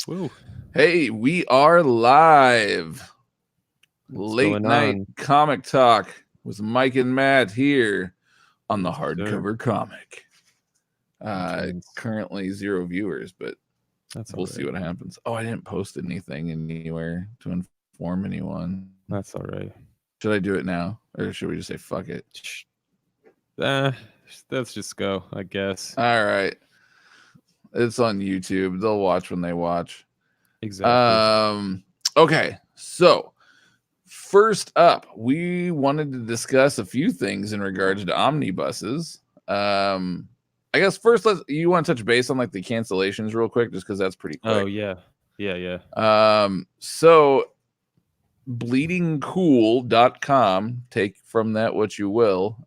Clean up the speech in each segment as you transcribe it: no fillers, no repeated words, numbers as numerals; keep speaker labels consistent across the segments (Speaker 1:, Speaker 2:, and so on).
Speaker 1: Woo.
Speaker 2: Hey, we are live.
Speaker 1: What's
Speaker 2: Late
Speaker 1: going
Speaker 2: night
Speaker 1: on?
Speaker 2: comic talk with Mike and Matt here on the
Speaker 1: Yes, sir.
Speaker 2: Hardcover Comic.
Speaker 1: Gents.
Speaker 2: Currently 0 viewers, but
Speaker 1: That's all
Speaker 2: we'll see
Speaker 1: right.
Speaker 2: what happens. Oh, I didn't post anything anywhere to inform anyone.
Speaker 1: That's all right.
Speaker 2: Should I do it now, or should we just say fuck it?
Speaker 1: Uh, let's just go, I guess.
Speaker 2: All right, it's on YouTube. They'll watch when they watch.
Speaker 1: Exactly.
Speaker 2: Okay, so first up, we wanted to discuss a few things in regards to omnibuses. I guess first, you want to touch base on like the cancellations real quick, just because that's pretty
Speaker 1: Oh
Speaker 2: quick.
Speaker 1: yeah. Yeah.
Speaker 2: So bleedingcool.com, take from that what you will.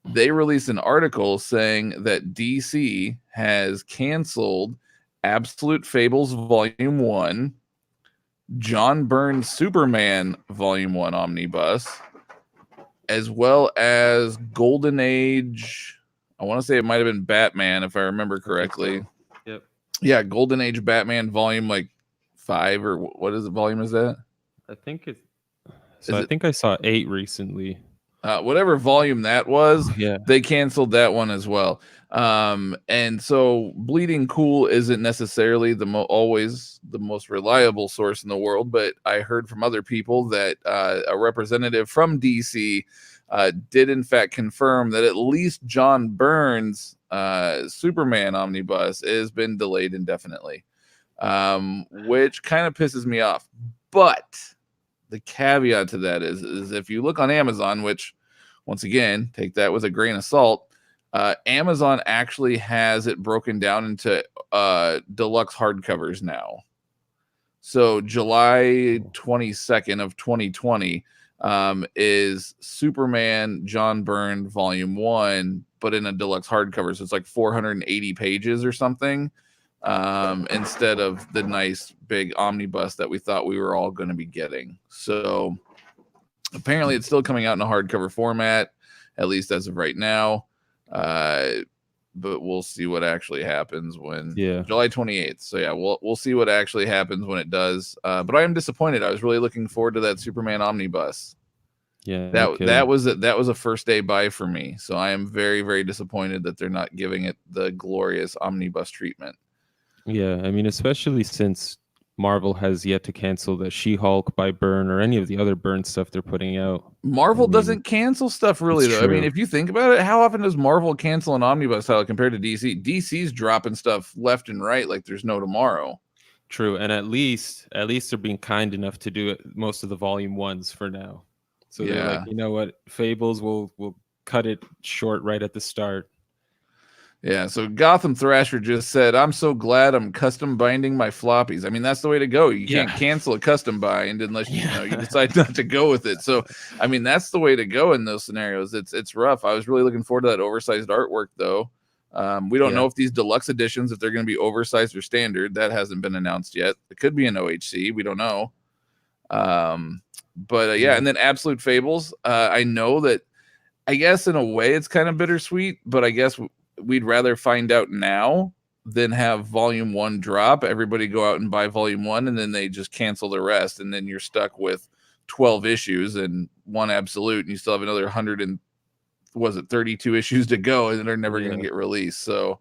Speaker 2: They released an article saying that DC has canceled Absolute Fables Volume 1, John Byrne's Superman Volume 1 Omnibus, as well as Golden Age. I want to say it might have been Batman, if I remember correctly.
Speaker 1: So. Yep.
Speaker 2: Yeah, Golden Age Batman Volume like 5, or what is it? Volume is that?
Speaker 1: I think it's. So I think I saw 8 recently.
Speaker 2: Whatever volume that was,
Speaker 1: Yeah.
Speaker 2: they canceled that one as well. And so Bleeding Cool isn't necessarily always the most reliable source in the world, but I heard from other people that a representative from DC did in fact confirm that at least John Byrne's Superman omnibus has been delayed indefinitely, which kind of pisses me off. But the caveat to that is if you look on Amazon, which once again, take that with a grain of salt, Amazon actually has it broken down into deluxe hardcovers now. So July 22nd of 2020 is Superman John Byrne Volume 1, but in a deluxe hardcover. So it's like 480 pages or something, instead of the nice big omnibus that we thought we were all going to be getting. So apparently it's still coming out in a hardcover format, at least as of right now. But we'll see what actually happens when July 28th. So yeah, we'll see what actually happens when it does. But I am disappointed. I was really looking forward to that Superman omnibus.
Speaker 1: Yeah.
Speaker 2: That was a first day buy for me. So I am very, very disappointed that they're not giving it the glorious omnibus treatment.
Speaker 1: Yeah, I mean, especially since Marvel has yet to cancel the She-Hulk by Byrne or any of the other Byrne stuff they're putting out.
Speaker 2: Marvel doesn't cancel stuff really, though.
Speaker 1: True.
Speaker 2: I mean, if you think about it, how often does Marvel cancel an omnibus title compared to DC? DC's dropping stuff left and right like there's no tomorrow.
Speaker 1: True, and at least they're being kind enough to do it most of the volume ones for now. So they're like, you know what, Fables will cut it short right at the start.
Speaker 2: Yeah, so Gotham Thrasher just said, I'm so glad I'm custom binding my floppies. I mean, that's the way to go. You can't cancel a custom bind unless you decide not to go with it. So, I mean, that's the way to go in those scenarios. It's rough. I was really looking forward to that oversized artwork, though. We don't know if these deluxe editions, if they're going to be oversized or standard. That hasn't been announced yet. It could be an OHC. We don't know. But and then Absolute Fables. I know that, I guess in a way it's kind of bittersweet, but I guess we'd rather find out now than have volume 1 drop. Everybody go out and buy volume 1, and then they just cancel the rest, and then you're stuck with 12 issues and 1 absolute, and you still have another 32 issues to go, and they're never going to get released. So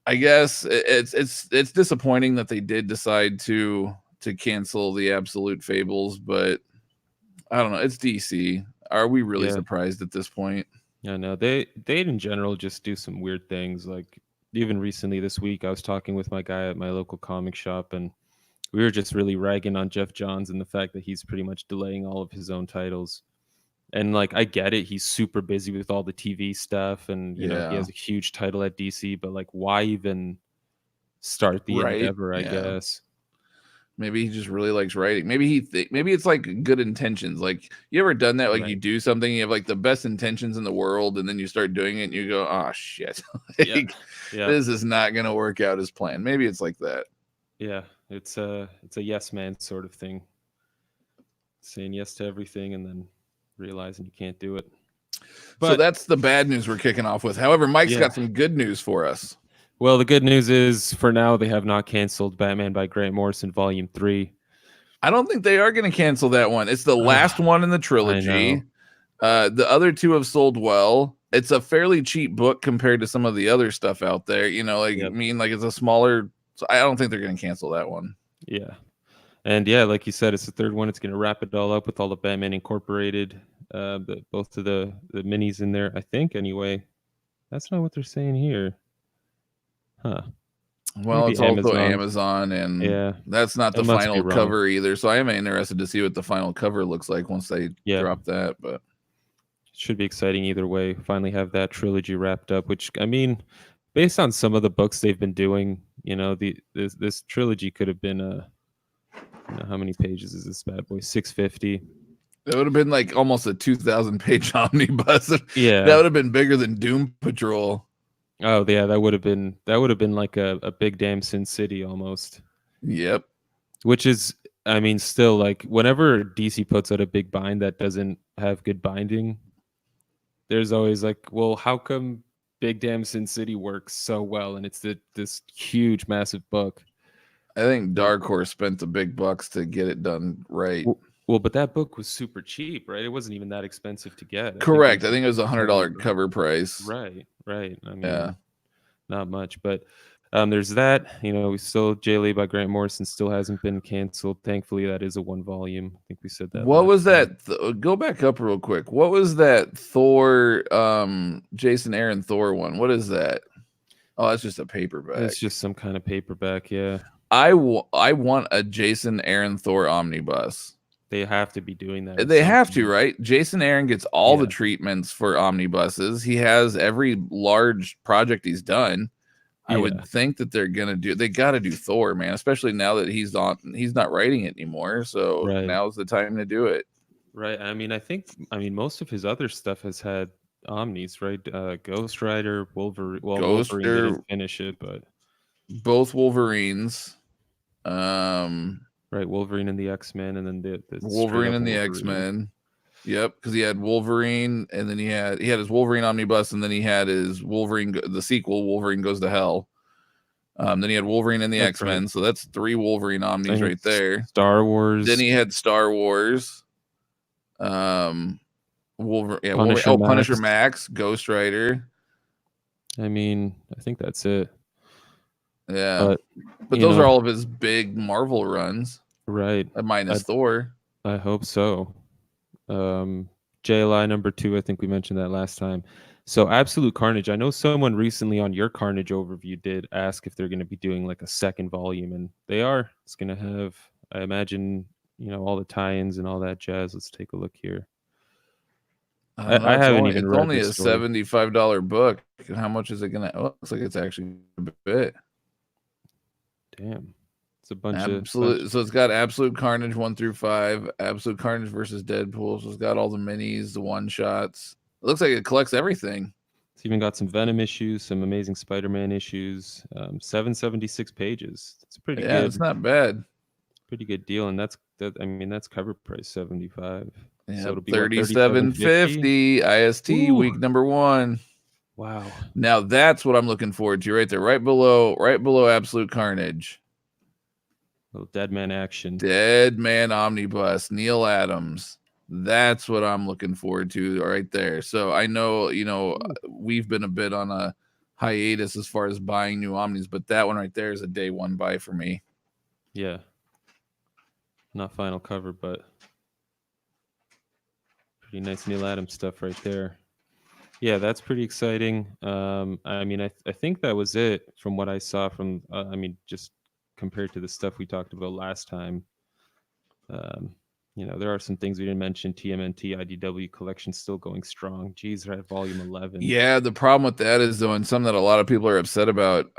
Speaker 2: I guess it's disappointing that they did decide to cancel the Absolute Fables, but I don't know. It's DC. Are we really surprised at this point?
Speaker 1: Yeah, no, they in general just do some weird things. Like even recently this week, I was talking with my guy at my local comic shop, and we were just really ragging on Jeff Johns and the fact that he's pretty much delaying all of his own titles. And like, I get it, he's super busy with all the TV stuff, and you know he has a huge title at DC, but like, why even start the endeavor? I guess.
Speaker 2: Maybe he just really likes writing. Maybe maybe it's like good intentions. Like, you ever done that? Like you do something, you have like the best intentions in the world, and then you start doing it, and you go, "Oh shit, this is not gonna work out as planned." Maybe it's like that.
Speaker 1: Yeah, it's a yes man sort of thing. Saying yes to everything, and then realizing you can't do it.
Speaker 2: But so that's the bad news we're kicking off with. However, Mike's got some good news for us.
Speaker 1: Well, the good news is for now they have not canceled Batman by Grant Morrison Volume 3.
Speaker 2: I don't think they are going to cancel that one. It's the last one in the
Speaker 1: I
Speaker 2: trilogy.
Speaker 1: know.
Speaker 2: The other two have sold well. It's a fairly cheap book compared to some of the other stuff out there. You know, like,
Speaker 1: Yep.
Speaker 2: I mean, like it's a smaller. So I don't think they're going to cancel that one.
Speaker 1: Yeah. And yeah, like you said, it's the third one. It's going to wrap it all up with all the Batman Incorporated, both of the minis in there, I think, anyway. That's not what they're saying here. Huh.
Speaker 2: Well,
Speaker 1: Maybe
Speaker 2: it's also
Speaker 1: Amazon.
Speaker 2: Amazon, and
Speaker 1: Yeah.
Speaker 2: that's not
Speaker 1: I
Speaker 2: the
Speaker 1: must be
Speaker 2: final
Speaker 1: wrong.
Speaker 2: cover either. So I am interested to see what the final cover looks like once they
Speaker 1: Yeah.
Speaker 2: drop that. But
Speaker 1: Should be exciting either way. Finally have that trilogy wrapped up, which I mean, based on some of the books they've been doing, this trilogy could have been how many pages is this bad boy? 650.
Speaker 2: it would have been like almost a 2,000-page omnibus. That
Speaker 1: Yeah.
Speaker 2: would have been bigger than Doom Patrol.
Speaker 1: Oh yeah, that would have been like a big damn Sin City almost.
Speaker 2: Yep.
Speaker 1: Which is, I mean, still like whenever DC puts out a big bind that doesn't have good binding, there's always like, well, how come Big Damn Sin City works so well and it's this huge, massive book?
Speaker 2: I think Dark Horse spent the big bucks to get it done right.
Speaker 1: Well, but that book was super cheap, right? It wasn't even that expensive to get.
Speaker 2: Correct. I think it was $100 cover price.
Speaker 1: Right. I mean,
Speaker 2: Yeah.
Speaker 1: not much, but there's that. We still J. Lee by Grant Morrison still hasn't been canceled. Thankfully, that is a one volume. I think we said that.
Speaker 2: What was
Speaker 1: time.
Speaker 2: that? Go back up real quick. What was that Thor, Jason Aaron Thor one? What is that? Oh, that's just a paperback.
Speaker 1: It's just some kind of paperback. Yeah.
Speaker 2: I want a Jason Aaron Thor omnibus.
Speaker 1: They have to be doing that.
Speaker 2: They have to, right? Jason Aaron gets all the treatments for omnibuses. He has every large project he's done. I would think that they got to do Thor, man, especially now that he's not writing it anymore. So now's the time to do it.
Speaker 1: Right. I mean, most of his other stuff has had omnis, right? Ghost Rider, Wolverine. Well, Wolverine didn't finish it, but
Speaker 2: both Wolverines.
Speaker 1: Right, Wolverine and the X-Men, and then the
Speaker 2: Wolverine and the X-Men. Yep, because he had Wolverine, and then he had his Wolverine omnibus, and then he had his Wolverine, the sequel, Wolverine Goes to Hell. Then he had Wolverine and the X-Men, right. So that's 3 Wolverine omnis right there.
Speaker 1: Star Wars.
Speaker 2: Then he had Star Wars. Wolverine, Punisher Max, Ghost Rider.
Speaker 1: I mean, I think that's it.
Speaker 2: Yeah, but those are all of his big Marvel runs,
Speaker 1: right?
Speaker 2: Minus Thor.
Speaker 1: I hope so. JLI number 2, I think we mentioned that last time. So Absolute Carnage, I know someone recently on your Carnage overview did ask if they're going to be doing like a second volume, and they are. It's going to have, I imagine, all the tie-ins and all that jazz. Let's take a look here. I haven't even read
Speaker 2: only a $75 book. How much is it going to? Oh, looks like it's actually a bit.
Speaker 1: Damn. It's a bunch
Speaker 2: of. So it's got Absolute Carnage 1 through 5, Absolute Carnage versus Deadpool. So it's got all the minis, the one-shots. It looks like it collects everything.
Speaker 1: It's even got some Venom issues, some Amazing Spider-Man issues, 776 pages. It's pretty good.
Speaker 2: Yeah, it's not bad.
Speaker 1: Pretty good deal, and that's cover price $75.
Speaker 2: Yeah, so it'll be $37.50 IST. Ooh. Week number 1.
Speaker 1: Wow.
Speaker 2: Now that's what I'm looking forward to right there, right below Absolute Carnage.
Speaker 1: Little Dead Man action.
Speaker 2: Dead Man Omnibus, Neil Adams. That's what I'm looking forward to right there. So I know, we've been a bit on a hiatus as far as buying new Omnis, but that one right there is a day one buy for me.
Speaker 1: Yeah. Not final cover, but pretty nice Neil Adams stuff right there. Yeah, that's pretty exciting. I mean, I think that was it from what I saw from, just compared to the stuff we talked about last time. There are some things we didn't mention. TMNT IDW collection still going strong. Geez, they're at volume 11.
Speaker 2: Yeah, the problem with that is, though, and something that a lot of people are upset about,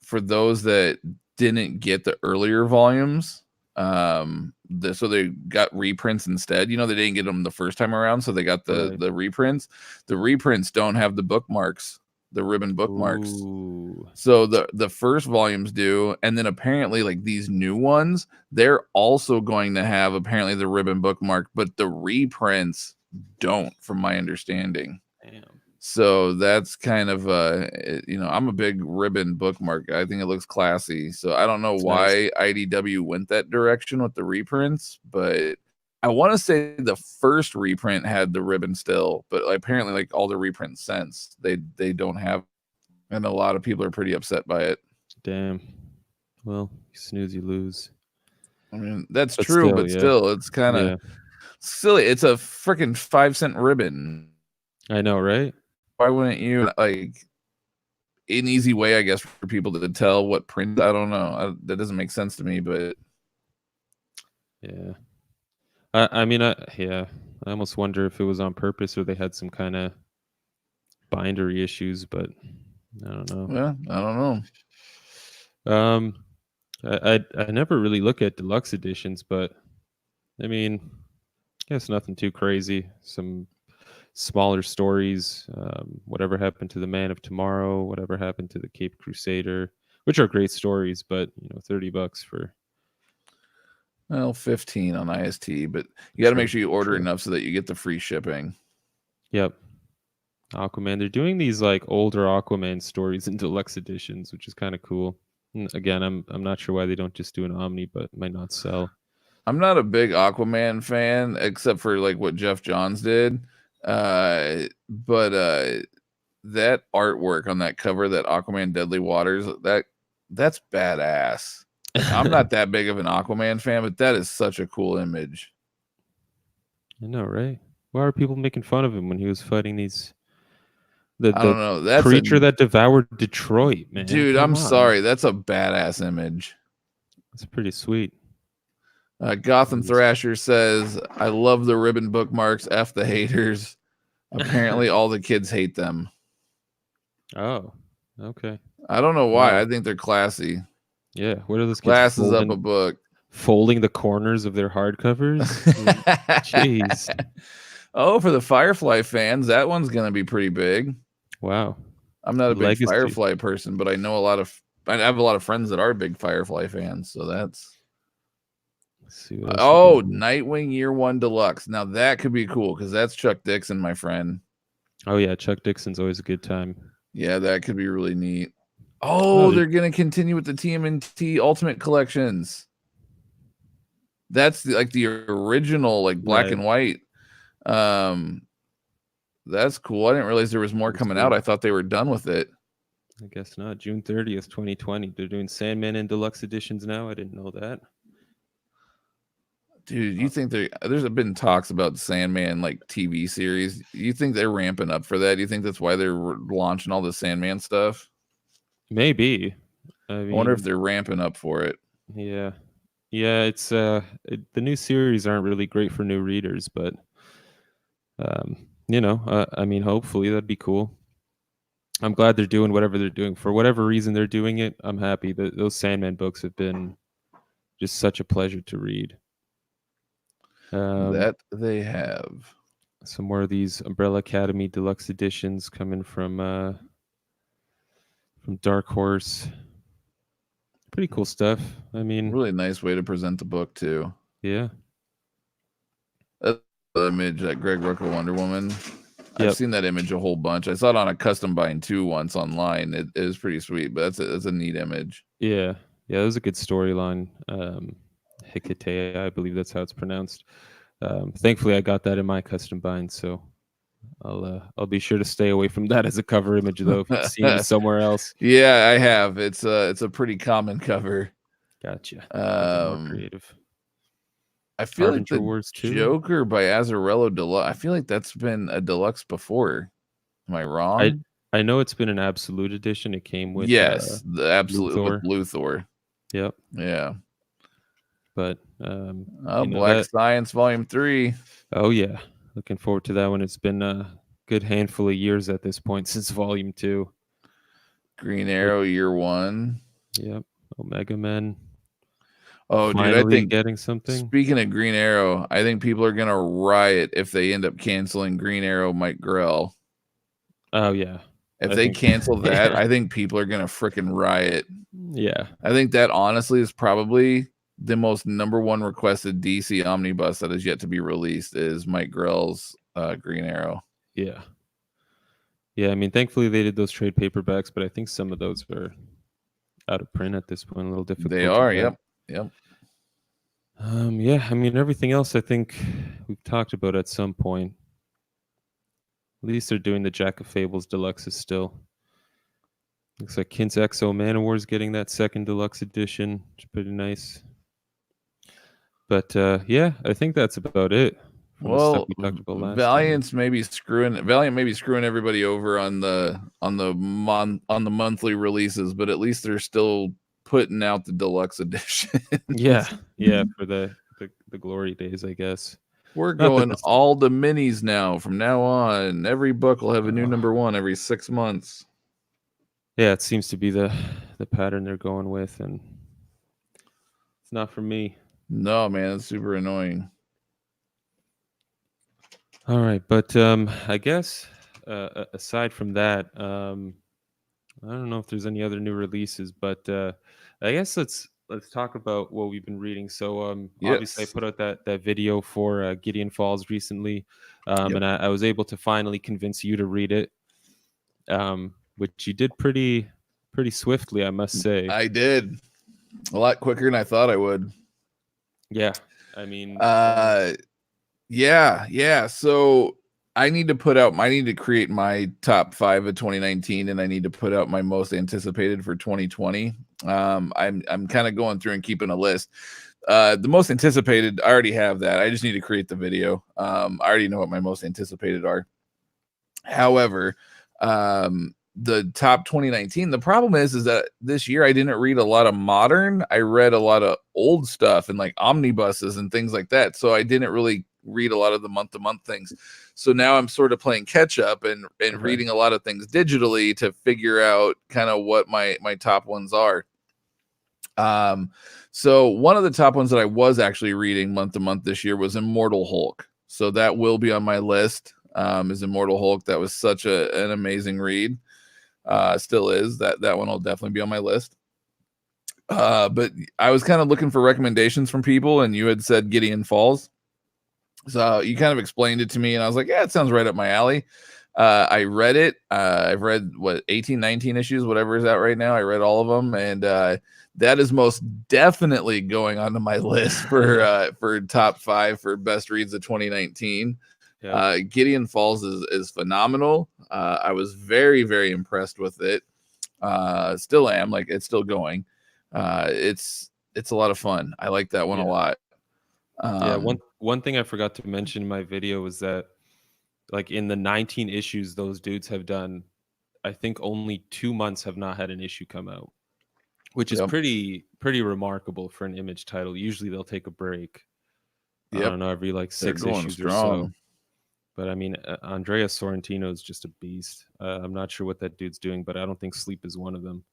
Speaker 2: for those that didn't get the earlier volumes, so they got reprints instead. They didn't get them the first time around, so they got the reprints. The reprints don't have the bookmarks, the ribbon bookmarks.
Speaker 1: Ooh.
Speaker 2: So the first volumes do, and then apparently like these new ones, they're also going to have apparently the ribbon bookmark, but the reprints don't, from my understanding.
Speaker 1: Damn.
Speaker 2: So that's kind of I'm a big ribbon bookmark. I think it looks classy. So I don't know
Speaker 1: It's nice.
Speaker 2: why IDW went that direction with the reprints, but I want to say the first reprint had the ribbon still, but apparently like all the reprints since they don't have, and a lot of people are pretty upset by it.
Speaker 1: Damn. Well, you snooze, you lose.
Speaker 2: I mean, that's
Speaker 1: But
Speaker 2: true,
Speaker 1: still,
Speaker 2: but
Speaker 1: yeah.
Speaker 2: still, it's kind of silly. It's a freaking 5-cent ribbon.
Speaker 1: I know, right?
Speaker 2: Why wouldn't you like an easy way, I guess, for people to tell what print? I don't know. That doesn't make sense to me, but
Speaker 1: yeah. I mean, I almost wonder if it was on purpose or they had some kind of bindery issues, but I don't know.
Speaker 2: yeah, I don't
Speaker 1: know. I never really look at deluxe editions, but I mean, I guess nothing too crazy. Some smaller stories, whatever happened to the Man of Tomorrow, whatever happened to the Cape Crusader, which are great stories, but $30 for
Speaker 2: 15 on IST, but you got to make sure you order enough so that you get the free shipping.
Speaker 1: Yep. Aquaman. They're doing these like older Aquaman stories in deluxe editions, which is kind of cool. And again, I'm not sure why they don't just do an Omni, but it might not sell.
Speaker 2: I'm not a big Aquaman fan, except for like what Jeff Johns did. But that artwork on that cover, that Aquaman Deadly Waters, that's badass. I'm not that big of an Aquaman fan, but that is such a cool image.
Speaker 1: I know, right? Why are people making fun of him when he was fighting these?
Speaker 2: I don't know. That's
Speaker 1: creature that devoured Detroit, man.
Speaker 2: Dude, I'm sorry. That's a badass image.
Speaker 1: It's pretty sweet.
Speaker 2: Gotham Thrasher says, I love the ribbon bookmarks. F the haters. Apparently, all the kids hate them.
Speaker 1: Oh, okay.
Speaker 2: I don't know why. Wow. I think they're classy.
Speaker 1: Yeah. What are those kids?
Speaker 2: Glasses up a book.
Speaker 1: Folding the corners of their hardcovers? Jeez.
Speaker 2: Oh, for the Firefly fans, that one's going to be pretty big.
Speaker 1: Wow.
Speaker 2: I'm not a big Firefly person, but I know I have a lot of friends that are big Firefly fans, so that's...
Speaker 1: Let's see
Speaker 2: Nightwing Year One Deluxe. Now that could be cool because that's Chuck Dixon, my friend.
Speaker 1: Oh yeah, Chuck Dixon's always a good time.
Speaker 2: Yeah, that could be really neat. Oh, they're gonna continue with the TMNT Ultimate Collections. That's like the original, like black and white. That's cool. I didn't realize there was more coming out. I thought they were done with it.
Speaker 1: I guess not. June 30th, 2020. They're doing Sandman in deluxe editions now. I didn't know that.
Speaker 2: Dude, you think there's been talks about Sandman like TV series? You think they're ramping up for that? Do you think that's why they're launching all the Sandman stuff?
Speaker 1: Maybe.
Speaker 2: I wonder if they're ramping up for it.
Speaker 1: Yeah. Yeah, it's the new series aren't really great for new readers, but I mean, hopefully that'd be cool. I'm glad they're doing whatever they're doing. For whatever reason they're doing it, I'm happy. Those Sandman books have been just such a pleasure to read.
Speaker 2: That they have.
Speaker 1: Some more of these Umbrella Academy deluxe editions coming from Dark Horse. Pretty cool stuff. I mean,
Speaker 2: really nice way to present the book too.
Speaker 1: Yeah.
Speaker 2: That image, that Greg Rucka Wonder Woman. I've seen that image a whole bunch. I saw it on a custom bind too once online. It is pretty sweet, but that's a neat image.
Speaker 1: Yeah. Yeah, it was a good storyline. Hecate, I believe that's how it's pronounced. Thankfully, I got that in my custom bind, so I'll be sure to stay away from that as a cover image, though. If you've seen it somewhere else,
Speaker 2: yeah, I have. It's a pretty common cover.
Speaker 1: Gotcha. More creative.
Speaker 2: I feel like the Joker by Azzarello Deluxe. I feel like that's been a deluxe before. Am I wrong?
Speaker 1: I know it's been an absolute edition. It came with
Speaker 2: the absolute with Luthor.
Speaker 1: Yep.
Speaker 2: Yeah.
Speaker 1: But
Speaker 2: Black Science Volume 3.
Speaker 1: Oh yeah, looking forward to that one. It's been a good handful of years at this point since Volume 2.
Speaker 2: Green Arrow Year 1.
Speaker 1: Yep. Omega Men.
Speaker 2: Oh, dude, I think
Speaker 1: getting something.
Speaker 2: Speaking of Green Arrow, I think people are gonna riot if they end up canceling Green Arrow Mike Grell.
Speaker 1: Oh yeah.
Speaker 2: If they cancel that, I think people are gonna freaking riot.
Speaker 1: Yeah.
Speaker 2: I think that honestly is probably the most #1 requested DC omnibus that is yet to be released is Mike Grell's Green Arrow.
Speaker 1: Yeah. Yeah, I mean, thankfully they did those trade paperbacks, but I think some of those are out of print at this point, a little
Speaker 2: They
Speaker 1: difficult to
Speaker 2: are.
Speaker 1: get.
Speaker 2: Yep. Yep.
Speaker 1: Yeah, I mean, everything else I think we've talked about at some point. At least they're doing the Jack of Fables deluxes still. Looks like Kint's Exo Manowar's getting that second deluxe edition, which is pretty nice. But yeah, I think that's about it from the stuff
Speaker 2: Well,
Speaker 1: we talked about last time.
Speaker 2: Valiant maybe screwing everybody over on the monthly releases, but at least they're still putting out the deluxe edition.
Speaker 1: Yeah, yeah, for the glory days, I guess.
Speaker 2: We're
Speaker 1: Not that
Speaker 2: going
Speaker 1: this.
Speaker 2: all the minis now. From now on, every book will have a new
Speaker 1: Oh,
Speaker 2: number one every 6 months.
Speaker 1: yeah, it seems to be the pattern they're going with, and it's not for me.
Speaker 2: No, man, it's super annoying.
Speaker 1: All right, but I guess aside from that, I don't know if there's any other new releases, but I guess let's talk about what we've been reading. So obviously I
Speaker 2: Yes.
Speaker 1: put out that video for Gideon Falls recently,
Speaker 2: Yep.
Speaker 1: and I was able to finally convince you to read it, which you did pretty swiftly, I must say.
Speaker 2: I did a lot quicker than I thought I would.
Speaker 1: Yeah, I mean,
Speaker 2: Yeah. So I need to create my top 5 of 2019, and I need to put out my most anticipated for 2020. I'm kind of going through and keeping a list. The most anticipated, I already have that. I just need to create the video. I already know what my most anticipated are. However, the top 2019, the problem is that this year I didn't read a lot of modern. I read a lot of old stuff and like omnibuses and things like that. So I didn't really read a lot of the month to month things. So now I'm sort of playing catch up and
Speaker 1: okay.
Speaker 2: reading a lot of things digitally to figure out kind of what my top ones are. So one of the top ones that I was actually reading month to month this year was Immortal Hulk. So that will be on my list. Is Immortal Hulk. That was such an amazing read. Still is. That one will definitely be on my list. But I was kind of looking for recommendations from people, and you had said Gideon Falls. So you kind of explained it to me, and I was like, yeah, it sounds right up my alley. I read it. I've read 18, 19 issues, whatever is out right now. I read all of them, and that is most definitely going onto my list for top 5 for best reads of 2019. Yep. Gideon Falls is phenomenal. I was very, very impressed with it. Still am. Like, it's still going. It's a lot of fun. I like that one a lot.
Speaker 1: Yeah, one thing I forgot to mention in my video was that, like, in the 19 issues those dudes have done, I think only 2 months have not had an issue come out, which is pretty remarkable for an Image title. Usually they'll take a break. I don't know, every like 6 issues strong. Or so. But I mean, Andrea Sorrentino is just a beast. I'm not sure what that dude's doing, but I don't think Sleep is one of them.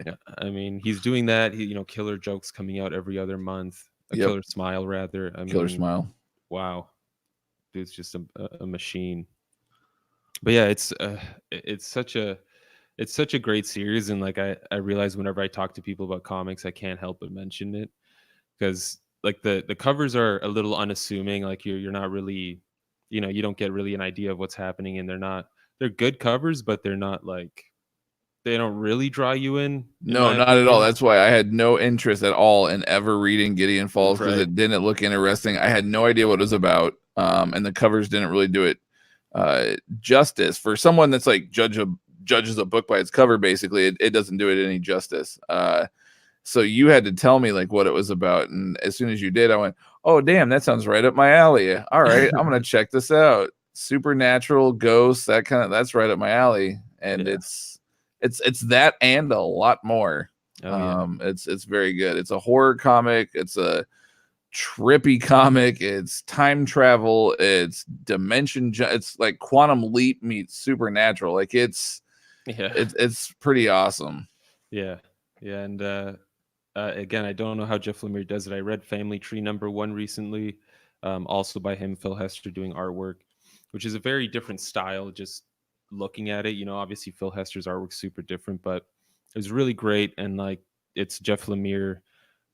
Speaker 1: Yeah, I mean, he's doing that. Killer Jokes coming out every other month. Killer Smile, rather.
Speaker 2: Killer Smile.
Speaker 1: Wow, dude's just a machine. But yeah, it's such a great series, and like I realize whenever I talk to people about comics, I can't help but mention it because like the covers are a little unassuming. Like you're not really, you don't get really an idea of what's happening, and they're good covers, but they're not like, they don't really draw you in.
Speaker 2: No, not at all. That's why I had no interest at all in ever reading Gideon Falls, because it didn't look interesting. I had no idea what it was about, and the covers didn't really do it justice. For someone that's like judges a book by its cover, basically, it doesn't do it any justice. So you had to tell me like what it was about, and as soon as you did, I went, "Oh, damn, that sounds right up my alley. All right, I'm gonna check this out. Supernatural, ghosts, that's right up my alley." And it's that and a lot more. It's very good. It's a horror comic. It's a trippy comic. It's time travel. It's dimension. It's like Quantum Leap meets Supernatural. Like it's pretty awesome.
Speaker 1: Yeah, and again, I don't know how Jeff Lemire does it. I read Family Tree #1 recently, also by him, Phil Hester doing artwork, which is a very different style. Just looking at it, obviously Phil Hester's artwork's super different, but it was really great. And like, it's Jeff Lemire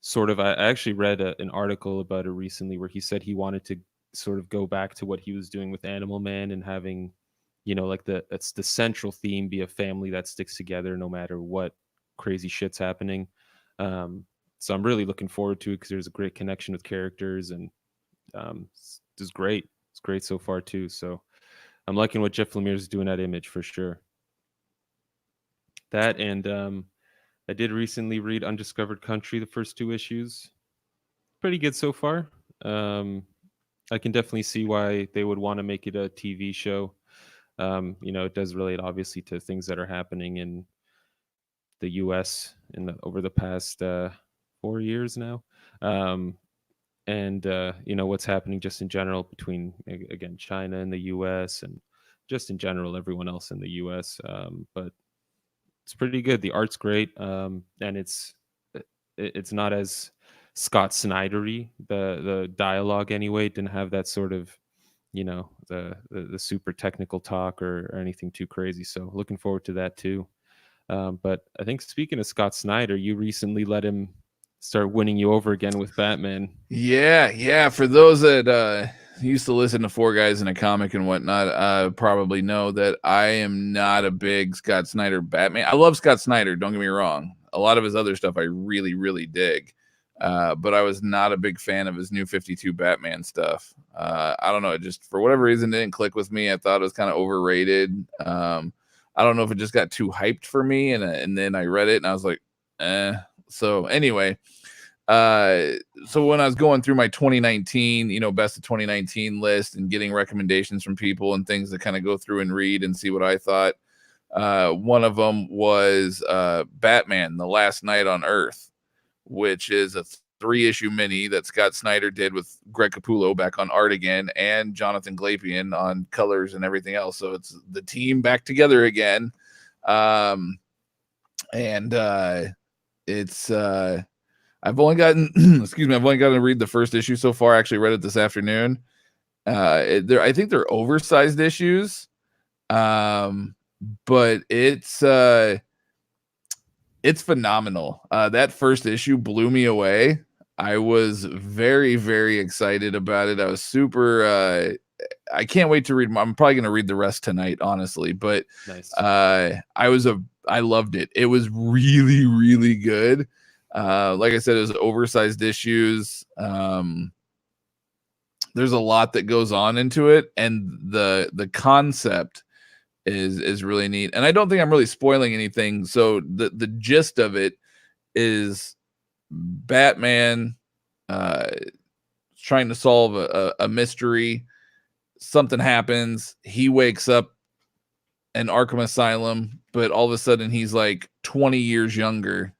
Speaker 1: sort of. I actually read an article about it recently where he said he wanted to sort of go back to what he was doing with Animal Man and having like it's the central theme be a family that sticks together no matter what crazy shit's happening. So I'm really looking forward to it because there's a great connection with characters, and it's great. It's great so far too. So I'm liking what Jeff Lemire is doing at Image for sure. That and I did recently read Undiscovered Country, the first 2 issues. Pretty good so far. I can definitely see why they would want to make it a TV show. It does relate obviously to things that are happening in the U.S. over the past 4 years now, and what's happening just in general between again China and the U.S. and just in general everyone else in the U.S. But it's pretty good. The art's great, and it's not as Scott Snydery. The dialogue anyway didn't have that sort of the super technical talk or anything too crazy. So looking forward to that too. But I think speaking of Scott Snyder, you recently let him start winning you over again with Batman.
Speaker 2: Yeah. For those that used to listen to Four Guys in a Comic and whatnot, probably know that I am not a big Scott Snyder Batman. I love Scott Snyder, don't get me wrong. A lot of his other stuff I really, really dig. But I was not a big fan of his New 52 Batman stuff. I don't know, it just for whatever reason it didn't click with me. I thought it was kind of overrated. I don't know if it just got too hyped for me, and then I read it and I was like, eh. So anyway, so when I was going through my 2019, best of 2019 list and getting recommendations from people and things to kind of go through and read and see what I thought, one of them was Batman: The Last Night on Earth, which is a 3-issue mini that Scott Snyder did with Greg Capullo back on art again, and Jonathan Glapion on colors and everything else. So it's the team back together again. It's I've only gotten I've only gotten to read the first issue so far. I actually read it this afternoon. I think they're oversized issues. But it's phenomenal. That first issue blew me away. I was very, very excited about it. I was super I can't wait to read. I'm probably going to read the rest tonight, honestly, but
Speaker 1: Nice.
Speaker 2: I loved it. It was really, really good. Like I said, it was oversized issues. There's a lot that goes on into it, and the concept is really neat. And I don't think I'm really spoiling anything. So the gist of it is Batman trying to solve a mystery. Something happens. He wakes up in Arkham Asylum, but all of a sudden he's like 20 years younger,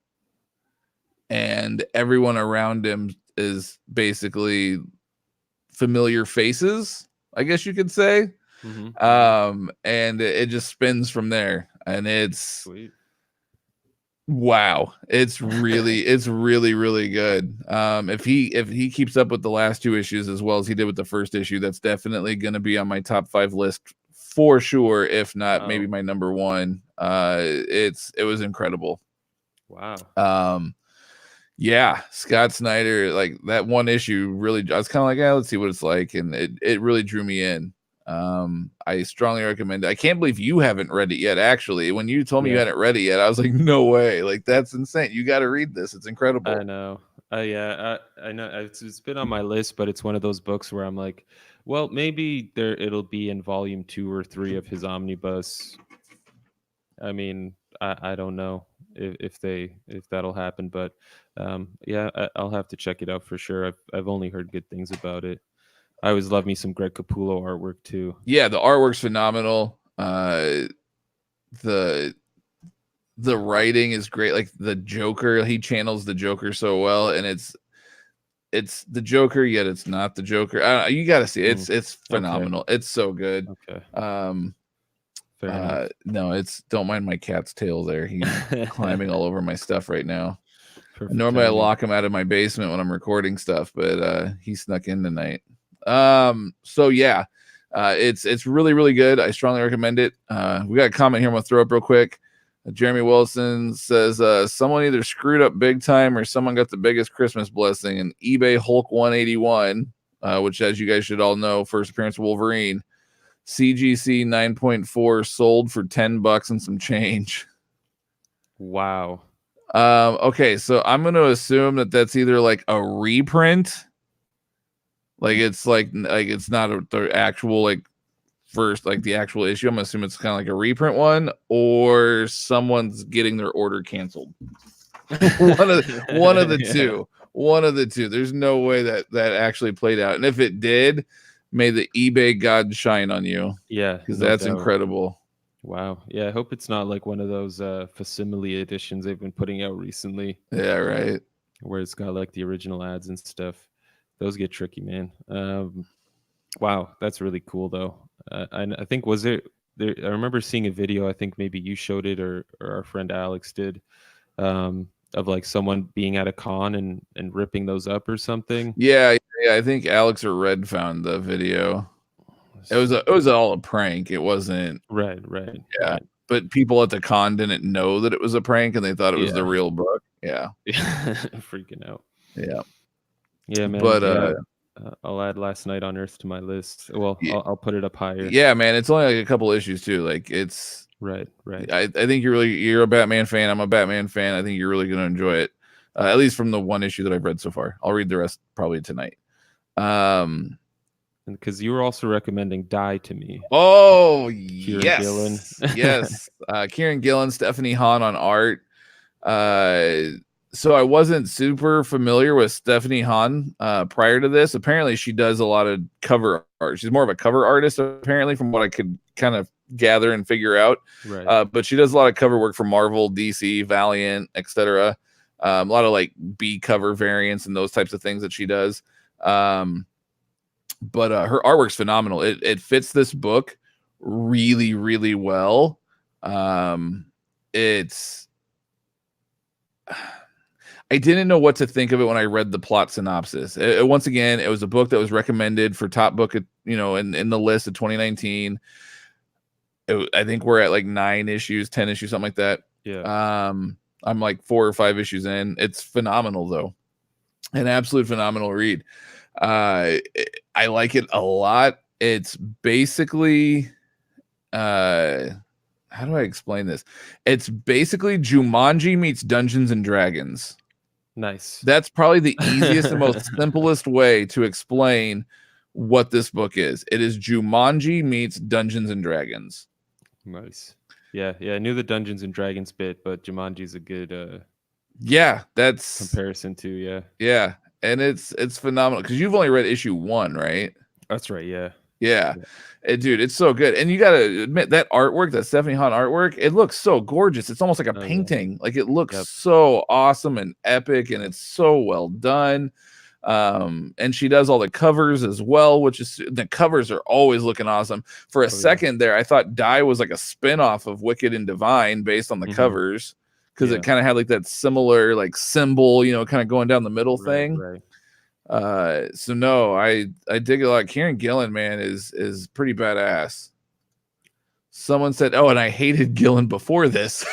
Speaker 2: and everyone around him is basically familiar faces, I guess you could say.
Speaker 1: Mm-hmm.
Speaker 2: And it just spins from there, and it's
Speaker 1: Sweet.
Speaker 2: Wow, it's really, really good. If he keeps up with the last 2 issues as well as he did with the first issue, that's definitely going to be on my top 5 list for sure, if not maybe my number 1. It was incredible.
Speaker 1: Wow.
Speaker 2: Yeah, Scott Snyder, like that one issue really, I was kind of like, yeah, let's see what it's like, and it really drew me in. I strongly recommend it. I can't believe you haven't read it yet. Actually, when you told me you hadn't read it yet, I was like, no way, like that's insane. You got to read this. It's incredible.
Speaker 1: I know. Yeah, I know it's been on my list, but it's one of those books where I'm like, well, maybe it'll be in volume 2 or 3 of his omnibus. I mean, I don't know if that'll happen, but yeah, I'll have to check it out for sure. I've only heard good things about it. I always love me some Greg Capullo artwork too.
Speaker 2: Yeah, the artwork's phenomenal. The writing is great. Like the Joker, he channels the Joker so well, and it's the Joker, yet it's not the Joker. You got to see it. It's phenomenal. Okay. It's so good.
Speaker 1: Okay.
Speaker 2: No, don't mind my cat's tail there. He's climbing all over my stuff right now.
Speaker 1: Perfect
Speaker 2: Normally
Speaker 1: timing.
Speaker 2: I lock him out of my basement when I'm recording stuff, but he snuck in tonight. So yeah, it's really, really good. I strongly recommend it. We got a comment here I'm gonna throw up real quick. Jeremy Wilson says someone either screwed up big time or someone got the biggest Christmas blessing. And eBay Hulk 181, which, as you guys should all know, first appearance of Wolverine. CGC 9.4 sold for $10 and some change.
Speaker 1: Wow.
Speaker 2: Okay, so I'm going to assume that that's either like a reprint, like it's like it's not the actual like first like the actual issue. I'm assuming it's kind of like a reprint one, or someone's getting their order canceled. one of the
Speaker 1: Yeah.
Speaker 2: two. One of the two. There's no way that actually played out. And if it did, may the eBay god shine on you.
Speaker 1: Yeah,
Speaker 2: Because
Speaker 1: no
Speaker 2: that's
Speaker 1: doubt.
Speaker 2: incredible.
Speaker 1: Wow. Yeah, I hope it's not like one of those facsimile editions they've been putting out recently.
Speaker 2: Yeah, right.
Speaker 1: Where it's got like the original ads and stuff. Those get tricky, man. Wow, that's really cool though. I think was there. I remember seeing a video. I think maybe you showed it, or our friend Alex did, of like someone being at a con and ripping those up or something.
Speaker 2: Yeah. I think Alex or Red found the video. It was all a prank. It wasn't
Speaker 1: right.
Speaker 2: Yeah,
Speaker 1: right.
Speaker 2: but people at the con didn't know that it was a prank, and they thought it was the
Speaker 1: Yeah.
Speaker 2: real book. Yeah,
Speaker 1: Freaking out.
Speaker 2: Yeah,
Speaker 1: man.
Speaker 2: but
Speaker 1: I'll add Last Night on Earth to my list. Well,
Speaker 2: yeah.
Speaker 1: I'll put it up higher.
Speaker 2: Yeah, man, it's only like a couple issues too. Like it's
Speaker 1: right.
Speaker 2: I think you're a Batman fan. I'm a Batman fan. I think you're really gonna enjoy it. At least from the one issue that I've read so far. I'll read the rest probably tonight.
Speaker 1: Because you were also recommending Die to me.
Speaker 2: Oh,
Speaker 1: Kieran
Speaker 2: yes.
Speaker 1: Gillen.
Speaker 2: Yes. Kieran Gillen, Stephanie Hahn on art. So I wasn't super familiar with Stephanie Hahn prior to this. Apparently, she does a lot of cover art. She's more of a cover artist, apparently, from what I could kind of gather and figure out.
Speaker 1: Right.
Speaker 2: But she does a lot of cover work for Marvel, DC, Valiant, etc. A lot of like B cover variants and those types of things that she does. But her artwork's phenomenal. It fits this book really, really well. It's I didn't know what to think of it when I read the plot synopsis. Once again, it was a book that was recommended for top book, in the list of 2019. I think we're at like 9 issues, 10 issues, something like that.
Speaker 1: Yeah.
Speaker 2: I'm like 4 or 5 issues in. It's phenomenal though. An absolute phenomenal read. I like it a lot. It's basically how do I explain this? It's basically Jumanji meets Dungeons and Dragons.
Speaker 1: Nice.
Speaker 2: That's probably the easiest and most simplest way to explain what this book is. It is Jumanji meets Dungeons and Dragons.
Speaker 1: Nice. Yeah. I knew the Dungeons and Dragons bit, but Jumanji's a good
Speaker 2: that's
Speaker 1: comparison too.
Speaker 2: Yeah. And it's phenomenal because you've only read issue 1, right?
Speaker 1: That's right.
Speaker 2: Yeah. Dude, it's so good. And you gotta admit that artwork, that Stephanie Hahn artwork, it looks so gorgeous. It's almost like a painting. Like it looks so awesome and epic, and it's so well done. And she does all the covers as well, which is the covers are always looking awesome. For a second there, I thought Die was like a spin-off of Wicked and Divine based on the covers, because it kind of had like that similar like symbol, kind of going down the middle thing.
Speaker 1: Right.
Speaker 2: So no, I dig it a lot. Kieran Gillen, man, is pretty badass. Someone said, "Oh, and I hated Gillen before this."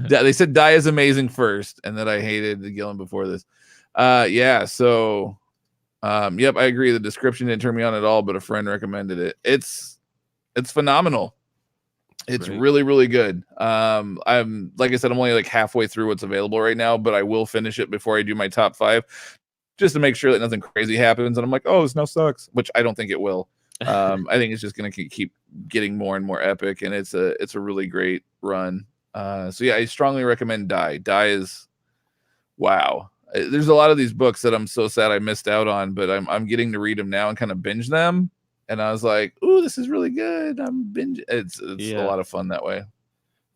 Speaker 2: They said Die is amazing first, and that I hated the Gillen before this. Yeah. So, yep, I agree. The description didn't turn me on at all, but a friend recommended it. It's phenomenal. It's really, really good. I'm like I said, I'm only like halfway through what's available right now, but I will finish it before I do my top 5, just to make sure that nothing crazy happens. And I'm like, oh, this now sucks, which I don't think it will. I think it's just gonna keep getting more and more epic, and it's a really great run. So yeah, I strongly recommend Die. Die is wow. There's a lot of these books that I'm so sad I missed out on, but I'm getting to read them now and kind of binge them. And I was like, "Ooh, this is really good." I'm binge. It's a lot of fun that way.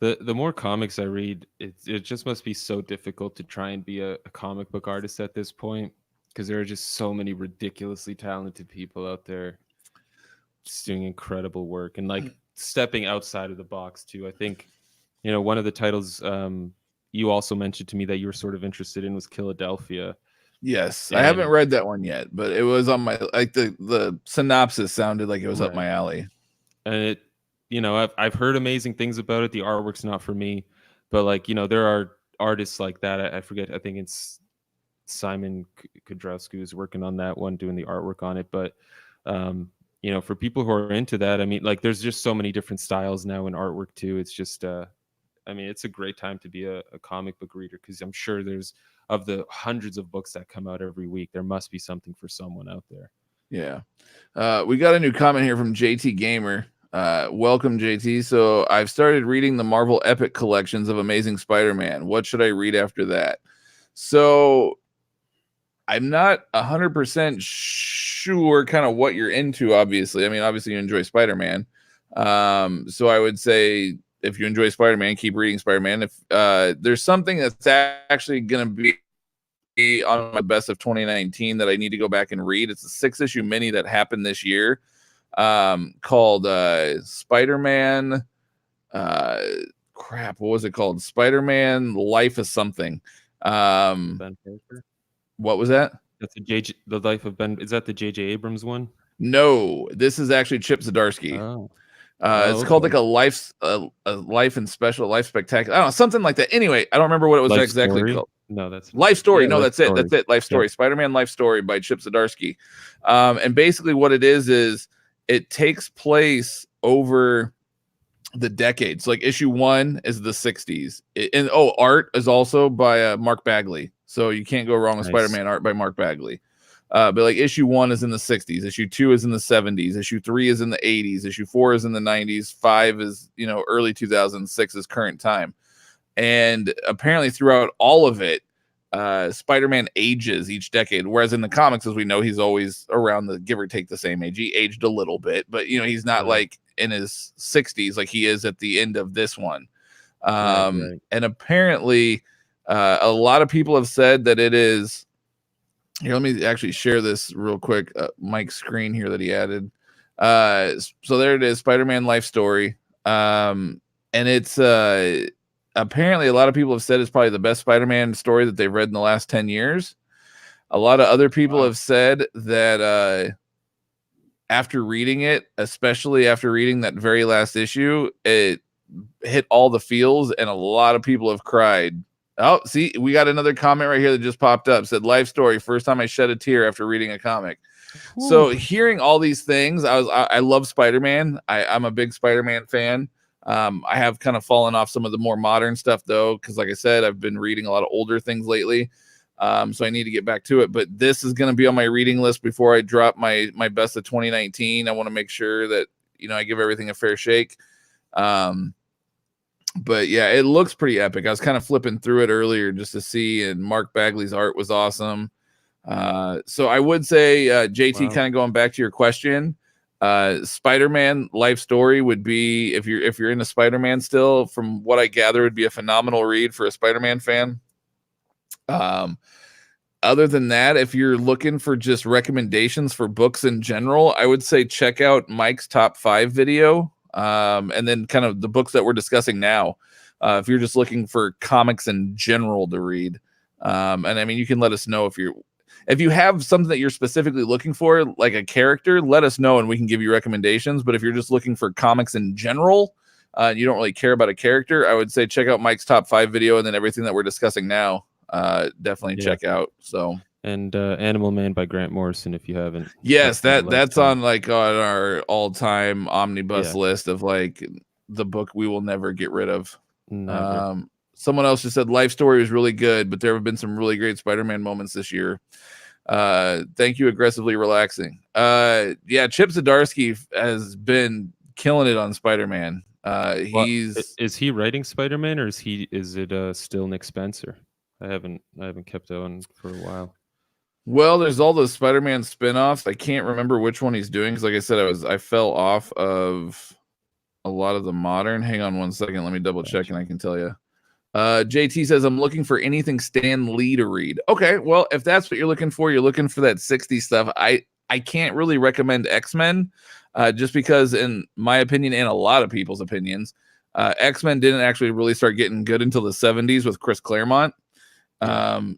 Speaker 1: The more comics I read, it just must be so difficult to try and be a comic book artist at this point, because there are just so many ridiculously talented people out there just doing incredible work and like stepping outside of the box too. I think, one of the titles you also mentioned to me that you were sort of interested in was Philadelphia.
Speaker 2: Yes, I haven't read that one yet, but it was on my like the synopsis sounded like it was up my alley.
Speaker 1: And it, I've heard amazing things about it. The artwork's not for me, but like, there are artists like that. I forget. I think it's Simon Kudrowski who's working on that one, doing the artwork on it. But you know, for people who are into that, I mean, like, there's just so many different styles now in artwork too. It's just, I mean, it's a great time to be a comic book reader, because I'm sure there's, of the hundreds of books that come out every week, there must be something for someone out there.
Speaker 2: Yeah. We got a new comment here from JT Gamer. Welcome, JT. So I've started reading the Marvel Epic collections of Amazing Spider-Man. What should I read after that? So I'm not 100% sure kind of what you're into, obviously. I mean, obviously you enjoy Spider-Man. So I would say if you enjoy Spider-Man, keep reading Spider-Man. If there's something that's actually going to be on my best of 2019 that I need to go back and read. It's a 6-issue mini that happened this year, called Spider-Man. What was it called? Spider-Man Life of Something.
Speaker 1: Ben Parker?
Speaker 2: What was that?
Speaker 1: That's the Life of Ben. Is that the J.J. Abrams one?
Speaker 2: No, this is actually Chip Zdarsky.
Speaker 1: Oh.
Speaker 2: It's called like a life and special life spectacular. I don't know, something like that. Anyway, I don't remember what it was exactly called.
Speaker 1: No, that's
Speaker 2: Life Story.
Speaker 1: Yeah,
Speaker 2: no,
Speaker 1: Life
Speaker 2: that's
Speaker 1: Story.
Speaker 2: it. That's it. Life Story. Yeah. Spider-Man Life Story by Chip Zdarsky. And basically what it is it takes place over the decades. Like issue 1 is the 60s. Art is also by Mark Bagley. So you can't go wrong with Spider-Man art by Mark Bagley. But like issue 1 is in the 60s, issue 2 is in the 70s, issue 3 is in the 80s, issue 4 is in the 90s, 5 is, early 2006 is current time. And apparently throughout all of it, Spider-Man ages each decade, whereas in the comics, as we know, he's always around the give or take the same age. He aged a little bit, but he's not like in his 60s like he is at the end of this one. And apparently a lot of people have said that it is. Here, let me actually share this real quick. Mike's screen here that he added. So there it is, Spider-Man Life Story. And it's apparently a lot of people have said it's probably the best Spider-Man story that they've read in the last 10 years. A lot of other people have said that after reading it, especially after reading that very last issue, it hit all the feels, and a lot of people have cried. Oh, see, we got another comment right here that just popped up. Said Life Story, first time I shed a tear after reading a comic. Ooh. So hearing all these things, I love Spider-Man. I'm a big Spider-Man fan. I have kind of fallen off some of the more modern stuff though, because like I said, I've been reading a lot of older things lately. So I need to get back to it. But this is going to be on my reading list before I drop my best of 2019. I want to make sure that I give everything a fair shake. But yeah, it looks pretty epic. I was kind of flipping through it earlier just to see, and Mark Bagley's art was awesome. So I would say, JT, kind of going back to your question, Spider-Man Life Story would be, if you're into Spider-Man still, from what I gather, would be a phenomenal read for a Spider-Man fan. Other than that, if you're looking for just recommendations for books in general, I would say check out Mike's top 5 video. And then kind of the books that we're discussing now, if you're just looking for comics in general to read. And I mean, you can let us know if you have something that you're specifically looking for, like a character, let us know and we can give you recommendations. But if you're just looking for comics in general, you don't really care about a character, I would say check out Mike's top 5 video, and then everything that we're discussing now, definitely check out. So.
Speaker 1: And Animal Man by Grant Morrison, if you haven't.
Speaker 2: Yes, that's on our all-time omnibus list of like the book we will never get rid of.
Speaker 1: Never.
Speaker 2: Someone else just said Life Story was really good, but there have been some really great Spider-Man moments this year. Thank you, Aggressively Relaxing. Chip Zdarsky has been killing it on Spider-Man.
Speaker 1: Is he writing Spider-Man, or is it still Nick Spencer? I haven't kept on for a while.
Speaker 2: Well, there's all those Spider-Man spin-offs. I can't remember which one he's doing because, like I said, I fell off of a lot of the modern. Hang on one second. Let me double check and I can tell you. JT says, I'm looking for anything Stan Lee to read. Okay, well, if that's what you're looking for that 60s stuff. I can't really recommend X-Men just because, in my opinion and a lot of people's opinions, X-Men didn't actually really start getting good until the 70s with Chris Claremont.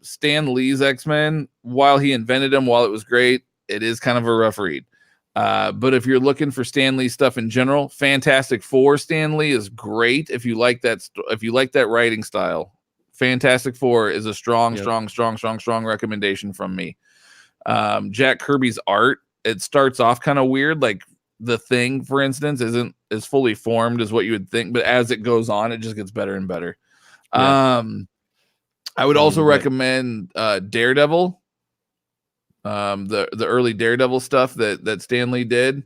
Speaker 2: Stan Lee's X-Men, while he invented them, while it was great, it is kind of a rough read. But if you're looking for Stan Lee stuff in general, Fantastic Four Stan Lee is great. If you like that writing style, Fantastic Four is a strong recommendation from me. Jack Kirby's art, it starts off kind of weird, like the Thing, for instance, isn't as fully formed as what you would think, but as it goes on, it just gets better and better.
Speaker 1: Yeah.
Speaker 2: I would
Speaker 1: I
Speaker 2: also
Speaker 1: mean,
Speaker 2: recommend Daredevil, the early Daredevil stuff that Stan Lee did.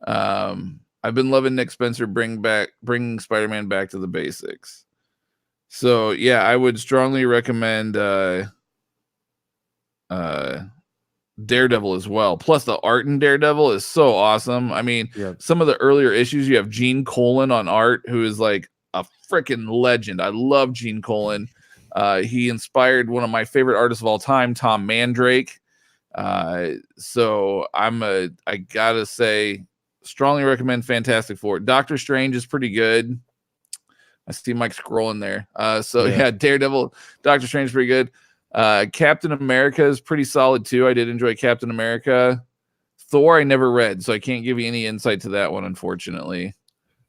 Speaker 2: I've been loving Nick Spencer bringing Spider-Man back to the basics. So yeah, I would strongly recommend Daredevil as well. Plus the art in Daredevil is so awesome. I mean,
Speaker 1: yeah,
Speaker 2: some of the earlier issues, you have Gene Colan on art, who is like a freaking legend. I love Gene Colan. He inspired one of my favorite artists of all time, Tom Mandrake. So I gotta say, strongly recommend Fantastic Four. Doctor Strange is pretty good. I see Mike scrolling there. So yeah, Daredevil, Doctor Strange is pretty good. Captain America is pretty solid too. I did enjoy Captain America. Thor I never read, so I can't give you any insight to that one, unfortunately.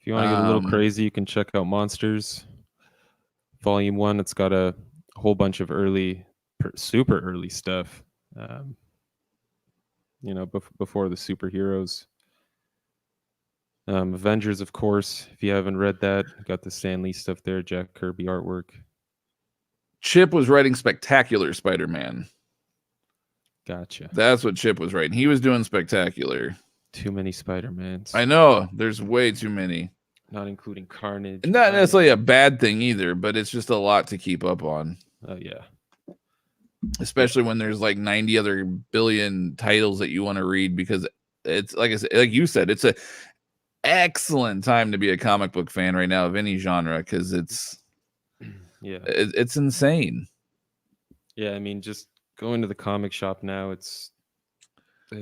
Speaker 1: if you want to get a little crazy, you can check out Monsters Volume 1. It's got a whole bunch of super early stuff. You know, before the superheroes. Avengers, of course. If you haven't read that, got the Stan Lee stuff there, Jack Kirby artwork.
Speaker 2: Chip was writing Spectacular Spider-Man.
Speaker 1: Gotcha.
Speaker 2: That's what Chip was writing. He was doing Spectacular.
Speaker 1: Too many Spider-Mans.
Speaker 2: I know. There's way too many.
Speaker 1: Not including Carnage.
Speaker 2: Not necessarily a bad thing either, but it's just a lot to keep up on.
Speaker 1: Oh, yeah.
Speaker 2: Especially when there's like 90 other billion titles that you want to read, because it's like I said, like you said, it's a excellent time to be a comic book fan right now of any genre, because it's insane.
Speaker 1: Yeah, I mean, just going to the comic shop now, it's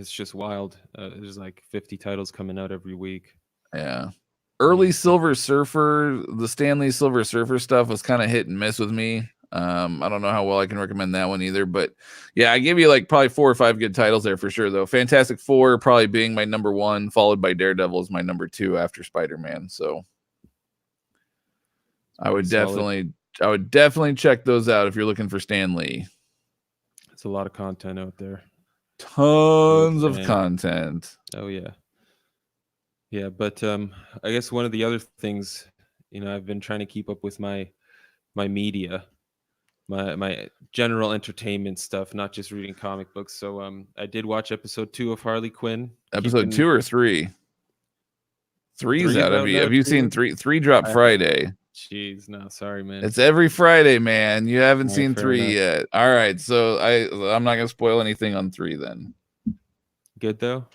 Speaker 1: just wild. There's like 50 titles coming out every week.
Speaker 2: Yeah. Early Silver Surfer, the Stan Lee Silver Surfer stuff was kind of hit and miss with me. I don't know how well I can recommend that one either, but yeah, I give you like probably 4 or 5 good titles there for sure, though. Fantastic Four probably being my number 1, followed by Daredevil is my number 2 after Spider-Man. So I would definitely check those out if you're looking for Stan Lee.
Speaker 1: It's a lot of content out there.
Speaker 2: Tons of content.
Speaker 1: Oh yeah. Yeah, but I guess one of the other things, you know, I've been trying to keep up with my media, my general entertainment stuff, not just reading comic books. So I did watch episode 2 of Harley Quinn.
Speaker 2: Episode 2 or 3? 3's out. Have you seen 3? 3 dropped Friday.
Speaker 1: Jeez, no, sorry, man.
Speaker 2: It's every Friday, man. You haven't seen 3 yet. All right, so I'm not gonna spoil anything on 3 then.
Speaker 1: Good though.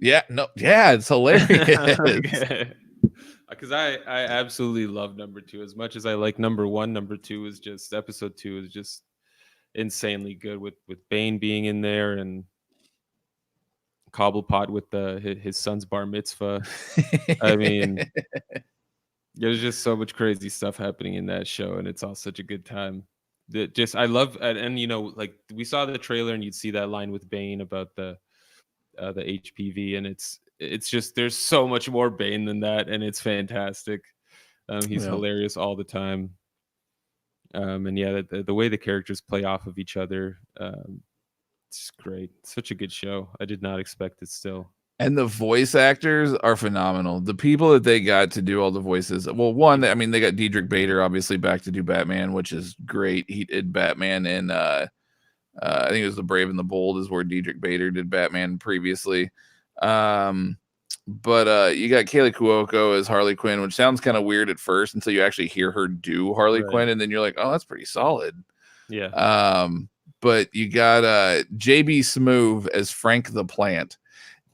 Speaker 2: Yeah, no, yeah, it's hilarious.
Speaker 1: Because I absolutely love number 2 as much as I like number 1. Number 2 is just episode 2 is just insanely good with Bane being in there and Cobblepot with his son's bar mitzvah. I mean, there's just so much crazy stuff happening in that show, and it's all such a good time. I love, and you know, like we saw the trailer, and you'd see that line with Bane about the HPV, and it's just there's so much more Bane than that, and it's fantastic. He's hilarious all the time, and yeah, the way the characters play off of each other, it's great. Such a good show. I did not expect it still.
Speaker 2: And the voice actors are phenomenal. The people that they got to do all the voices. Well, one, I mean, they got Diedrich Bader obviously back to do Batman, which is great. He did Batman in I think it was The Brave and the Bold is where Diedrich Bader did Batman previously. But you got Kaylee Cuoco as Harley Quinn, which sounds kind of weird at first until you actually hear her do Harley Quinn, and then you're like, oh, that's pretty solid.
Speaker 1: Yeah.
Speaker 2: But you got JB Smoove as Frank the Plant.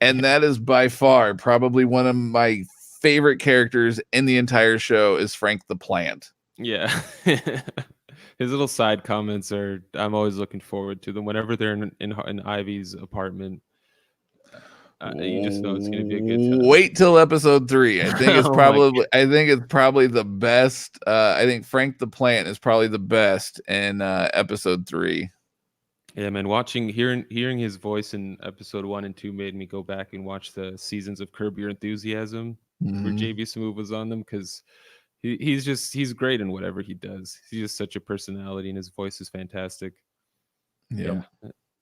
Speaker 2: And that is by far probably one of my favorite characters in the entire show is Frank the Plant.
Speaker 1: Yeah. His little side comments I'm always looking forward to them whenever they're in Ivy's apartment. You just know it's going to be a good time.
Speaker 2: Wait till episode 3. I think it's probably the best. I think Frank the Plant is probably the best in episode 3.
Speaker 1: Yeah, man. Hearing his voice in episode 1 and 2 made me go back and watch the seasons of Curb Your Enthusiasm where JB Smoove was on them, because he's great in whatever he does. He's just such a personality, and his voice is fantastic.
Speaker 2: Yeah.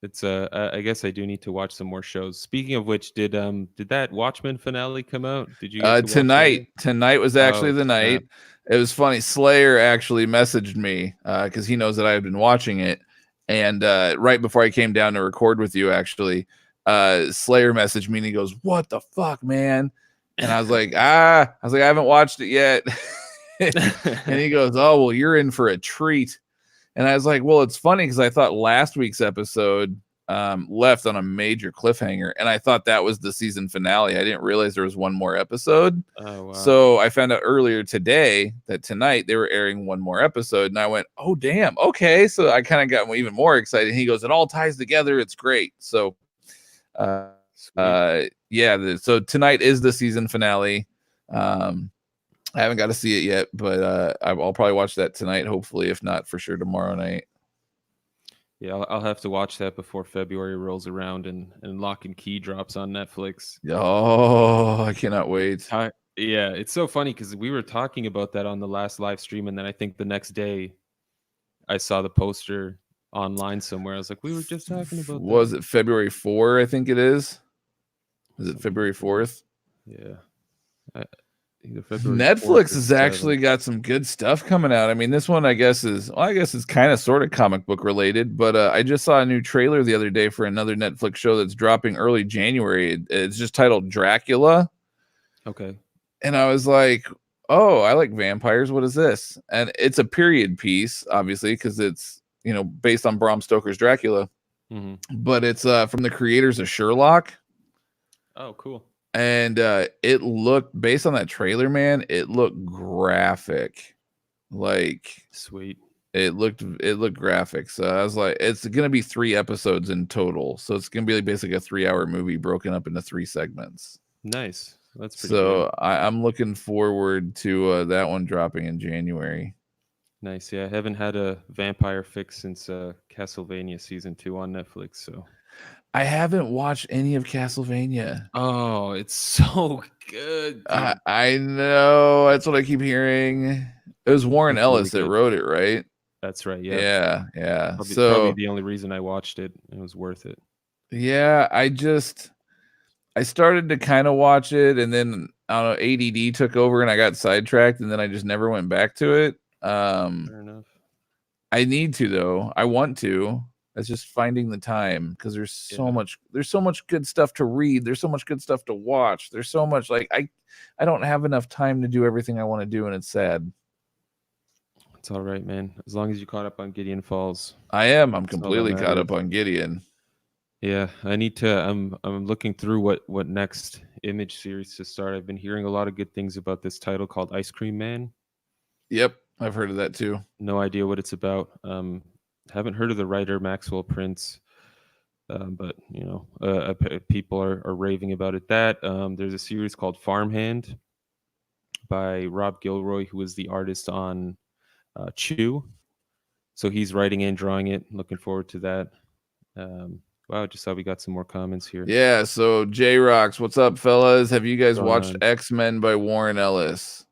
Speaker 1: It's I guess I do need to watch some more shows. Speaking of which, did that Watchmen finale come out? Did you get to watch that yet?
Speaker 2: Tonight was actually
Speaker 1: Oh
Speaker 2: the
Speaker 1: snap!
Speaker 2: night. It was funny. Slayer actually messaged me because he knows that I had been watching it, and right before I came down to record with you, actually, Slayer messaged me and he goes, "What the fuck, man?" And I was like, I haven't watched it yet. And he goes, "Oh well, you're in for a treat." And I was like, well, it's funny because I thought last week's episode left on a major cliffhanger, and I thought that was the season finale. I didn't realize there was one more episode.
Speaker 1: Oh wow!
Speaker 2: So I found out earlier today that tonight they were airing one more episode, and I went, "Oh damn, okay." So I kind of got even more excited. He goes, "It all ties together. It's great." So, yeah. So tonight is the season finale. I haven't got to see it yet, but I'll probably watch that tonight. Hopefully, if not, for sure tomorrow night.
Speaker 1: Yeah, I'll have to watch that before February rolls around and Lock and Key drops on Netflix.
Speaker 2: Oh, I cannot wait.
Speaker 1: Yeah, it's so funny because we were talking about that on the last live stream, and then I think the next day I saw the poster online somewhere. I was like, we were just talking about that.
Speaker 2: Was it February 4? I think it is. Is it February 4th?
Speaker 1: Yeah.
Speaker 2: Netflix has actually got some good stuff coming out. I mean, this one I guess is kind of sort of comic book related, but I just saw a new trailer the other day for another Netflix show that's dropping early January. It's just titled Dracula.
Speaker 1: Okay.
Speaker 2: And I was like, oh, I like vampires. What is this? And it's a period piece, obviously, because it's, based on Bram Stoker's Dracula.
Speaker 1: Mm-hmm.
Speaker 2: But it's from the creators of Sherlock.
Speaker 1: Oh, cool.
Speaker 2: And it looked, based on that trailer, man, it looked graphic. Like,
Speaker 1: sweet.
Speaker 2: It looked graphic. So I was like, it's gonna be 3 episodes in total. So it's gonna be like basically a 3-hour movie broken up into 3 segments.
Speaker 1: Nice. That's pretty good.
Speaker 2: I'm looking forward to that one dropping in January.
Speaker 1: Nice. Yeah, I haven't had a vampire fix since Castlevania season 2 on Netflix. So
Speaker 2: I haven't watched any of Castlevania.
Speaker 1: Oh, it's so good.
Speaker 2: I know. That's what I keep hearing. It was Warren Ellis that wrote it, right?
Speaker 1: That's right. Yeah.
Speaker 2: Yeah.
Speaker 1: Probably the only reason I watched it. It was worth it.
Speaker 2: Yeah, I started to kind of watch it, and then I don't know, ADD took over and I got sidetracked, and then I just never went back to it.
Speaker 1: Fair enough.
Speaker 2: I need to though. I want to. It's just finding the time because there's so much good stuff to read. There's so much good stuff to watch. There's so much I don't have enough time to do everything I want to do, and it's sad.
Speaker 1: It's all right, man. As long as you caught up on Gideon Falls.
Speaker 2: I am. I'm completely caught up on Gideon.
Speaker 1: Yeah, I need to. I'm looking through what next Image series to start. I've been hearing a lot of good things about this title called Ice Cream Man.
Speaker 2: Yep, I've heard of that too.
Speaker 1: No idea what it's about. Haven't heard of the writer Maxwell Prince, but people are raving about it. There's a series called Farmhand by Rob Gilroy, who was the artist on Chew. So he's writing and drawing it. Looking forward to that. Wow, just saw we got some more comments here.
Speaker 2: Yeah, so J-Rocks, what's up, fellas? Have you guys watched X-Men by Warren Ellis?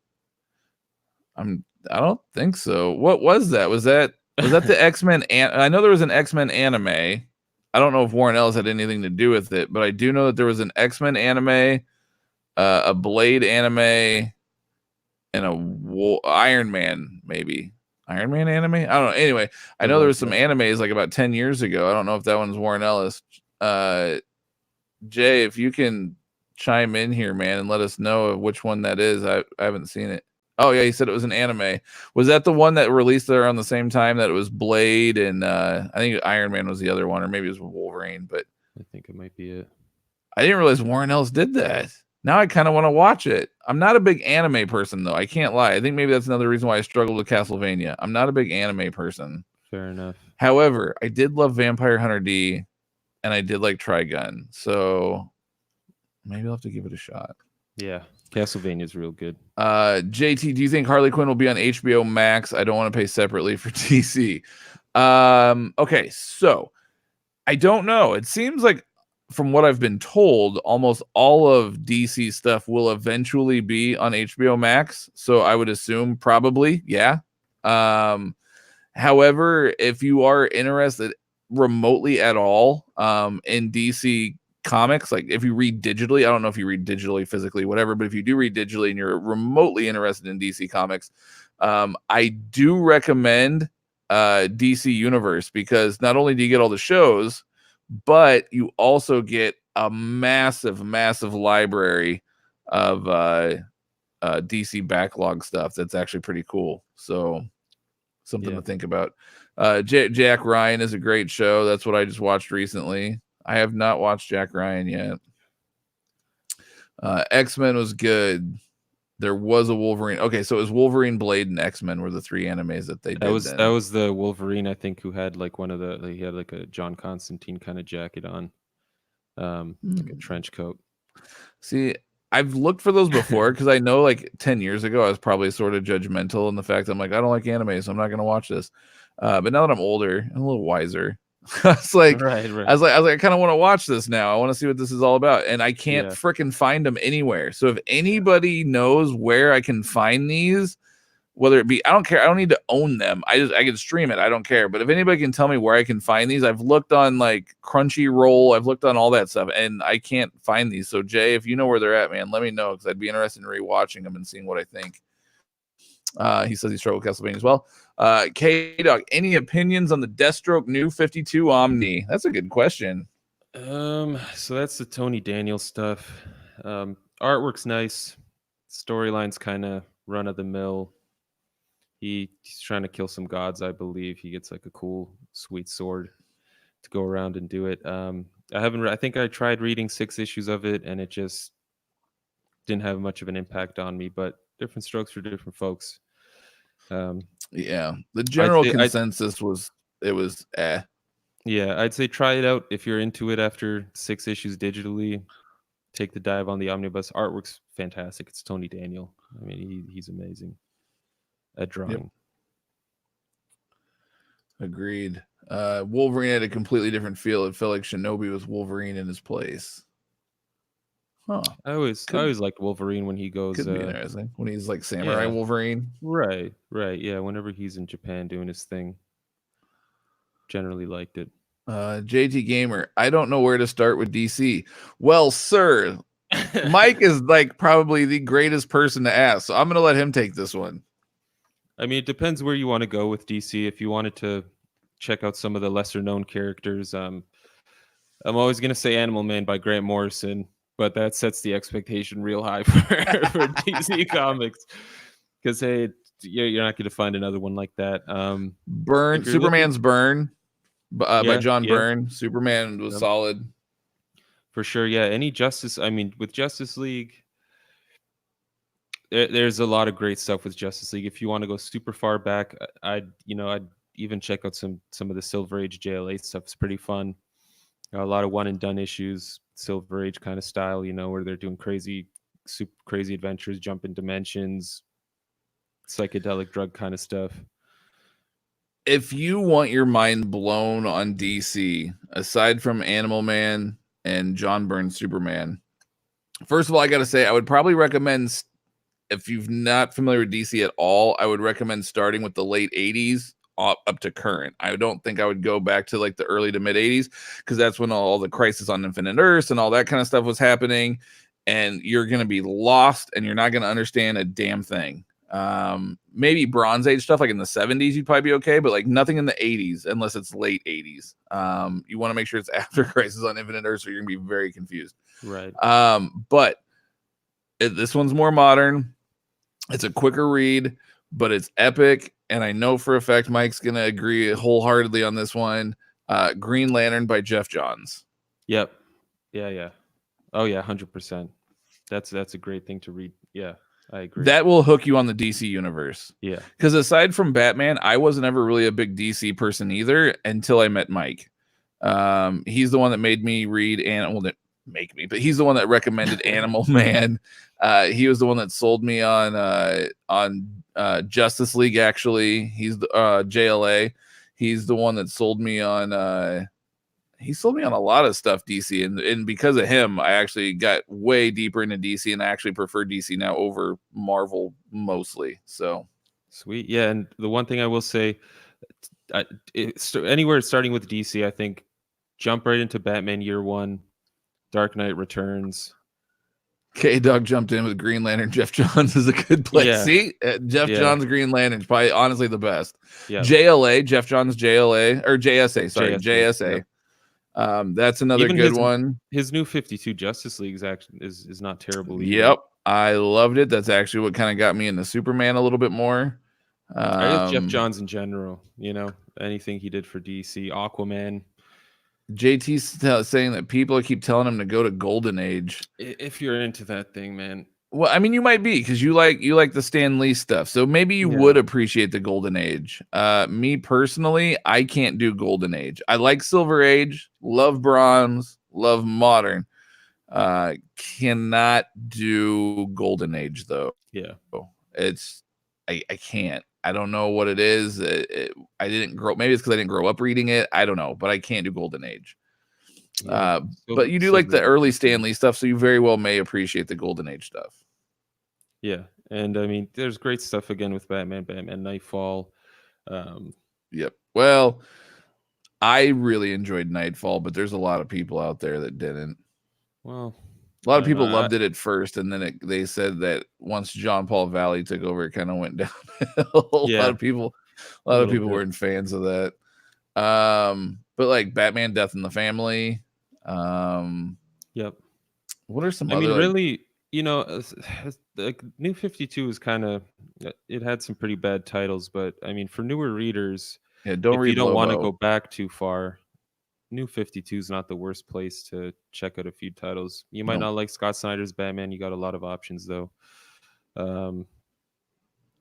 Speaker 2: I don't think so. What was that? Was that the X-Men? I know there was an X-Men anime. I don't know if Warren Ellis had anything to do with it, but I do know that there was an X-Men anime, a Blade anime, and a Iron Man, maybe. Iron Man anime? I don't know. Anyway, I know there was some animes like about 10 years ago. I don't know if that one's Warren Ellis. Jay, if you can chime in here, man, and let us know which one that is. I haven't seen it. Oh, yeah, he said it was an anime. Was that the one that released there around the same time that it was Blade and I think Iron Man was the other one, or maybe it was Wolverine, but
Speaker 1: I think it might be it.
Speaker 2: I didn't realize Warren Ellis did that. Now I kind of want to watch it. I'm not a big anime person, though. I can't lie. I think maybe that's another reason why I struggled with Castlevania. I'm not a big anime person.
Speaker 1: Fair enough.
Speaker 2: However, I did love Vampire Hunter D, and I did like Trigun. So maybe I'll have to give it a shot.
Speaker 1: Yeah, Castlevania is real good.
Speaker 2: JT, do you think Harley Quinn will be on HBO Max? I don't want to pay separately for DC. Okay, so I don't know. It seems like, from what I've been told, almost all of DC stuff will eventually be on HBO Max. So I would assume probably, yeah. However, if you are interested, remotely at all in DC comics, like if you read digitally, I don't know if you read digitally, physically, whatever, but if you do read digitally and you're remotely interested in DC comics, I do recommend DC Universe, because not only do you get all the shows, but you also get a massive library of DC backlog stuff that's actually pretty cool. So something to think about. Jack Ryan is a great show. That's what I just watched recently. I have not watched Jack Ryan yet. X-Men was good. There was a Wolverine. Okay, so it was Wolverine, Blade, and X-Men were the 3 animes that they did.
Speaker 1: That was the Wolverine, I think, who had like one of the, he had like a John Constantine kind of jacket on, like a trench coat.
Speaker 2: See, I've looked for those before, because I know like 10 years ago I was probably sort of judgmental in the fact that I'm like, I don't like anime, so I'm not going to watch this. But now that I'm older and a little wiser, it's like,
Speaker 1: right.
Speaker 2: I was like, I kind of want to watch this now. I want to see what this is all about, and I can't freaking find them anywhere. So if anybody knows where I can find these, whether it be, I don't care, I don't need to own them, I can stream it, I don't care. But if anybody can tell me where I can find these, I've looked on like Crunchyroll, I've looked on all that stuff, and I can't find these. So Jay, if you know where they're at, man, let me know, because I'd be interested in rewatching them and seeing what I think. He says he struggled with Castlevania as well. K-Dog, any opinions on the Deathstroke New 52 Omni? That's a good question.
Speaker 1: So that's the Tony Daniel stuff. Artwork's nice. Storyline's kind of run of the mill. He's trying to kill some gods, I believe. He gets like a cool, sweet sword to go around and do it. I think I tried reading 6 issues of it, and it just didn't have much of an impact on me. But different strokes for different folks.
Speaker 2: Yeah, the general consensus was it was eh.
Speaker 1: Yeah, I'd say try it out if you're into it after 6 issues digitally. Take the dive on the omnibus. Artwork's fantastic. It's Tony Daniel. I mean, he's amazing at drawing.
Speaker 2: Yep. Agreed. Wolverine had a completely different feel. It felt like Shinobi was Wolverine in his place. Huh.
Speaker 1: I always liked Wolverine when he goes.
Speaker 2: Could be interesting when he's like Samurai Wolverine.
Speaker 1: Right. Yeah. Whenever he's in Japan doing his thing, generally liked it.
Speaker 2: JT Gamer, I don't know where to start with DC. Well, sir, Mike is like probably the greatest person to ask, so I'm gonna let him take this one.
Speaker 1: I mean, it depends where you want to go with DC. If you wanted to check out some of the lesser known characters, I'm always gonna say Animal Man by Grant Morrison, but that sets the expectation real high for DC Comics, because hey, you're not going to find another one like that.
Speaker 2: Superman's Burn by John Byrne. Superman was solid
Speaker 1: for sure. Yeah, any Justice. I mean, with Justice League, there's a lot of great stuff with Justice League. If you want to go super far back, I'd even check out some of the Silver Age JLA stuff. It's pretty fun. A lot of one and done issues, Silver Age kind of style, where they're doing super crazy adventures, jumping dimensions, psychedelic drug kind of stuff.
Speaker 2: If you want your mind blown on DC, aside from Animal Man and John Byrne's Superman, first of all, I got to say, I would probably recommend, if you're not familiar with DC at all, I would recommend starting with the late 80s up to current. I don't think I would go back to like the early to mid 80s, because that's when all the Crisis on Infinite Earths and all that kind of stuff was happening, and you're going to be lost and you're not going to understand a damn thing. Maybe Bronze Age stuff like in the 70s you'd probably be okay, but like nothing in the 80s unless it's late 80s. You want to make sure it's after Crisis on Infinite Earths, or you're gonna be very confused.
Speaker 1: Right.
Speaker 2: But this one's more modern. It's a quicker read, but it's epic, and I know for a fact Mike's gonna agree wholeheartedly on this one. Green Lantern by Jeff Johns.
Speaker 1: Yep. Yeah. Oh yeah, 100%. That's a great thing to read. Yeah, I agree.
Speaker 2: That will hook you on the DC universe.
Speaker 1: Yeah.
Speaker 2: Because aside from Batman, I wasn't ever really a big DC person either until I met Mike. He's the one that made me read, but he's the one that recommended Animal Man. He was the one that sold me on Justice League. Actually, he's the JLA. He's the one that sold me on. He sold me on a lot of stuff DC, and because of him, I actually got way deeper into DC, and I actually prefer DC now over Marvel mostly. So
Speaker 1: sweet, yeah. And the one thing I will say, Anywhere starting with DC, I think jump right into Batman Year One, Dark Knight Returns.
Speaker 2: K-Dog jumped in with Green Lantern. Jeff Johns is a good place.
Speaker 1: Yeah.
Speaker 2: See, Jeff
Speaker 1: Yeah.
Speaker 2: Johns Green Lantern is probably honestly the best.
Speaker 1: Yeah.
Speaker 2: JLA, Jeff Johns JLA or JSA. Sorry,
Speaker 1: JSA.
Speaker 2: JSA. That's another
Speaker 1: Even
Speaker 2: good one.
Speaker 1: His new 52 Justice League is not terrible either.
Speaker 2: Yep, I loved it. That's actually what kind of got me into Superman a little bit more.
Speaker 1: I guess Jeff Johns in general, anything he did for DC, Aquaman.
Speaker 2: JT's saying that people keep telling him to go to Golden Age.
Speaker 1: If you're into that thing, man.
Speaker 2: Well, I mean, you might be because you like the Stan Lee stuff, so maybe you would appreciate the Golden Age. Me personally, I can't do Golden Age. I like Silver Age, love Bronze, love Modern. Cannot do Golden Age though.
Speaker 1: Yeah,
Speaker 2: I can't. I don't know what it is. I didn't grow. Maybe it's because I didn't grow up reading it. I don't know, but I can't do Golden Age. Yeah, but you do like the early Stan Lee stuff, so you very well may appreciate the Golden Age stuff.
Speaker 1: Yeah, and I mean, there's great stuff again with Batman Nightfall.
Speaker 2: Yep. Well, I really enjoyed Nightfall, but there's a lot of people out there that didn't.
Speaker 1: Well,
Speaker 2: a lot of people loved it at first, and then they said that once John Paul Valley took over, it kind of went downhill. A lot of people weren't fans of that. But like Batman: Death in the Family.
Speaker 1: Yep.
Speaker 2: What are some?
Speaker 1: I mean, really, like New 52 is kind of, it had some pretty bad titles, but I mean, for newer readers,
Speaker 2: if
Speaker 1: you don't want to go back too far, New 52 is not the worst place to check out a few titles. You might not like Scott Snyder's Batman. You got a lot of options though.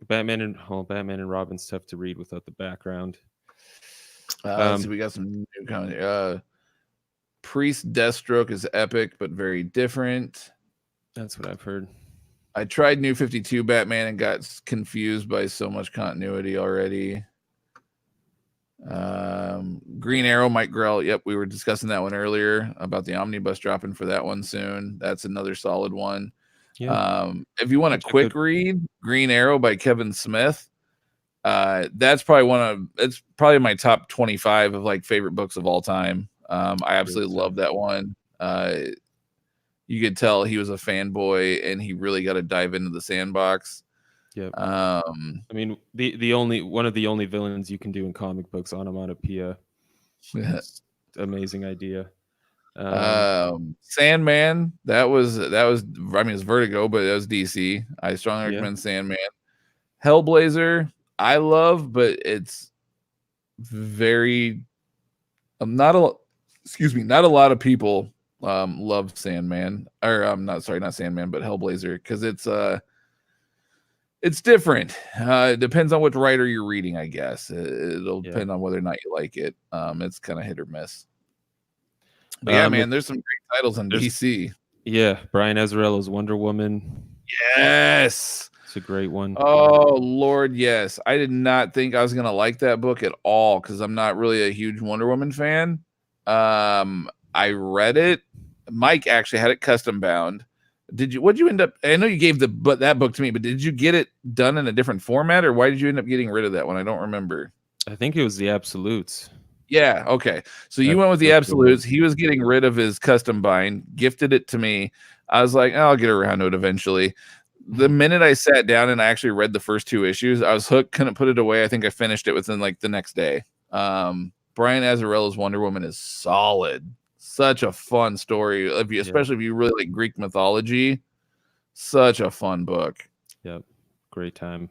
Speaker 1: Batman and Robin's tough to read without the background.
Speaker 2: Let's see, we got some new comment. Priest Deathstroke is epic, but very different.
Speaker 1: That's what I've heard.
Speaker 2: I tried New 52 Batman and got confused by so much continuity already. Green Arrow, Mike Grell. Yep, we were discussing that one earlier about the omnibus dropping for that one soon. That's another solid one. Yeah. If you want a quick read, Green Arrow by Kevin Smith. That's probably it's probably my top 25 of like favorite books of all time. I absolutely love that one. You could tell he was a fanboy and he really got to dive into the sandbox.
Speaker 1: Yeah. I mean, one of the only villains you can do in comic books, onomatopoeia. Amazing idea.
Speaker 2: Sandman, that was I mean, it's Vertigo, but it was DC. I strongly recommend Sandman. Hellblazer, I love, but it's very not a lot of people love Sandman, or not Sandman, but Hellblazer, because it's different. It depends on what writer you're reading, I guess. It'll depend on whether or not you like it. It's kind of hit or miss. But yeah, man, there's some great titles on DC.
Speaker 1: Yeah, Brian Azzarello's Wonder Woman.
Speaker 2: Yes.
Speaker 1: It's a great one.
Speaker 2: Oh, Lord, yes. I did not think I was going to like that book at all because I'm not really a huge Wonder Woman fan. I read it. Mike actually had it custom bound. What'd you end up? I know you gave that book to me, but did you get it done in a different format, or why did you end up getting rid of that one? I don't remember.
Speaker 1: I think it was the Absolutes.
Speaker 2: Yeah. Okay. So you went with the Absolutes. He was getting rid of his custom bind, gifted it to me. I was like, I'll get around to it eventually. The minute I sat down and I actually read the first 2 issues, I was hooked, couldn't put it away. I think I finished it within like the next day. Brian Azzarello's Wonder Woman is solid. Such a fun story, especially if you really like Greek mythology. Such a fun book.
Speaker 1: Yep. Great time.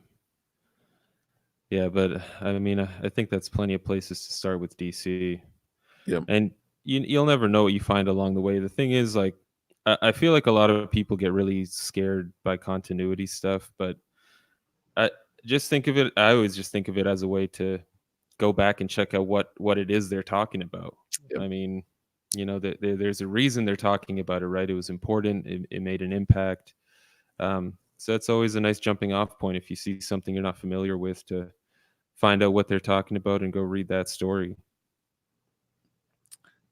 Speaker 1: Yeah, but I mean, I think that's plenty of places to start with DC.
Speaker 2: Yep.
Speaker 1: And you'll never know what you find along the way. The thing is, like, I feel like a lot of people get really scared by continuity stuff, but I always just think of it as a way to go back and check out what it is they're talking about. Yep. I mean, there's a reason they're talking about it, right? It was important. It made an impact. So it's always a nice jumping off point if you see something you're not familiar with to find out what they're talking about and go read that story.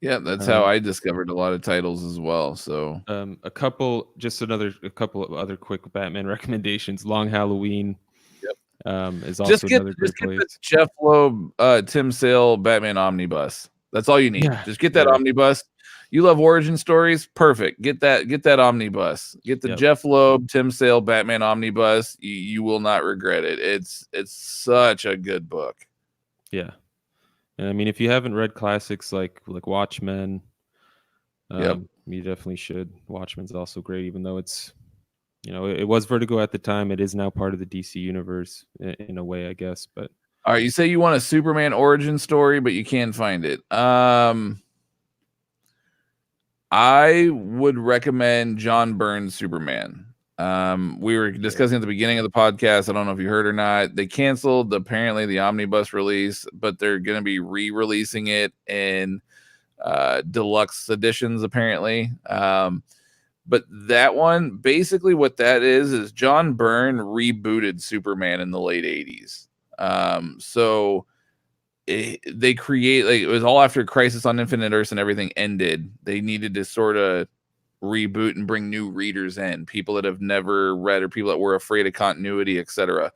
Speaker 2: Yeah, that's how I discovered a lot of titles as well. So
Speaker 1: a couple of other quick Batman recommendations. Long Halloween. is also another great
Speaker 2: get the
Speaker 1: place.
Speaker 2: Jeff Loeb, Tim Sale Batman omnibus. That's all you need.
Speaker 1: Yeah,
Speaker 2: Just get that
Speaker 1: yeah.
Speaker 2: omnibus. You love origin stories? Perfect. Get that omnibus. Get the
Speaker 1: Yep.
Speaker 2: Jeff Loeb, Tim Sale Batman omnibus. You will not regret it. It's such a good book.
Speaker 1: Yeah. And I mean, if you haven't read classics like Watchmen,
Speaker 2: Yep.
Speaker 1: you definitely should. Watchmen's also great, even though it's, it was Vertigo at the time. It is now part of the DC universe in a way, I guess. But
Speaker 2: All right, you say you want a Superman origin story, but you can't find it. I would recommend John Byrne's Superman. We were discussing at the beginning of the podcast. I don't know if you heard or not. They canceled apparently the omnibus release, but they're going to be re-releasing it in deluxe editions apparently. But that one, basically what that is John Byrne rebooted Superman in the late 80s. So they create, like, it was all after Crisis on Infinite Earths and everything ended. They needed to sort of reboot and bring new readers in, people that have never read or people that were afraid of continuity, etc.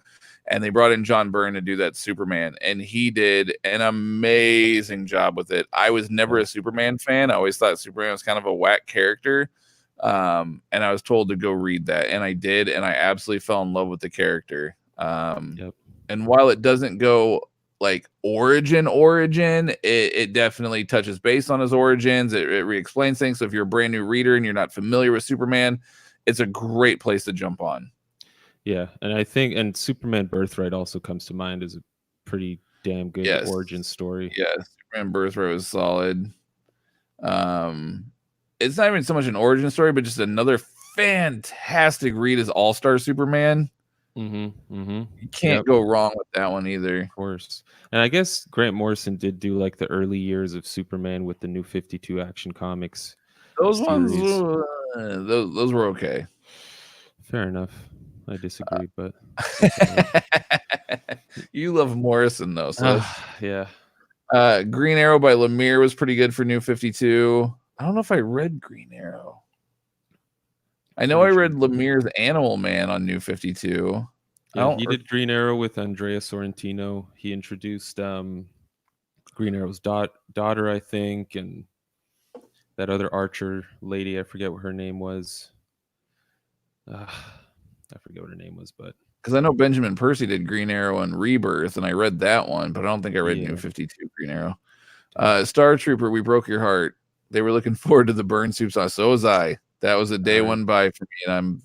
Speaker 2: And they brought in John Byrne to do that Superman, and he did an amazing job with it. I was never a Superman fan. I always thought Superman was kind of a whack character. And I was told to go read that, and I did, and I absolutely fell in love with the character. And while it doesn't go like origin, it definitely touches base on his origins. It re-explains things. So if you're a brand new reader and you're not familiar with Superman, it's a great place to jump on.
Speaker 1: Yeah, and I think, and Superman Birthright also comes to mind as a pretty damn good origin story.
Speaker 2: Yeah, Superman Birthright was solid. It's not even so much an origin story, but just another fantastic read as All-Star Superman. You can't go wrong with that one either.
Speaker 1: Of course. And I guess Grant Morrison did do like the early years of Superman with the New 52 Action Comics.
Speaker 2: Those ones, those were okay.
Speaker 1: Fair enough. I disagree, but
Speaker 2: you love Morrison though, so
Speaker 1: yeah.
Speaker 2: Green Arrow by Lemire was pretty good for New 52. I don't know if I read Green Arrow. I know I read Lemire's Animal Man on New 52.
Speaker 1: Yeah, he did Green Arrow with Andrea Sorrentino. He introduced Green Arrow's daughter, I think, and that other Archer lady. I forget what her name was. I forget what her name was, but
Speaker 2: because I know Benjamin Percy did Green Arrow and Rebirth, and I read that one, but I don't think I read New 52 Green Arrow. Star Trooper, We Broke Your Heart. They were looking forward to the Burn Soup sauce. So was I. That was a day one by for me, and I'm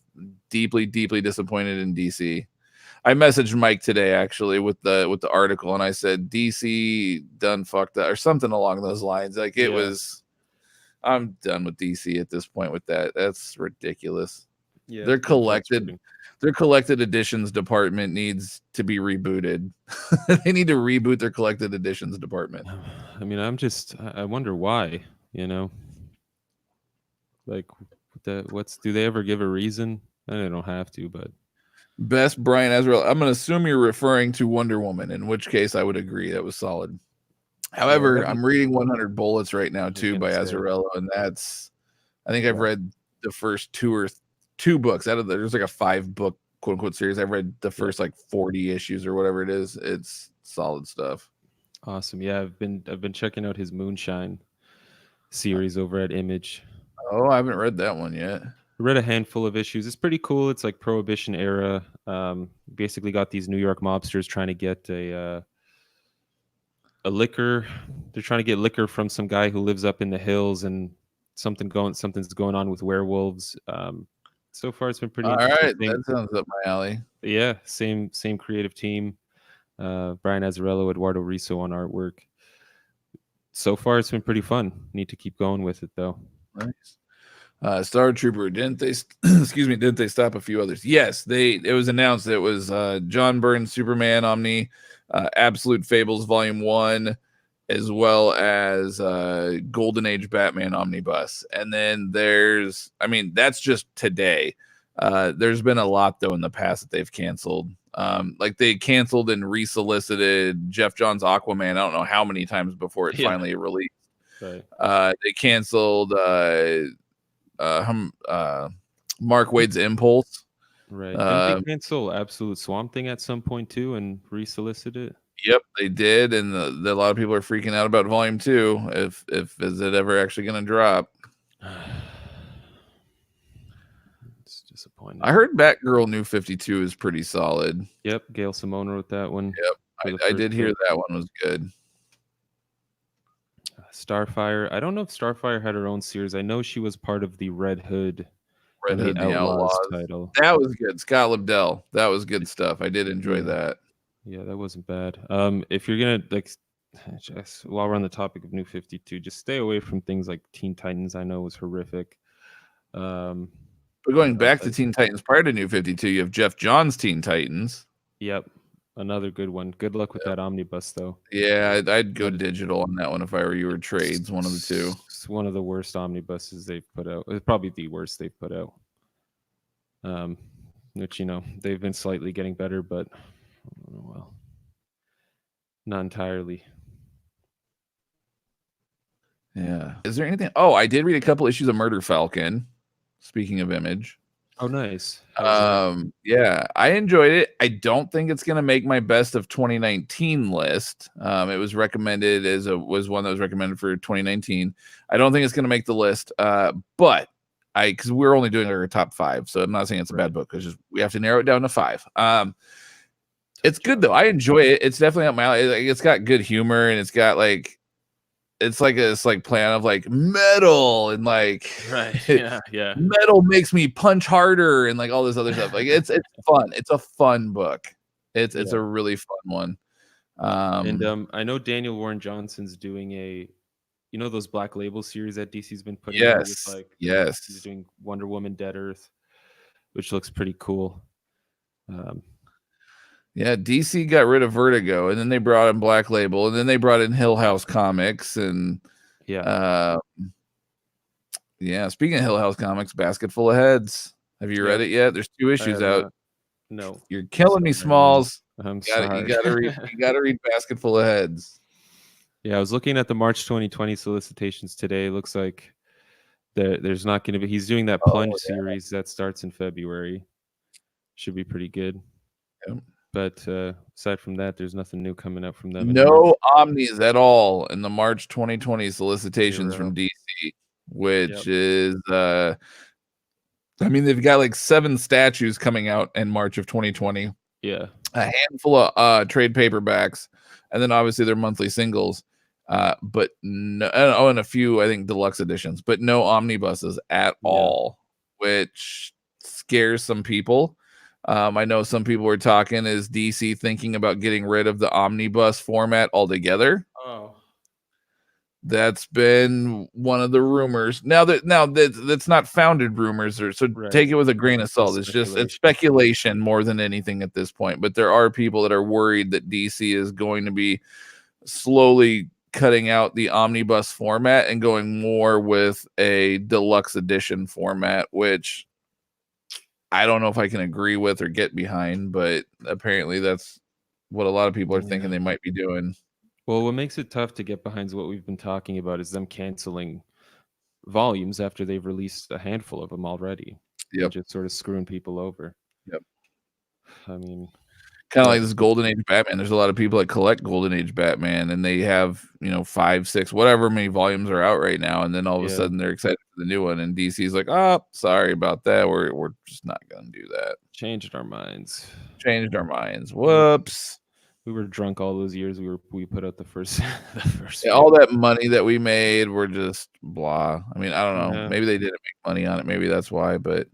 Speaker 2: deeply, deeply disappointed in DC. I messaged Mike today actually with the article, and I said DC done fucked that or something along those lines. Like it was, I'm done with DC at this point with that. That's ridiculous. Yeah, their collected editions department needs to be rebooted. They need to reboot their collected editions department.
Speaker 1: I mean, I wonder why, like do they ever give a reason? They don't have to, but
Speaker 2: best Brian Azrael. I'm gonna assume you're referring to Wonder Woman, in which case I would agree that was solid. However, I'm reading 100 Bullets right now too by Azzarello, and that's, I think I've read the first two books out of there's like a 5-book quote unquote series. I've read the first like 40 issues or whatever it is. It's solid stuff.
Speaker 1: Awesome. Yeah, I've been checking out his Moonshine series over at Image.
Speaker 2: Oh, I haven't read that one yet.
Speaker 1: I read a handful of issues. It's pretty cool. It's like Prohibition era. Basically got these New York mobsters trying to get a liquor. They're trying to get liquor from some guy who lives up in the hills, and something's going on with werewolves. So far it's been pretty interesting.
Speaker 2: All right, that sounds up my alley.
Speaker 1: Yeah, same creative team. Brian Azzarello, Eduardo Riso on artwork. So far it's been pretty fun. Need to keep going with it though.
Speaker 2: Nice. Star Trooper, didn't they stop a few others? Yes, it was announced that it was John Byrne's Superman Omni, Absolute Fables Volume 1, as well as Golden Age Batman Omnibus. And then that's just today. There's been a lot though in the past that they've canceled. Like they canceled and resolicited Jeff Johns Aquaman. I don't know how many times before it finally released. Right. They canceled Mark Waid's Impulse.
Speaker 1: Right. Didn't they cancel Absolute Swamp Thing at some point too and resolicit it?
Speaker 2: Yep, they did, and a lot of people are freaking out about Volume 2. If is it ever actually going to drop?
Speaker 1: It's disappointing.
Speaker 2: I heard Batgirl New 52 is pretty solid.
Speaker 1: Yep, Gail Simone wrote that one.
Speaker 2: Yep, I did hear that one was good.
Speaker 1: Starfire. I don't know if Starfire had her own series. I know she was part of the Red Hood
Speaker 2: and the Outlaws
Speaker 1: title.
Speaker 2: That was good. Scott Lobdell. That was good stuff. I did enjoy that.
Speaker 1: Yeah, that wasn't bad. If you're gonna just while we're on the topic of New 52, just stay away from things like Teen Titans. I know was horrific.
Speaker 2: But going back to Teen Titans prior to New 52, you have Jeff Johns' Teen Titans.
Speaker 1: Yep. Another good one. Good luck with that omnibus, though.
Speaker 2: Yeah, I'd go digital on that one if I were you, or trades, one of the two.
Speaker 1: It's one of the worst omnibuses they've put out. It's probably the worst they've put out. Which, they've been slightly getting better, but well, not entirely.
Speaker 2: Yeah. Is there anything? Oh, I did read a couple issues of Murder Falcon. Speaking of Image.
Speaker 1: Oh, nice.
Speaker 2: Yeah, I enjoyed it. I don't think it's gonna make my best of 2019 list. It was recommended was one that was recommended for 2019. I don't think it's gonna make the list. But because we're only doing our top 5, so I'm not saying it's a bad book. It's we have to narrow it down to 5. It's good though. I enjoy it. It's definitely up my alley. It's got good humor, and it's got it's like plan of metal and
Speaker 1: yeah
Speaker 2: metal makes me punch harder and all this other stuff. It's fun. It's a fun book. It's a really fun one.
Speaker 1: And I know Daniel Warren Johnson's doing those Black Label series that DC's been putting out with he's doing Wonder Woman, Dead Earth, which looks pretty cool.
Speaker 2: Yeah, DC got rid of Vertigo, and then they brought in Black Label, and then they brought in Hill House Comics, and Speaking of Hill House Comics, Basket Full of Heads. Have you read it yet? There's 2 issues out.
Speaker 1: No,
Speaker 2: you're killing me, Smalls.
Speaker 1: I'm sorry.
Speaker 2: You gotta read Basket Full of Heads.
Speaker 1: Yeah, I was looking at the March 2020 solicitations today. It looks like there's not going to be. He's doing that Plunge series that starts in February. Should be pretty good.
Speaker 2: Yep.
Speaker 1: But aside from that, there's nothing new coming up from them.
Speaker 2: No omnis at all in the March 2020 solicitations from DC, which is, they've got 7 statues coming out in March of 2020.
Speaker 1: Yeah.
Speaker 2: A handful of trade paperbacks, and then obviously their monthly singles. But no, and a few, I think, deluxe editions, but no omnibuses at all, which scares some people. I know some people were talking, is DC thinking about getting rid of the omnibus format altogether?
Speaker 1: Oh,
Speaker 2: that's been one of the rumors. Now that's not founded rumors, take it with a grain of salt. It's speculation more than anything at this point. But there are people that are worried that DC is going to be slowly cutting out the omnibus format and going more with a deluxe edition format, which I don't know if I can agree with or get behind, but apparently that's what a lot of people are thinking they might be doing.
Speaker 1: Well, what makes it tough to get behind what we've been talking about is them canceling volumes after they've released a handful of them already.
Speaker 2: Yep.
Speaker 1: Just sort of screwing people over.
Speaker 2: Yep.
Speaker 1: I mean,
Speaker 2: kind of like this Golden Age Batman. There's a lot of people that collect Golden Age Batman, and they have 5, 6, whatever many volumes are out right now, and then all of a sudden they're excited for the new one, and DC's like, oh, sorry about that, we're just not gonna do that.
Speaker 1: Changed our minds.
Speaker 2: Whoops.
Speaker 1: We were drunk all those years we put out the first
Speaker 2: all that money that we made, we're just blah. I mean, I don't know, maybe they didn't make money on it, maybe that's why, but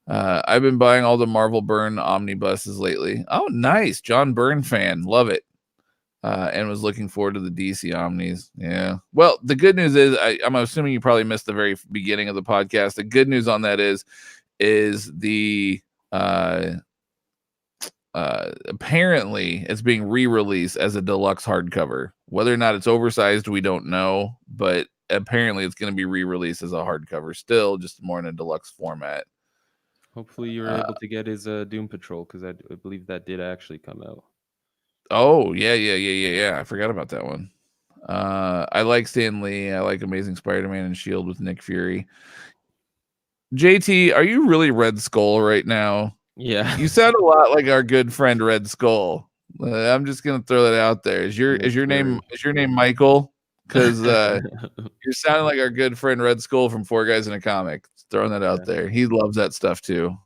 Speaker 2: I've been buying all the Marvel Byrne omnibuses lately. Oh, nice. John Byrne fan. Love it. And was looking forward to the DC omnis. Yeah. Well, the good news is, I'm assuming you probably missed the very beginning of the podcast. The good news on that is the apparently it's being re-released as a deluxe hardcover. Whether or not it's oversized, we don't know. But apparently it's going to be re-released as a hardcover still, just more in a deluxe format.
Speaker 1: Hopefully you were able to get his Doom Patrol, because I believe that did actually come out.
Speaker 2: Oh, yeah. I forgot about that one. I like Stan Lee. I like Amazing Spider-Man and S.H.I.E.L.D. with Nick Fury. JT, are you really Red Skull right now?
Speaker 1: Yeah.
Speaker 2: You sound a lot like our good friend Red Skull. I'm just gonna throw that out there. Is your
Speaker 1: Yes,
Speaker 2: name
Speaker 1: sir.
Speaker 2: Michael? Because you're sounding like our good friend Red Skull from Four Guys in a Comic. Throwing that out
Speaker 1: Yeah.
Speaker 2: there. He loves that stuff too.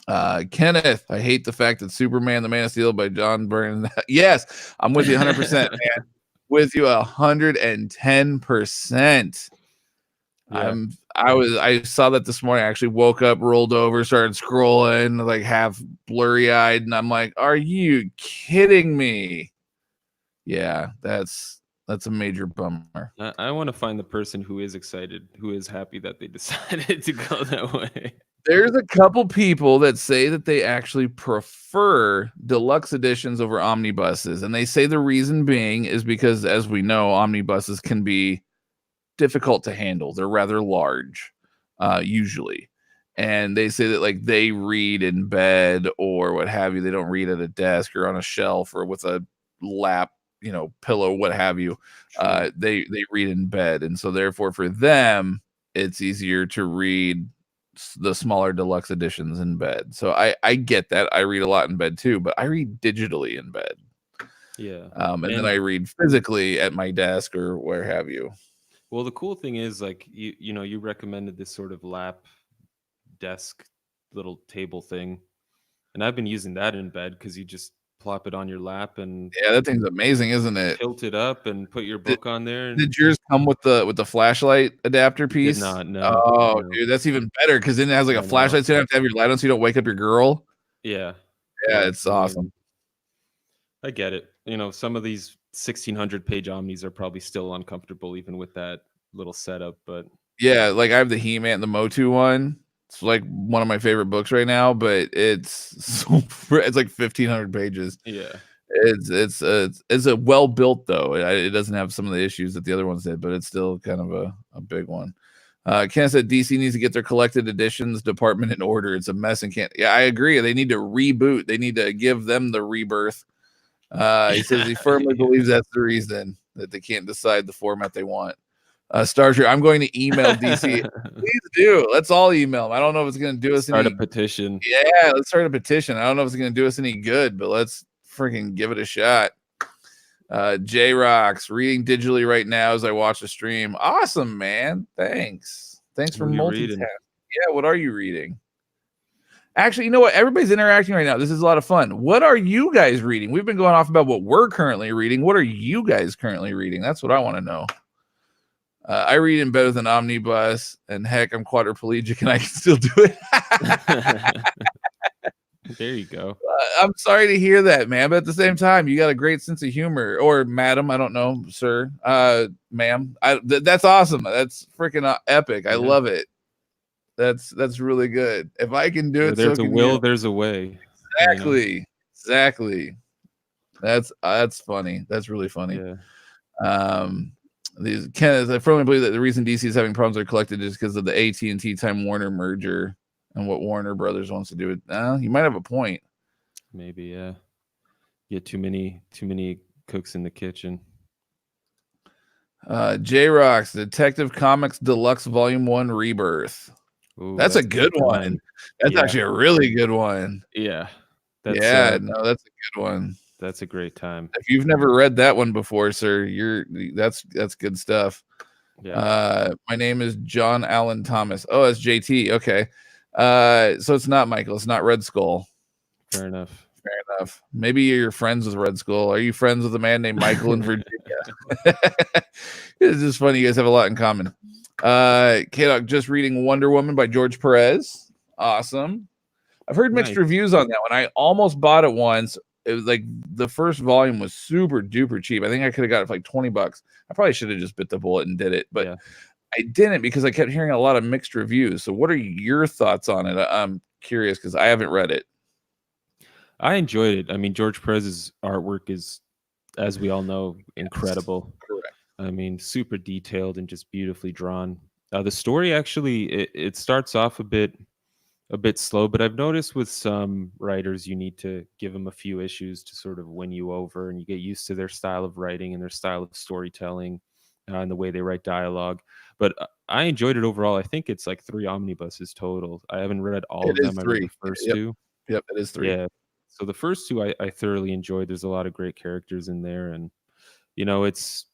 Speaker 2: Kenneth, I hate the fact that Superman, the Man of Steel by John Byrne. Yes, I'm with you 100%, man. With you 110%.
Speaker 1: Yeah.
Speaker 2: I saw that this morning. I actually woke up, rolled over, started scrolling, like half blurry eyed, and I'm like, "Are you kidding me?" Yeah, that's a major bummer.
Speaker 1: I want to find the person who is excited, who is happy that they decided to go that way.
Speaker 2: There's a couple people that say that they actually prefer deluxe editions over omnibuses, and they say the reason being is because, as we know, omnibuses can be difficult to handle. They're rather large, usually. And they say that like they read in bed or what have you. They don't read at a desk or on a shelf or with a lap, pillow, what have you.
Speaker 1: True.
Speaker 2: They read in bed. And so therefore for them, it's easier to read the smaller deluxe editions in bed. So I get that. I read a lot in bed too, but I read digitally in bed.
Speaker 1: Yeah.
Speaker 2: And then I read physically at my desk or where have you.
Speaker 1: Well, the cool thing is, like, you recommended this sort of lap desk little table thing, and I've been using that in bed because you just plop it on your lap and
Speaker 2: Yeah, that thing's amazing, isn't it?
Speaker 1: tilt it up and put your
Speaker 2: Did
Speaker 1: book on there. And
Speaker 2: did yours come with the flashlight adapter
Speaker 1: it did
Speaker 2: piece?
Speaker 1: not. No,
Speaker 2: Oh,
Speaker 1: no.
Speaker 2: dude, that's even better because then it has like a
Speaker 1: I know.
Speaker 2: flashlight, so you don't have to have your light on so you don't wake up your girl.
Speaker 1: Yeah,
Speaker 2: Yeah,
Speaker 1: yeah.
Speaker 2: it's
Speaker 1: I
Speaker 2: awesome.
Speaker 1: mean, I get it. Some of these 1,600-page omnis are probably still uncomfortable even with that little setup, but
Speaker 2: Yeah, like I have the He-Man and the Motu one. It's like one of my favorite books right now, but it's it's like 1,500 pages.
Speaker 1: yeah.
Speaker 2: It's a well built though. It doesn't have some of the issues that the other ones did, but it's still kind of a big one. Ken said DC needs to get their collected editions department in order. It's a mess and can't. Yeah, I agree. They need to reboot. They need to give them the rebirth. He says he firmly believes that's the reason that they can't decide the format they want. Star Trek. I'm going to email DC. Please do. Let's all email them. I don't know if it's going to do us
Speaker 1: Start a
Speaker 2: any.
Speaker 1: petition.
Speaker 2: Yeah, let's start a petition. I don't know if it's going to do us any good, but let's freaking give it a shot. J Rocks reading digitally right now as I watch the stream. Awesome, man. Thanks for
Speaker 1: What are you
Speaker 2: multitasking.
Speaker 1: reading?
Speaker 2: Yeah, what are you reading? Actually, you know what? Everybody's interacting right now. This is a lot of fun. What are you guys reading? We've been going off about what we're currently reading. What are you guys currently reading? That's what I want to know. I read in bed with an omnibus, and heck, I'm quadriplegic and I can still do it.
Speaker 1: There you go.
Speaker 2: I'm sorry to hear that, man. But at the same time, you got a great sense of humor, or madam, I don't know, sir, ma'am. That's awesome. That's freaking epic. I love it. That's really good. If I can do
Speaker 1: Where
Speaker 2: it,
Speaker 1: there's
Speaker 2: so
Speaker 1: a
Speaker 2: can
Speaker 1: will,
Speaker 2: you.
Speaker 1: there's a way.
Speaker 2: Exactly. That's funny. That's really funny.
Speaker 1: Yeah.
Speaker 2: These Kenneth, I firmly believe that the reason DC is having problems are collected is because of the AT&T Time Warner merger and what Warner Brothers wants to do. You might have a point.
Speaker 1: Maybe, yeah. Get too many cooks in the kitchen.
Speaker 2: J Rocks Detective Comics Deluxe Volume 1 Rebirth.
Speaker 1: Ooh,
Speaker 2: that's a good one. That's actually a really good one.
Speaker 1: Yeah.
Speaker 2: That's a good one.
Speaker 1: That's a great time.
Speaker 2: If you've never read that one before, sir, that's good stuff.
Speaker 1: Yeah.
Speaker 2: My name is John Allen Thomas. Oh, that's JT. Okay. So it's not Michael. It's not Red Skull.
Speaker 1: Fair enough.
Speaker 2: Maybe you're friends with Red Skull. Are you friends with a man named Michael in Virginia? It's just funny. You guys have a lot in common. K-Dog, just reading Wonder Woman by George Perez. Awesome. I've heard mixed reviews on that one. I almost bought it once. It was like the first volume was super duper cheap. I think I could have got it for like $20. I probably should have just bit the bullet and did it, but I didn't because I kept hearing a lot of mixed reviews. So what are your thoughts on it? I'm curious because I haven't read it.
Speaker 1: I enjoyed it. I mean, George Perez's artwork is, as we all know, incredible.
Speaker 2: Correct.
Speaker 1: I mean, super detailed and just beautifully drawn. The story actually it starts off a bit slow, but I've noticed with some writers you need to give them a few issues to sort of win you over, and you get used to their style of writing and their style of storytelling. and the way they write dialogue. But I enjoyed it overall. I think it's like 3 omnibuses total. I haven't read all
Speaker 2: It
Speaker 1: of
Speaker 2: is
Speaker 1: them. I read the
Speaker 2: 3.
Speaker 1: first
Speaker 2: Yep.
Speaker 1: 2.
Speaker 2: Yep, it is 3.
Speaker 1: Yeah. So the first 2 I thoroughly enjoyed. There's a lot of great characters in there, and you know, it's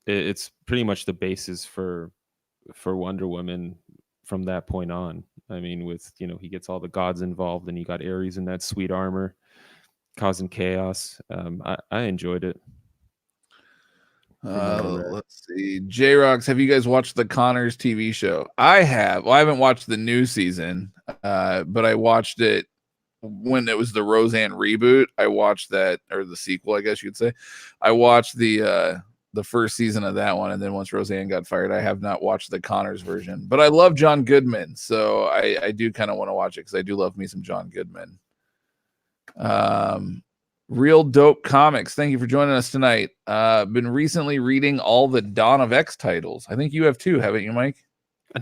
Speaker 1: pretty much the basis for Wonder Woman from that point on. I mean, with he gets all the gods involved, and you got Ares in that sweet armor causing chaos. I enjoyed it from what I read.
Speaker 2: Let's see. J-Rocks, have you guys watched the Connors TV show? I have. Well, I haven't watched the new season, but I watched it when it was the Roseanne reboot. I watched that, or the sequel, I guess you'd say. I watched the first season of that one, and then once Roseanne got fired, I have not watched the Connors version. But I love John Goodman, so I do kind of want to watch it because I do love me some John Goodman. Real Dope Comics, thank you for joining us tonight. Been recently reading all the Dawn of X titles. I think you have too, haven't you, Mike?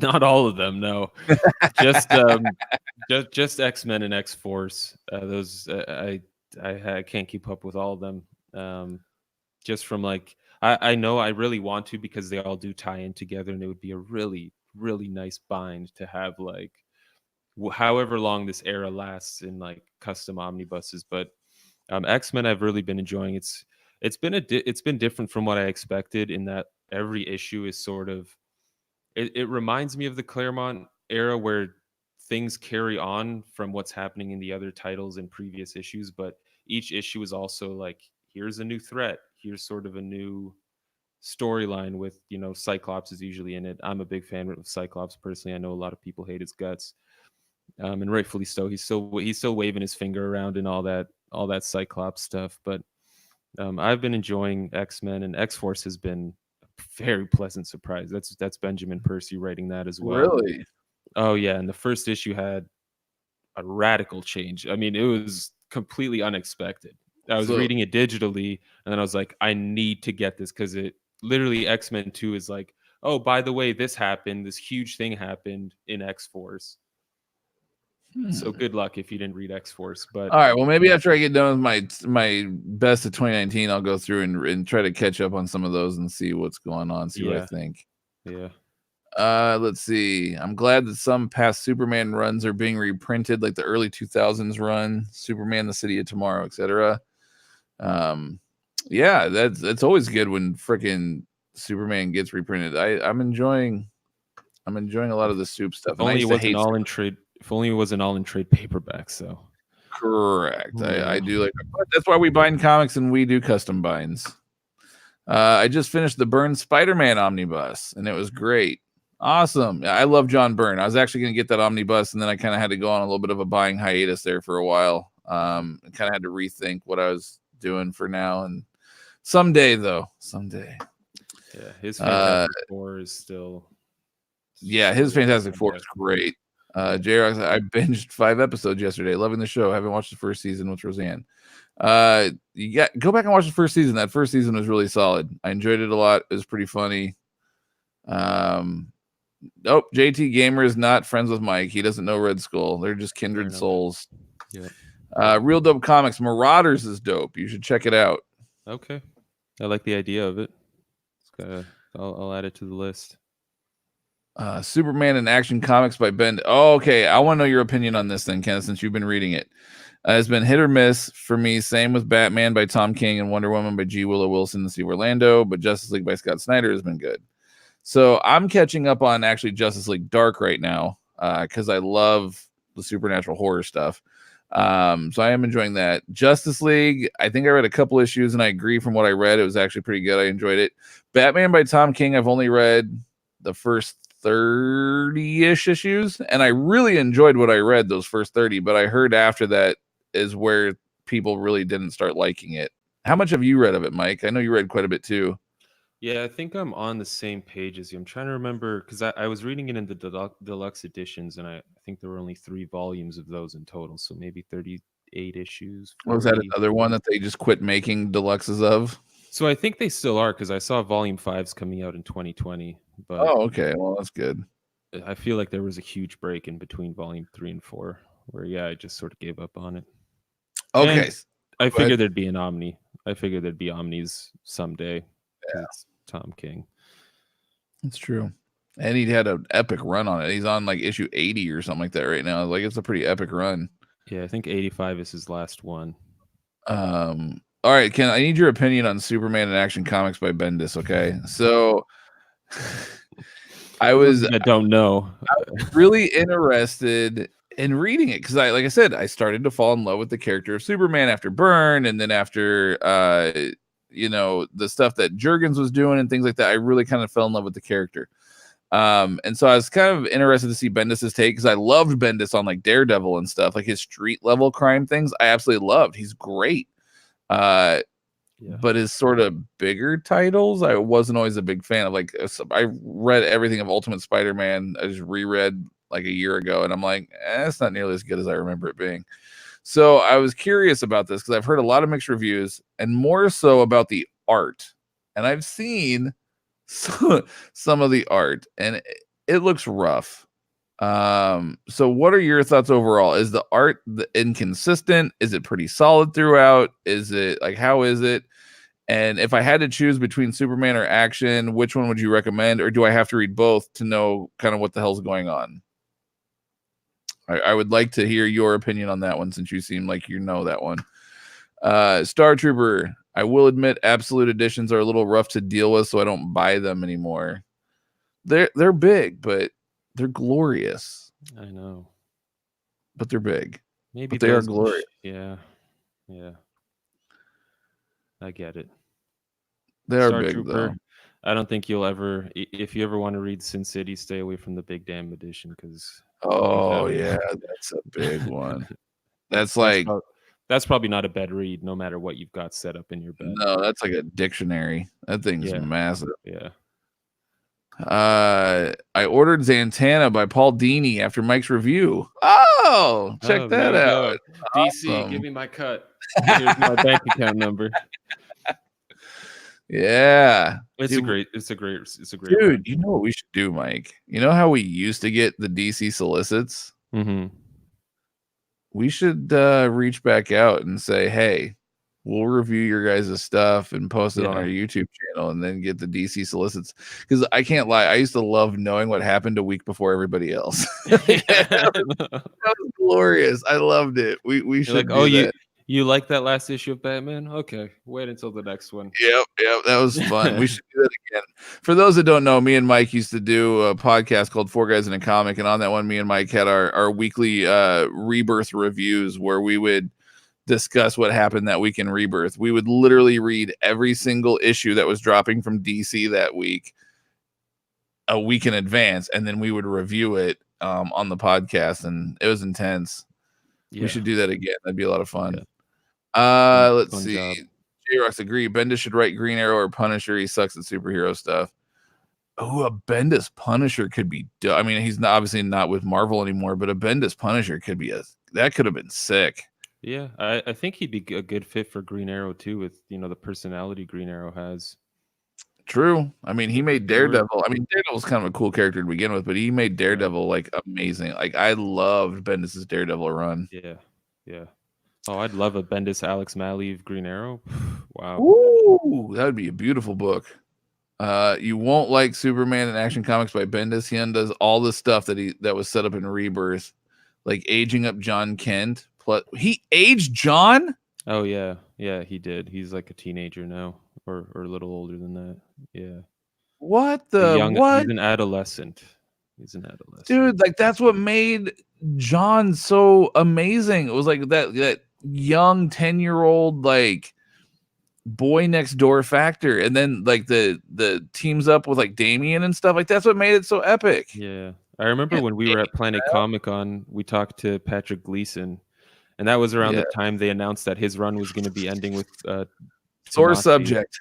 Speaker 1: Not all of them, no. just just X-Men and X-Force. Those I can't keep up with all of them. Just from like I know I really want to because they all do tie in together, and it would be a really really nice bind to have like however long this era lasts in like custom omnibuses. But X-Men I've really been enjoying. It's been different from what I expected in that every issue is sort of it reminds me of the Claremont era where things carry on from what's happening in the other titles in previous issues, but each issue is also like here's a new threat, here's sort of a new storyline with Cyclops is usually in it. I'm a big fan of Cyclops personally. I know a lot of people hate his guts, and rightfully so. He's still waving his finger around and all that Cyclops stuff. But I've been enjoying X-Men, and X-Force has been a very pleasant surprise. That's Benjamin Percy writing that as well.
Speaker 2: Really?
Speaker 1: Oh yeah, and the first issue had a radical change. I mean, it was completely unexpected. I was
Speaker 2: So
Speaker 1: reading it digitally, and then I was like, I need to get this because it literally X-Men 2 is like, oh, by the way, this happened. This huge thing happened in X-Force. So good luck if you didn't read X-Force. But
Speaker 2: all right, well, maybe after I get done with my best of 2019, I'll go through and try to catch up on some of those and see what's going on, see what I think.
Speaker 1: Yeah.
Speaker 2: Let's see. I'm glad that some past Superman runs are being reprinted, like the early 2000s run, Superman, The City of Tomorrow, etc. Yeah, that's always good when freaking Superman gets reprinted. I'm enjoying a lot of the soup stuff.
Speaker 1: If only it wasn't all in trade. If only it wasn't all in trade paperback. So
Speaker 2: correct.
Speaker 1: Yeah.
Speaker 2: I do like that's why we bind comics and we do custom binds. I just finished the Byrne Spider-Man omnibus and it was great. Awesome. I love John Byrne. I was actually going to get that omnibus and then I kind of had to go on a little bit of a buying hiatus there for a while. Kind of had to rethink what I was doing for now. And someday.
Speaker 1: Yeah, his Fantastic Four is still.
Speaker 2: Yeah, his Fantastic Four is great. J-Rox, I binged 5 episodes yesterday. Loving the show. Haven't watched the first season with Roseanne. Go back and watch the first season. That first season was really solid. I enjoyed it a lot. It was pretty funny. Nope, JT Gamer is not friends with Mike. He doesn't know Red Skull. They're just kindred souls.
Speaker 1: Yeah.
Speaker 2: Real Dope Comics. Marauders is dope. You should check it out.
Speaker 1: Okay. I like the idea of it. I'll add it to the list.
Speaker 2: Superman in Action Comics by Ben. Oh, okay. I want to know your opinion on this then, Kenneth, since you've been reading it. It's been hit or miss for me. Same with Batman by Tom King and Wonder Woman by G. Willow Wilson and Steve Orlando, but Justice League by Scott Snyder has been good. So I'm catching up on actually Justice League Dark right now because I love the supernatural horror stuff. So I am enjoying that. Justice League, I think I read a couple issues and I agree from what I read. It was actually pretty good. I enjoyed it. Batman by Tom King, I've only read the first 30-ish issues and I really enjoyed what I read those first 30, but I heard after that is where people really didn't start liking it. How much have you read of it, Mike? I know you read quite a bit too.
Speaker 1: Yeah, I think I'm on the same page as you. I'm trying to remember because I was reading it in the deluxe editions, and I think there were only 3 volumes of those in total, so maybe 38 issues. 40.
Speaker 2: Was that another one that they just quit making deluxes of?
Speaker 1: So I think they still are because I saw Volume 5's coming out in 2020. But
Speaker 2: okay, well that's good.
Speaker 1: I feel like there was a huge break in between Volume 3 and 4, where I just sort of gave up on it.
Speaker 2: Okay,
Speaker 1: and I figured there'd be an Omni. I figured there'd be Omnis someday. Yeah. It's Tom King.
Speaker 2: That's true. And he had an epic run on it. He's on like issue 80 or something like that right now. Like it's a pretty epic run.
Speaker 1: Yeah, I think 85 is his last one.
Speaker 2: All right, Ken, I need your opinion on Superman in Action Comics by Bendis, okay? So I was
Speaker 1: don't know.
Speaker 2: really interested in reading it because like I said, I started to fall in love with the character of Superman after Byrne, and then after the stuff that Jurgens was doing and things like that. I really kind of fell in love with the character. And so I was kind of interested to see Bendis's take because I loved Bendis on like Daredevil and stuff, like his street level crime things. I absolutely loved. He's great. But his sort of bigger titles, I wasn't always a big fan of. Like, I read everything of Ultimate Spider-Man. I just reread like a year ago, and I'm like, it's not nearly as good as I remember it being. So I was curious about this because I've heard a lot of mixed reviews, and more so about the art. And I've seen some of the art, and it looks rough. So what are your thoughts overall? Is the art inconsistent? Is it pretty solid throughout? Is it like, how is it? And if I had to choose between Superman or Action, which one would you recommend? Or do I have to read both to know kind of what the hell's going on? I would like to hear your opinion on that one, since you seem like you know that one. Star Trooper, I will admit Absolute Editions are a little rough to deal with, so I don't buy them anymore. They're big, but they're glorious.
Speaker 1: I know.
Speaker 2: But they're big.
Speaker 1: Maybe
Speaker 2: they are glorious.
Speaker 1: Yeah. I get it.
Speaker 2: They are big, Trooper, though.
Speaker 1: I don't think you'll ever, if you ever want to read Sin City, stay away from the Big Damn edition, because
Speaker 2: that's a big one. That's
Speaker 1: probably not a bad read, no matter what you've got set up in your bed.
Speaker 2: No, that's like a dictionary. That thing's massive.
Speaker 1: Yeah.
Speaker 2: I ordered Zatanna by Paul Dini after Mike's review. Oh, check that out.
Speaker 1: DC, awesome. Give me my cut. Here's my bank account number.
Speaker 2: Yeah,
Speaker 1: it's a great
Speaker 2: dude run. You know what we should do, Mike? You know how we used to get the DC solicits?
Speaker 1: Mm-hmm.
Speaker 2: We should reach back out and say, hey, we'll review your guys' stuff and post it on our YouTube channel, and then get the DC solicits. Because I can't lie, I used to love knowing what happened a week before everybody else. That was glorious. I loved it. We should do that.
Speaker 1: You like that last issue of Batman? Okay, wait until the next one.
Speaker 2: Yep, that was fun. We should do that again. For those that don't know, me and Mike used to do a podcast called Four Guys in a Comic, and on that one, me and Mike had our weekly Rebirth reviews, where we would discuss what happened that week in Rebirth. We would literally read every single issue that was dropping from DC that week a week in advance, and then we would review it on the podcast, and it was intense. We should do that again. That'd be a lot of fun. Let's see. J-Rox agree. Bendis should write Green Arrow or Punisher. He sucks at superhero stuff. Oh, a Bendis Punisher could be. I mean, he's obviously not with Marvel anymore, but a Bendis Punisher could be that could have been sick.
Speaker 1: Yeah, I think he'd be a good fit for Green Arrow too, with the personality Green Arrow has.
Speaker 2: True. I mean, he made Daredevil. I mean, Daredevil's kind of a cool character to begin with, but he made Daredevil like amazing. Like, I loved Bendis's Daredevil run.
Speaker 1: Yeah. Oh, I'd love a Bendis Alex Maleev Green Arrow. Wow.
Speaker 2: Ooh, that would be a beautiful book. You won't like Superman in Action Comics by Bendis. He undoes all the stuff that was set up in Rebirth, like aging up John Kent. Plus, he aged John.
Speaker 1: Oh yeah, he did. He's like a teenager now, or a little older than that. Yeah.
Speaker 2: What
Speaker 1: what? He's an adolescent.
Speaker 2: Dude, like, that's what made John so amazing. It was like that young 10-year-old like boy next door factor, and then like the teams up with like Damian and stuff. Like, that's what made it so epic.
Speaker 1: Yeah. I remember when we were at Planet Comic-Con, we talked to Patrick Gleason, and that was around the time they announced that his run was going to be ending with
Speaker 2: sore subject.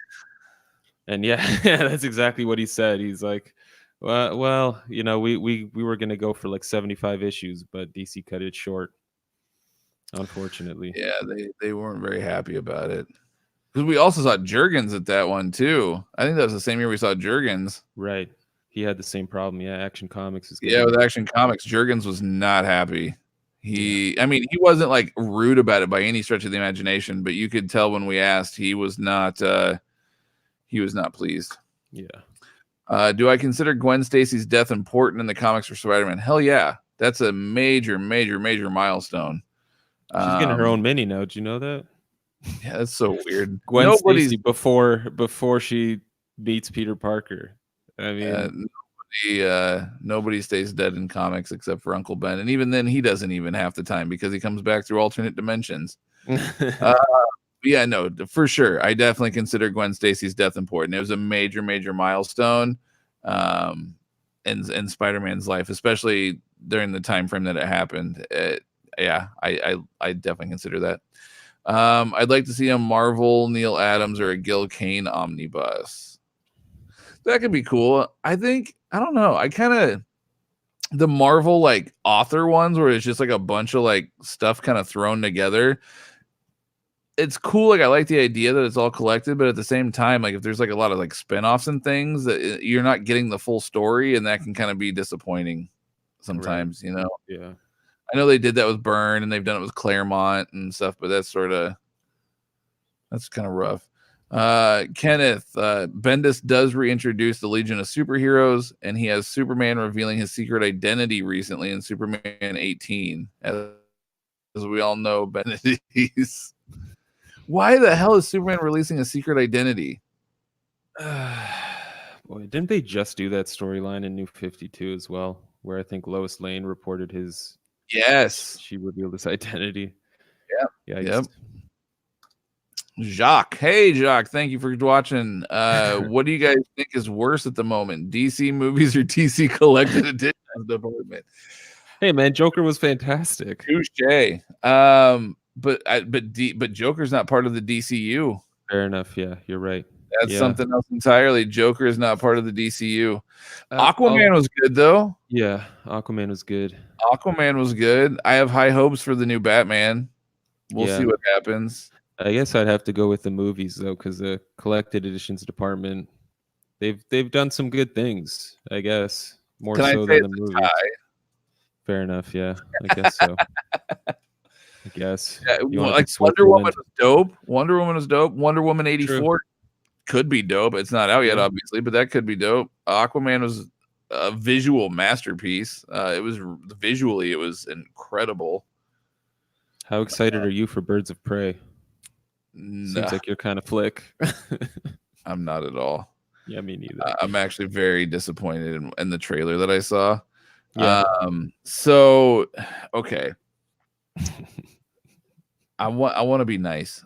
Speaker 1: And that's exactly what he said. He's like, well, we were going to go for like 75 issues, but DC cut it short, unfortunately.
Speaker 2: Yeah, they weren't very happy about it. Because we also saw Jurgens at that one too. I think that was the same year we saw Jurgens.
Speaker 1: Right. He had the same problem. Yeah, Action Comics is
Speaker 2: good. Yeah, with Action Comics, Jurgens was not happy. I mean, he wasn't like rude about it by any stretch of the imagination, but you could tell when we asked, he was not pleased.
Speaker 1: Yeah.
Speaker 2: Do I consider Gwen Stacy's death important in the comics for Spider-Man? Hell yeah. That's a major milestone.
Speaker 1: She's getting her own mini now. Did you know that?
Speaker 2: Yeah, that's so weird.
Speaker 1: Gwen Stacy before she meets Peter Parker. I mean,
Speaker 2: nobody stays dead in comics except for Uncle Ben, and even then, he doesn't even half the time because he comes back through alternate dimensions. Yeah, no, for sure. I definitely consider Gwen Stacy's death important. It was a major milestone in Spider-Man's life, especially during the time frame that it happened. Yeah, I definitely consider that. I'd like to see a Marvel Neil Adams or a Gil Kane omnibus. That could be cool. I don't know. I kind of the Marvel like author ones where it's just like a bunch of like stuff kind of thrown together. It's cool. Like I like the idea that it's all collected, but at the same time, like if there's like a lot of like spin-offs and things that you're not getting the full story, and that can kind of be disappointing sometimes,
Speaker 1: right. Yeah.
Speaker 2: I know they did that with Byrne and they've done it with Claremont and stuff, but that's kind of rough. Kenneth, Bendis does reintroduce the Legion of Superheroes, and he has Superman revealing his secret identity recently in Superman 18. As we all know, Bendis. Why the hell is Superman releasing a secret identity?
Speaker 1: Boy, didn't they just do that storyline in New 52 as well, where I think Lois Lane reported his...
Speaker 2: Yes.
Speaker 1: She revealed his identity.
Speaker 2: Yeah. Yep. Jacques. Hey, Jacques. Thank you for watching. What do you guys think is worse at the moment? DC movies or DC collected editions department?
Speaker 1: Hey, man, Joker was fantastic.
Speaker 2: Touché. But Joker's not part of the DCU.
Speaker 1: Fair enough. Yeah, you're right.
Speaker 2: That's something else entirely. Joker is not part of the DCU. Aquaman was good though.
Speaker 1: Yeah, Aquaman was good.
Speaker 2: I have high hopes for the new Batman. We'll see what happens.
Speaker 1: I guess I'd have to go with the movies though, because the collected editions department, they've done some good things. I guess more so than the movies. Fair enough. Yeah, I guess so. I guess.
Speaker 2: Yeah, like Wonder Woman was dope. Wonder Woman 84 could be dope. It's not out yet, obviously, but that could be dope. Aquaman was a visual masterpiece. It was incredible.
Speaker 1: How excited are you for Birds of Prey? Seems like you're kind of flick.
Speaker 2: I'm not at all.
Speaker 1: Yeah, me neither.
Speaker 2: I'm actually very disappointed in the trailer that I saw.
Speaker 1: Yeah.
Speaker 2: So okay. I want to be nice.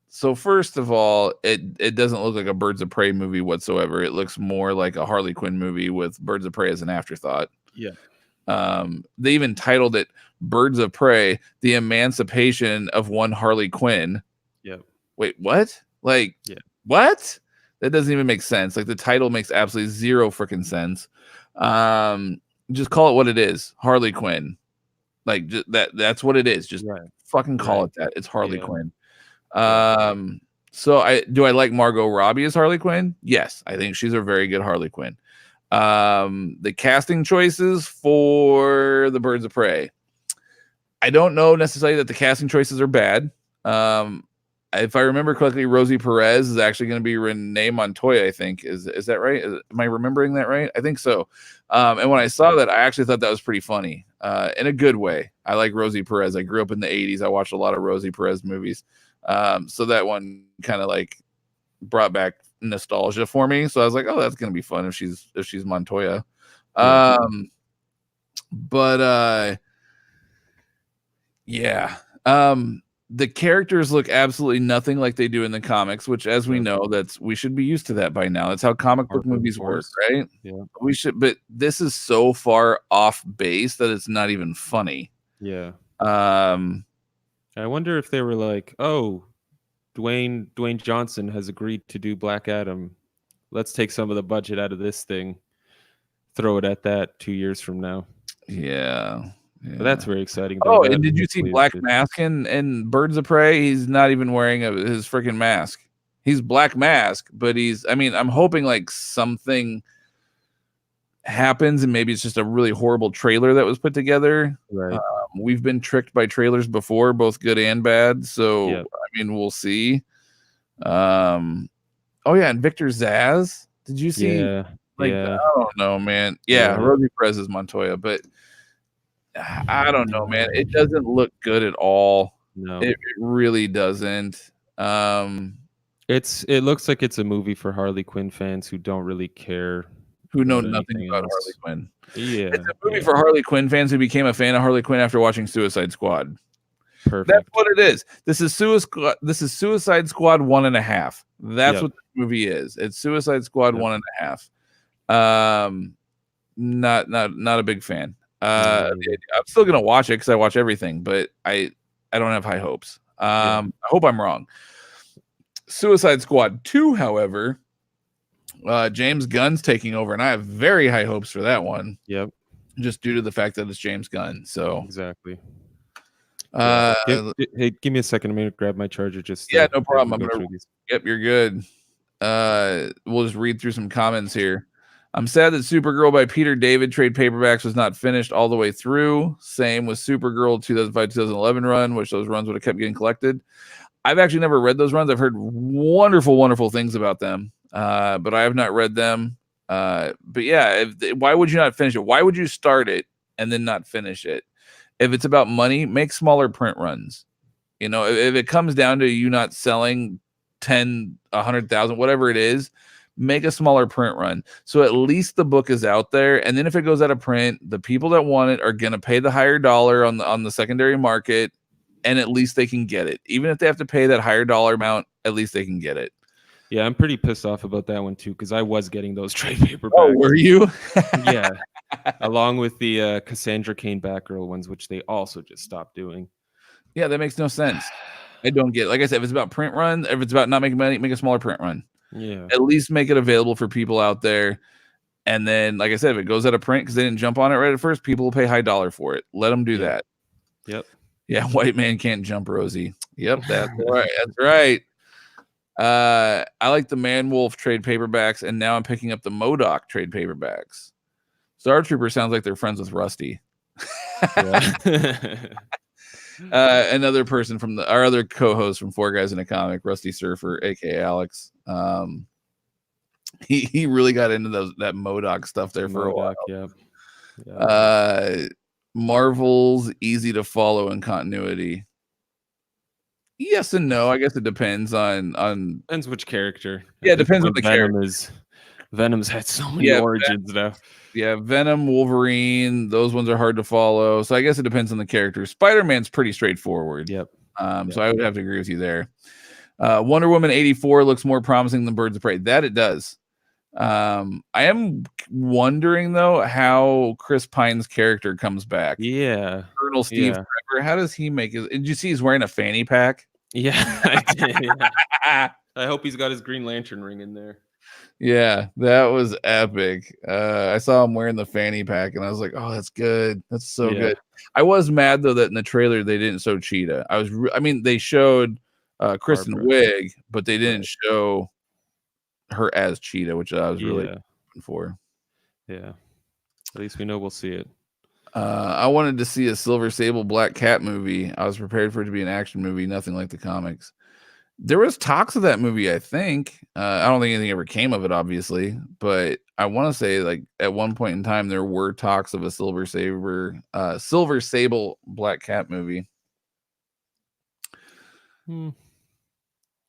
Speaker 2: So first of all, it doesn't look like a Birds of Prey movie whatsoever. It looks more like a Harley Quinn movie with Birds of Prey as an afterthought.
Speaker 1: Yeah.
Speaker 2: They even titled it Birds of Prey: The Emancipation of One Harley Quinn.
Speaker 1: Yeah.
Speaker 2: Wait, what? Like, what? That doesn't even make sense. Like the title makes absolutely zero freaking sense. Just call it what it is, Harley Quinn. Like that's what it is. Just fucking call it that. It's Harley Quinn. So I like Margot Robbie as Harley Quinn? Yes, I think she's a very good Harley Quinn. The casting choices for the Birds of Prey. I don't know necessarily that the casting choices are bad. If I remember correctly, Rosie Perez is actually going to be Renee Montoya, I think. Is that right? Am I remembering that right? I think so. And when I saw that, I actually thought that was pretty funny in a good way. I like Rosie Perez. I grew up in the 80s. I watched a lot of Rosie Perez movies. So that one kind of like brought back nostalgia for me. So I was like, oh, that's going to be fun if she's Montoya. The characters look absolutely nothing like they do in the comics, which, as we know, we should be used to that by now. That's how comic book movies work, right?
Speaker 1: Yeah.
Speaker 2: We should, but this is so far off base that it's not even funny.
Speaker 1: Yeah. I wonder if they were like, oh, Dwayne Johnson has agreed to do Black Adam. Let's take some of the budget out of this thing, throw it at that 2 years from now.
Speaker 2: Yeah.
Speaker 1: But that's very exciting.
Speaker 2: Oh, and did you see Black Mask in Birds of Prey? He's not even wearing his freaking mask. He's Black Mask, but I'm hoping like something happens and maybe it's just a really horrible trailer that was put together.
Speaker 1: Right.
Speaker 2: We've been tricked by trailers before, both good and bad. So, we'll see. And Victor Zsasz. Did you see?
Speaker 1: Yeah,
Speaker 2: Like,
Speaker 1: yeah,
Speaker 2: I don't know, man. Yeah,
Speaker 1: yeah.
Speaker 2: Rosie Perez is Montoya, but I don't know, man.
Speaker 1: No,
Speaker 2: It doesn't look good at all.
Speaker 1: no.
Speaker 2: It really doesn't.
Speaker 1: It looks like it's a movie for Harley Quinn fans who don't really care
Speaker 2: Who know
Speaker 1: about
Speaker 2: nothing
Speaker 1: anything
Speaker 2: about Harley
Speaker 1: else.
Speaker 2: Quinn. It's
Speaker 1: Yeah,
Speaker 2: a movie
Speaker 1: yeah.
Speaker 2: for Harley Quinn fans who became a fan of Harley Quinn after watching Suicide Squad. That's
Speaker 1: Perfect.
Speaker 2: what it is. This is Suicide Squad 1.5. That's
Speaker 1: Yep.
Speaker 2: what the movie is. It's Suicide Squad
Speaker 1: Yep.
Speaker 2: 1.5. Not a big fan.
Speaker 1: No, me neither.
Speaker 2: I'm still gonna watch it because I watch everything, but I don't have high hopes.
Speaker 1: Yeah.
Speaker 2: I hope I'm wrong. Suicide Squad 2, however, James Gunn's taking over, and I have very high hopes for that one,
Speaker 1: Yep.
Speaker 2: just due to the fact that it's James Gunn. So,
Speaker 1: Exactly. Yeah.
Speaker 2: uh,
Speaker 1: Hey, give me a second. I'm gonna grab my charger just
Speaker 2: yeah,
Speaker 1: to
Speaker 2: no
Speaker 1: as
Speaker 2: problem.
Speaker 1: we
Speaker 2: I'm
Speaker 1: go
Speaker 2: gonna.
Speaker 1: through these.
Speaker 2: Yep, you're good. We'll just read through some comments here. I'm sad that Supergirl by Peter David trade paperbacks was not finished all the way through. Same with Supergirl 2005-2011 run, which those runs would have kept getting collected. I've actually never read those runs. I've heard wonderful things about them, but I have not read them. But yeah, why would you not finish it? Why would you start it and then not finish it? If it's about money, make smaller print runs. You know, if it comes down to you not selling 10, 100,000, whatever it is, make a smaller print run. So at least the book is out there. And then if it goes out of print, the people that want it are going to pay the higher dollar on the secondary market, and at least they can get it. Even if they have to pay that higher dollar amount, at least they can get it.
Speaker 1: Yeah, I'm pretty pissed off about that one too, because I was getting those trade paperbacks.
Speaker 2: Oh, were you?
Speaker 1: Yeah. Along with the Cassandra Cain Batgirl ones, which they also just stopped doing.
Speaker 2: Yeah, that makes no sense. I don't get it. Like I said, if it's about print run, if it's about not making money, make a smaller print run.
Speaker 1: Yeah.
Speaker 2: At least make it available for people out there. And then, like I said, if it goes out of print because they didn't jump on it right at first, people will pay high dollar for it. Let them do that.
Speaker 1: Yep.
Speaker 2: Yeah, white man can't jump, Rosie. Yep, that's right. That's right. I like the Man Wolf trade paperbacks, and now I'm picking up the MODOK trade paperbacks. Star Trooper sounds like they're friends with Rusty.
Speaker 1: Yeah.
Speaker 2: Another person from our other co-host from Four Guys in a Comic, Rusty Surfer, aka Alex. He really got into that MODOK stuff there for a while.
Speaker 1: Yeah.
Speaker 2: Marvel's easy to follow in continuity. Yes and no. I guess it depends on
Speaker 1: depends which character.
Speaker 2: Yeah, it depends on the character.
Speaker 1: Venom's had so many origins now.
Speaker 2: Yeah, Venom, Wolverine, those ones are hard to follow. So I guess it depends on the character. Spider-Man's pretty straightforward.
Speaker 1: Yep.
Speaker 2: So I would have to agree with you there. Wonder Woman 84 looks more promising than Birds of Prey. That it does. I am wondering though how Chris Pine's character comes back.
Speaker 1: Yeah,
Speaker 2: Colonel Steve Trevor. How does he make it? Did you see he's wearing a fanny pack?
Speaker 1: Yeah, I did. Yeah. I hope he's got his Green Lantern ring in there.
Speaker 2: Yeah, that was epic. I saw him wearing the fanny pack, and I was like, "Oh, that's good. That's so good." I was mad though that in the trailer they didn't show Cheetah. I mean, they showed Kristen Wiig, but they didn't show her as Cheetah, which I was really looking for.
Speaker 1: Yeah, at least we know we'll see it.
Speaker 2: I wanted to see a Silver Sable Black Cat movie. I was prepared for it to be an action movie, nothing like the comics. There was talks of that movie, I think. I don't think anything ever came of it, obviously, but I want to say, like, at one point in time, there were talks of a Silver Sable Black Cat movie.
Speaker 1: I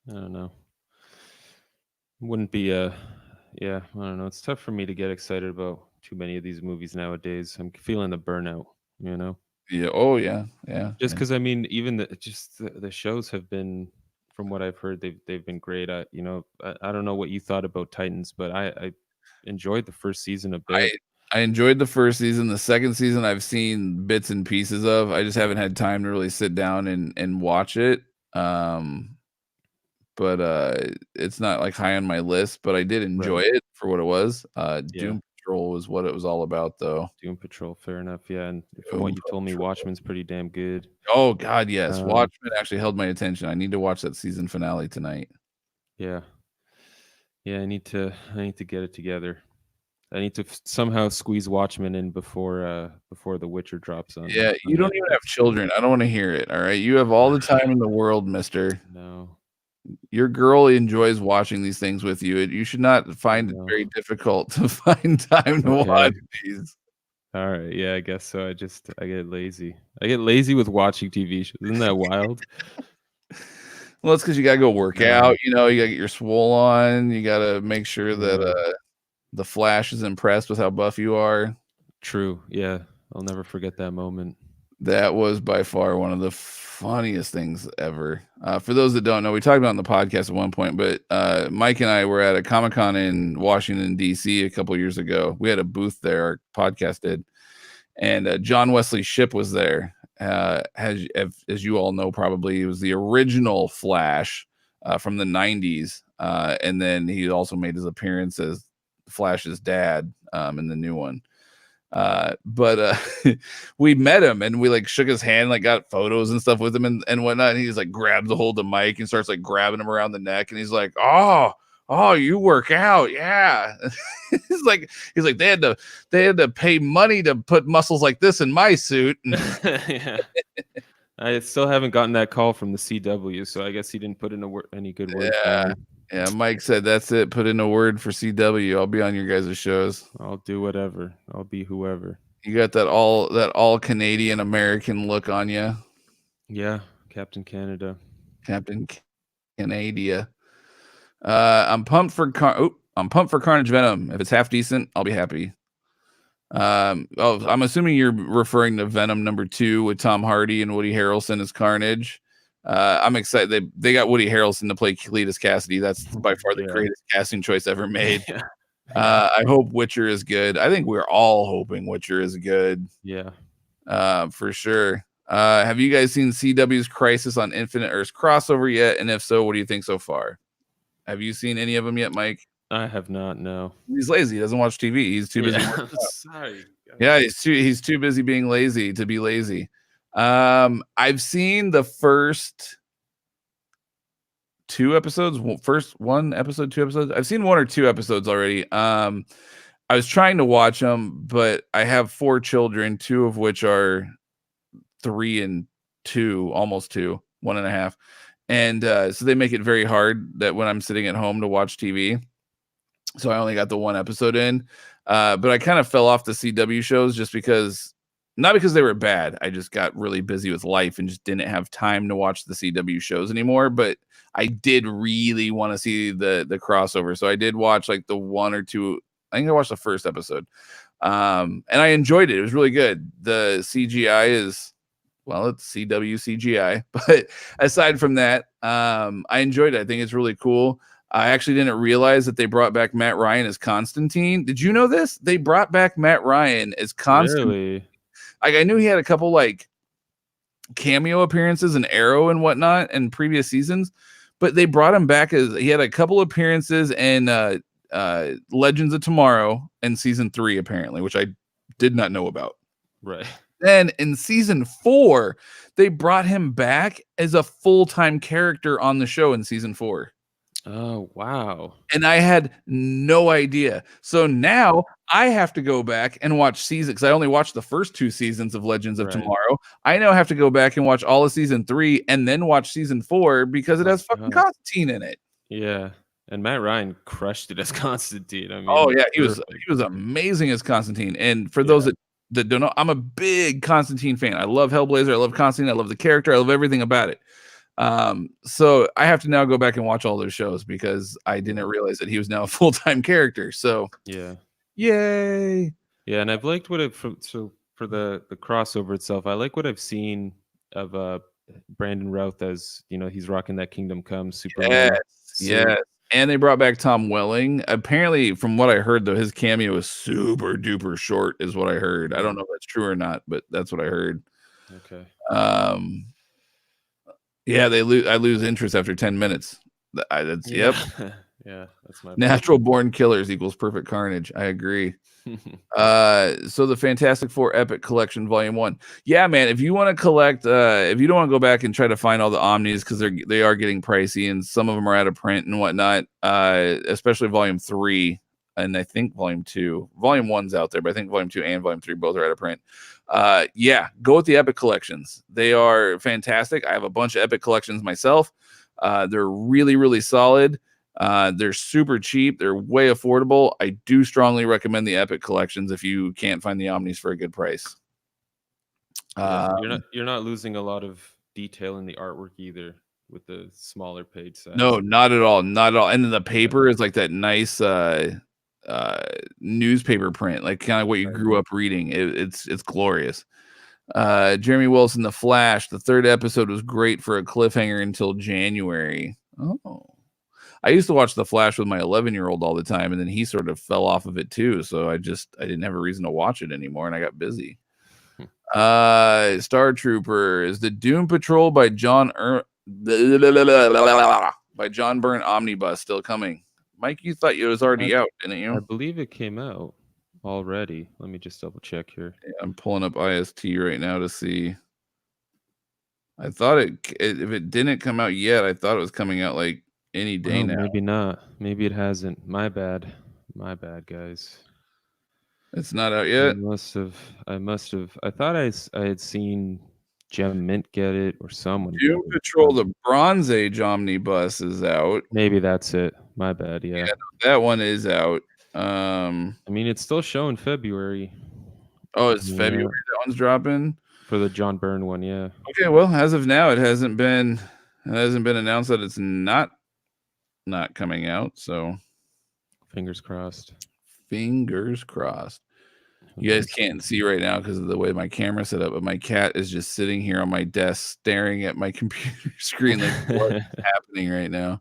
Speaker 1: don't know. Wouldn't be I don't know. It's tough for me to get excited about too many of these movies nowadays. I'm feeling the burnout, you know?
Speaker 2: Yeah. Oh, yeah.
Speaker 1: Just because, I mean, even the shows have been, from what I've heard, they've been great. I don't know what you thought about Titans, but I enjoyed the first season a bit.
Speaker 2: I enjoyed the first season. The second season I've seen bits and pieces of. I just haven't had time to really sit down and watch it. But it's not like high on my list, but I did enjoy it for what it was. Doom Patrol was what it was all about, though.
Speaker 1: Doom Patrol, fair enough. Yeah, and from what you told me, Watchmen's pretty damn good.
Speaker 2: Oh God, yes. Watchmen actually held my attention. I need to watch that season finale tonight.
Speaker 1: Yeah. I need to get it together. I need to somehow squeeze Watchmen in before The Witcher drops on.
Speaker 2: Yeah, you don't even have children. I don't want to hear it. All right, you have all the time in the world, mister.
Speaker 1: No.
Speaker 2: Your girl enjoys watching these things with you. You should not find it very difficult to find time to watch these.
Speaker 1: All right. Yeah, I guess so. I get lazy. I get lazy with watching TV shows. Isn't that wild?
Speaker 2: Well, it's because you gotta go work out, you know, you gotta get your swole on, you gotta make sure that the Flash is impressed with how buff you are.
Speaker 1: True. Yeah. I'll never forget that moment.
Speaker 2: That was by far one of the funniest things ever. For those that don't know, we talked about it on the podcast at one point, but Mike and I were at a Comic-Con in Washington, D.C. a couple years ago. We had a booth there, our podcast did, and John Wesley Shipp was there. As you all know, probably, he was the original Flash from the 90s. And then he also made his appearance as Flash's dad in the new one. But we met him and we like shook his hand, like got photos and stuff with him and whatnot. And he's like grabs a hold of Mike and starts like grabbing him around the neck. And he's like, oh, you work out. Yeah. he's like, they had to pay money to put muscles like this in my suit.
Speaker 1: Yeah. I still haven't gotten that call from the CW, so I guess he didn't put in any good word for me.
Speaker 2: Yeah, Mike said, that's it. Put in a word for CW. I'll be on your guys' shows.
Speaker 1: I'll do whatever. I'll be whoever.
Speaker 2: You got that all Canadian American look on you.
Speaker 1: Yeah, Captain Canada.
Speaker 2: Captain Canada. I'm pumped for Carnage Venom. If it's half decent, I'll be happy. I'm assuming you're referring to Venom #2 with Tom Hardy and Woody Harrelson as Carnage. I'm excited. They got Woody Harrelson to play Cletus Cassidy. That's by far the greatest casting choice ever made.
Speaker 1: Yeah.
Speaker 2: I hope Witcher is good. I think we're all hoping Witcher is good.
Speaker 1: Yeah.
Speaker 2: For sure. Have you guys seen CW's Crisis on Infinite Earths crossover yet? And if so, what do you think so far? Have you seen any of them yet, Mike?
Speaker 1: I have not. No.
Speaker 2: He's lazy. He doesn't watch TV. He's too busy.
Speaker 1: Sorry.
Speaker 2: Yeah, he's too busy being lazy to be lazy. I've seen the first 2 episodes. First 1 episode, 2 episodes. I've seen 1 or 2 episodes already. I was trying to watch them, but I have 4 children, 2 of which are 3 and 2, almost 2, 1.5. And so they make it very hard that when I'm sitting at home to watch TV. So I only got the 1 episode in. But I kind of fell off the CW shows just because, not because they were bad. I just got really busy with life and just didn't have time to watch the CW shows anymore. But I did really want to see the crossover. So I did watch like the 1 or 2. I think I watched the first episode. And I enjoyed it. It was really good. The CGI is, well, it's CW CGI. But aside from that, I enjoyed it. I think it's really cool. I actually didn't realize that they brought back Matt Ryan as Constantine. Did you know this? They brought back Matt Ryan as Constantine.
Speaker 1: Really?
Speaker 2: Like, I knew he had a couple like cameo appearances in Arrow and whatnot in previous seasons, but they brought him back as he had a couple appearances in Legends of Tomorrow in season 3, apparently, which I did not know about.
Speaker 1: Right.
Speaker 2: Then in season 4, they brought him back as a full-time character on the show in season 4.
Speaker 1: Oh, wow.
Speaker 2: And I had no idea. So now I have to go back and watch season, because I only watched the first 2 seasons of Legends of Tomorrow. I now have to go back and watch all of season 3 and then watch season 4 because it has fucking Constantine in it.
Speaker 1: Yeah. And Matt Ryan crushed it as Constantine. I mean,
Speaker 2: oh yeah, he was amazing as Constantine. And for those that don't know, I'm a big Constantine fan. I love Hellblazer. I love Constantine. I love the character. I love everything about it. So I have to now go back and watch all those shows because I didn't realize that he was now a full-time character. So
Speaker 1: yeah,
Speaker 2: yay.
Speaker 1: Yeah, and I've liked what for the crossover itself. I like what I've seen of Brandon Routh as, you know, he's rocking that Kingdom Come Superman.
Speaker 2: Yes. And they brought back Tom Welling. Apparently, from what I heard, though, his cameo is super duper short, is what I heard. I don't know if that's true or not, but that's what I heard.
Speaker 1: Okay.
Speaker 2: Yeah, I lose interest after 10 minutes. That's
Speaker 1: yeah, that's my
Speaker 2: natural born killers equals perfect carnage. I agree. So the Fantastic Four Epic Collection Volume 1. Yeah, man, if you want to collect, if you don't want to go back and try to find all the omnis, because they are getting pricey and some of them are out of print and whatnot, especially Volume 3 and I think Volume 2. Volume 1's out there, but I think Volume 2 and Volume 3 both are out of print. Yeah, go with the Epic Collections. They are fantastic. I have a bunch of Epic Collections myself. They're really, really solid. They're super cheap. They're way affordable. I do strongly recommend the Epic collections if you can't find the Omnis for a good price.
Speaker 1: Yeah,
Speaker 2: Um,
Speaker 1: you're not losing a lot of detail in the artwork either with the smaller page size.
Speaker 2: No, not at all, not at all. And then the
Speaker 1: Yeah.
Speaker 2: paper is like that nice newspaper print, like kind of what you grew up reading. It's glorious. Jeremy Wilson, The Flash. The 3rd episode was great for a cliffhanger until January. Oh, I used to watch The Flash with my 11-year-old all the time, and then he sort of fell off of it too. So I didn't have a reason to watch it anymore, and I got busy. Star Trooper is the Doom Patrol by John Byrne omnibus still coming. Mike, you thought it was already out, didn't you?
Speaker 1: I believe it came out already. Let me just double check here.
Speaker 2: Yeah, I'm pulling up IST right now to see. I thought if it didn't come out yet, I thought it was coming out like any day now.
Speaker 1: Maybe not. Maybe it hasn't. My bad. My bad, guys.
Speaker 2: It's not out yet.
Speaker 1: I must have. I thought I had seen Gem Mint get it or someone.
Speaker 2: Doom Patrol, the Bronze Age omnibus is out.
Speaker 1: Maybe that's it. My bad. Yeah,
Speaker 2: that one is out.
Speaker 1: I mean, it's still showing February.
Speaker 2: Oh, it's February. That one's dropping
Speaker 1: for the John Byrne one. Yeah.
Speaker 2: Okay. Well, as of now, it hasn't been announced that it's not coming out. So,
Speaker 1: fingers crossed.
Speaker 2: Fingers crossed. You guys can't see right now because of the way my camera set up, but my cat is just sitting here on my desk staring at my computer screen like what's happening right now.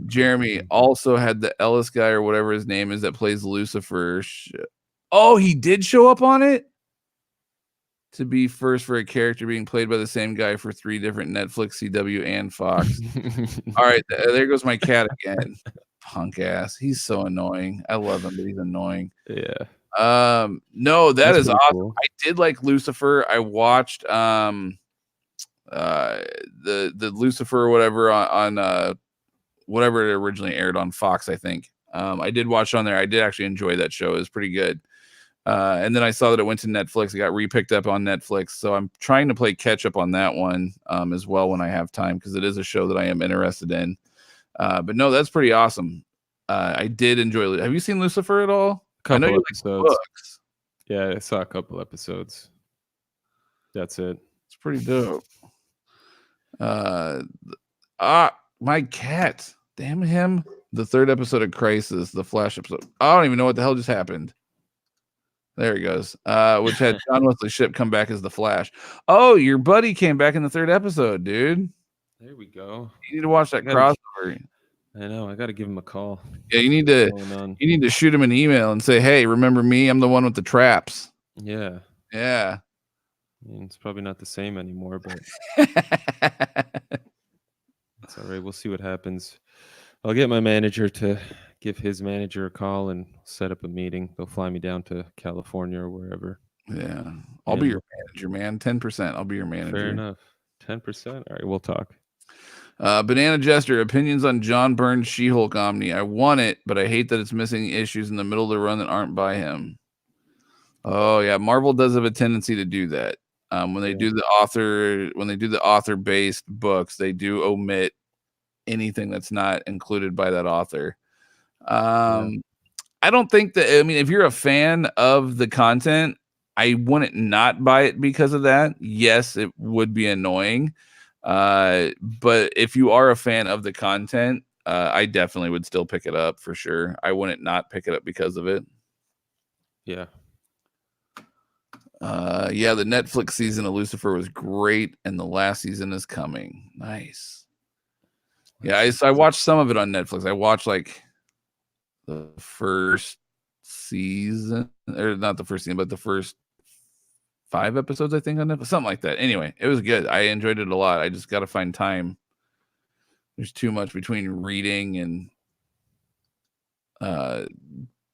Speaker 2: Jeremy also had the Ellis guy or whatever his name is that plays Lucifer. Oh, he did show up on it? To be first for a character being played by the same guy for 3 different Netflix, CW, and Fox. All right, there goes my cat again. Punk ass. He's so annoying. I love him, but he's annoying.
Speaker 1: Yeah.
Speaker 2: No, that's awesome. Cool. I did like Lucifer. I watched the Lucifer or whatever on whatever it originally aired on Fox, I think. I did watch it on there. I did actually enjoy that show. It was pretty good. And then I saw that it went to Netflix. It got repicked up on Netflix. So I'm trying to play catch up on that one as well when I have time, because it is a show that I am interested in. But no, that's pretty awesome. I did enjoy it. Have you seen Lucifer at all?
Speaker 1: I know you like books. Yeah, I saw a couple episodes. That's it.
Speaker 2: It's pretty dope. My cat. Damn him. The 3rd episode of Crisis, the Flash episode. I don't even know what the hell just happened. There he goes. Which had John Wesley Shipp come back as the Flash. Oh, your buddy came back in the 3rd episode, dude.
Speaker 1: There we go.
Speaker 2: You need to watch that crossover.
Speaker 1: I know. I got to give him a call.
Speaker 2: Yeah, you need to shoot him an email and say, "Hey, remember me? I'm the one with the traps."
Speaker 1: Yeah.
Speaker 2: Yeah.
Speaker 1: I mean, it's probably not the same anymore, but it's all right. We'll see what happens. I'll get my manager to give his manager a call and set up a meeting. They'll fly me down to California or wherever.
Speaker 2: Yeah. I'll be your manager, man. 10%. I'll be your manager.
Speaker 1: Fair enough. 10%. All right, we'll talk.
Speaker 2: Banana Jester, opinions on John Byrne's She-Hulk Omni. I want it, but I hate that it's missing issues in the middle of the run that aren't by him. Oh yeah, Marvel does have a tendency to do that. When they do the author-based books, they do omit anything that's not included by that author. I don't think that. I mean, if you're a fan of the content, I wouldn't not buy it because of that. Yes, it would be annoying. But if you are a fan of the content, I definitely would still pick it up for sure. I wouldn't not pick it up because of it.
Speaker 1: Yeah.
Speaker 2: Yeah, the Netflix season of Lucifer was great, and the last season is coming. Nice. Yeah, I watched some of it on Netflix. I watched like the first season, or not the first season, but the first 5 episodes, I think, on Netflix, something like that. Anyway, it was good. I enjoyed it a lot. I just got to find time. There's too much between reading and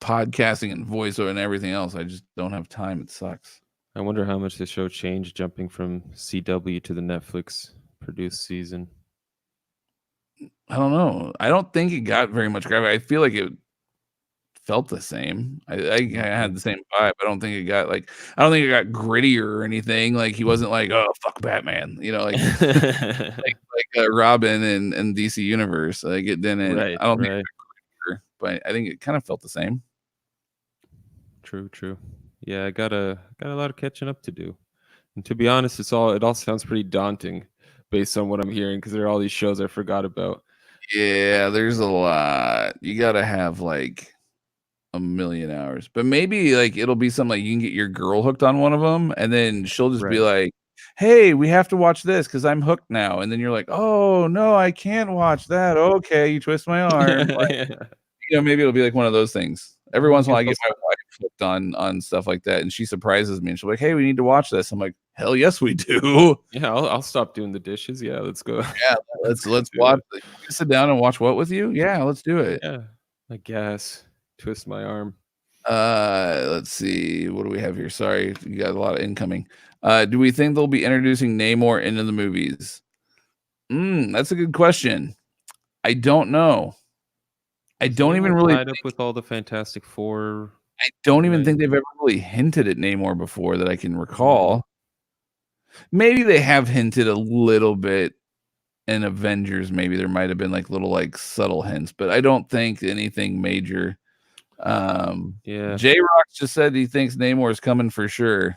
Speaker 2: podcasting and voiceover and everything else. I just don't have time. It sucks.
Speaker 1: I wonder how much the show changed jumping from CW to the Netflix produced season.
Speaker 2: I don't know. I don't think it got very much gravity. I feel like it felt the same. I had the same vibe. I don't think it got grittier or anything. Like he wasn't like, oh fuck Batman, like Robin and DC Universe. Like it didn't.
Speaker 1: Right,
Speaker 2: I don't think it
Speaker 1: right.
Speaker 2: got grittier, but I think it kind of felt the same.
Speaker 1: True, true. Yeah, I got a lot of catching up to do. And to be honest, it all sounds pretty daunting based on what I'm hearing because there are all these shows I forgot about.
Speaker 2: Yeah, there's a lot. You gotta have like a million hours, but maybe like it'll be something like you can get your girl hooked on one of them, and then she'll just be
Speaker 1: Right.
Speaker 2: like, "Hey, we have to watch this because I'm hooked now." And then you're like, "Oh no, I can't watch that." Okay, you twist my arm. Like,
Speaker 1: Yeah.
Speaker 2: maybe it'll be like one of those things. Every
Speaker 1: I
Speaker 2: once in a while,
Speaker 1: guess
Speaker 2: I
Speaker 1: I'll
Speaker 2: get my wife hooked on stuff like that, and she surprises me, and she'll be like, "Hey, we need to watch this." I'm like, "Hell yes, we do."
Speaker 1: yeah, I'll stop doing the dishes. Yeah, let's go.
Speaker 2: Yeah,
Speaker 1: Let's go
Speaker 2: let's
Speaker 1: do
Speaker 2: watch.
Speaker 1: it.
Speaker 2: Sit down and watch what with you? Yeah, let's do it.
Speaker 1: Yeah, I guess. Twist my arm.
Speaker 2: Let's see. What do we have here? Sorry, you got a lot of incoming. Do we think they'll be introducing Namor into the movies? That's a good question. I don't know. I
Speaker 1: Was
Speaker 2: don't even
Speaker 1: Namor
Speaker 2: really
Speaker 1: tied up with all the Fantastic Four,
Speaker 2: I don't even
Speaker 1: right?
Speaker 2: think they've ever really hinted at Namor before that I can
Speaker 1: Mm,
Speaker 2: recall. Maybe they have hinted a little bit in Avengers. Maybe there might have been like little like subtle hints, but I don't think anything major.
Speaker 1: yeah,
Speaker 2: J Rocks just said he thinks Namor is coming for sure.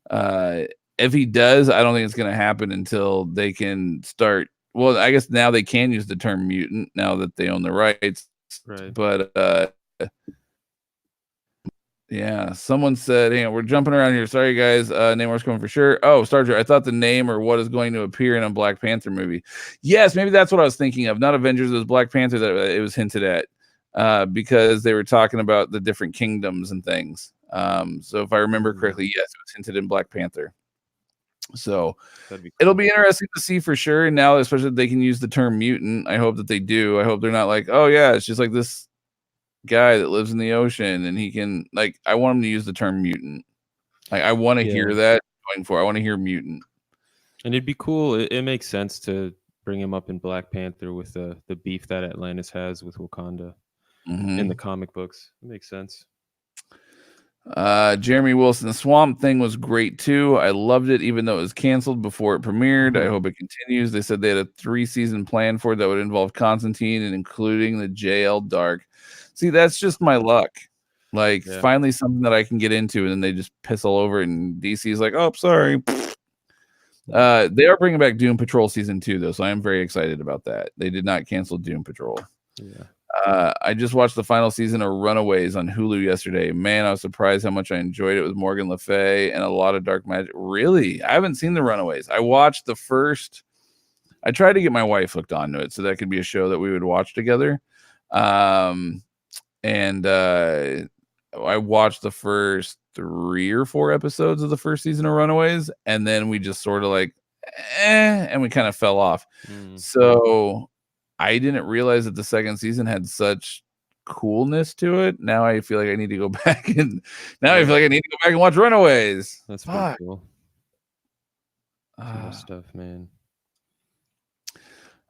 Speaker 2: Uh, if he does, I don't think it's going to happen until they can start. Well, I guess now they can use the term mutant now that they own the rights.
Speaker 1: right.
Speaker 2: But yeah, someone said, "Hang on, we're jumping around here. Sorry, guys. Namor's coming for sure." Oh, Star Trek. I thought the name or what is going to appear in a Black Panther movie. Yes, maybe that's what I was thinking of. Not Avengers. It was Black Panther that it was hinted at because they were talking about the different kingdoms and things. So if I remember
Speaker 1: Mm,
Speaker 2: correctly, yes, it was hinted in Black Panther. So
Speaker 1: that'd be
Speaker 2: it'll
Speaker 1: cool.
Speaker 2: be interesting to see for sure. And now, especially if they can use the term mutant, I hope that they do. I hope they're not like, oh yeah, it's just like this guy that lives in the ocean and he can like. I want him to use the term mutant. Like I want to
Speaker 1: Yeah,
Speaker 2: hear that going for. I want to hear mutant.
Speaker 1: and it'd be cool. It makes sense to bring him up in Black Panther with the beef that Atlantis has with Wakanda in the
Speaker 2: Hmm.
Speaker 1: comic books. It makes sense.
Speaker 2: Jeremy Wilson, the Swamp Thing was great too. I loved it, even though it was canceled before it premiered. I
Speaker 1: Mhm.
Speaker 2: hope it continues. They said they had a 3-season plan for it that would involve Constantine and including the JL Dark. See, that's just my luck. Like,
Speaker 1: Yeah.
Speaker 2: finally something that I can get into, and then they just piss all over it, and DC is like, oh, sorry.
Speaker 1: Yeah.
Speaker 2: They are bringing back Doom Patrol season 2, though, so I am very excited about that. They did not cancel Doom Patrol.
Speaker 1: Yeah.
Speaker 2: I just watched the final season of Runaways on Hulu yesterday. Man, I was surprised how much I enjoyed it with Morgan Le Fay and a lot of dark magic. Really? I haven't seen the Runaways. I watched the first. I tried to get my wife hooked onto it so that could be a show that we would watch together. And I watched the first 3 or 4 episodes of the first season of Runaways, and then we just sort of like, and we kind of fell off.
Speaker 1: Mm.
Speaker 2: So I didn't realize that the second season had such coolness to it. Now I feel like I need to go back and now I
Speaker 1: Yeah.
Speaker 2: feel like I need to go back and watch Runaways.
Speaker 1: That's pretty
Speaker 2: Fuck.
Speaker 1: cool. Some more
Speaker 2: Ah.
Speaker 1: stuff, man.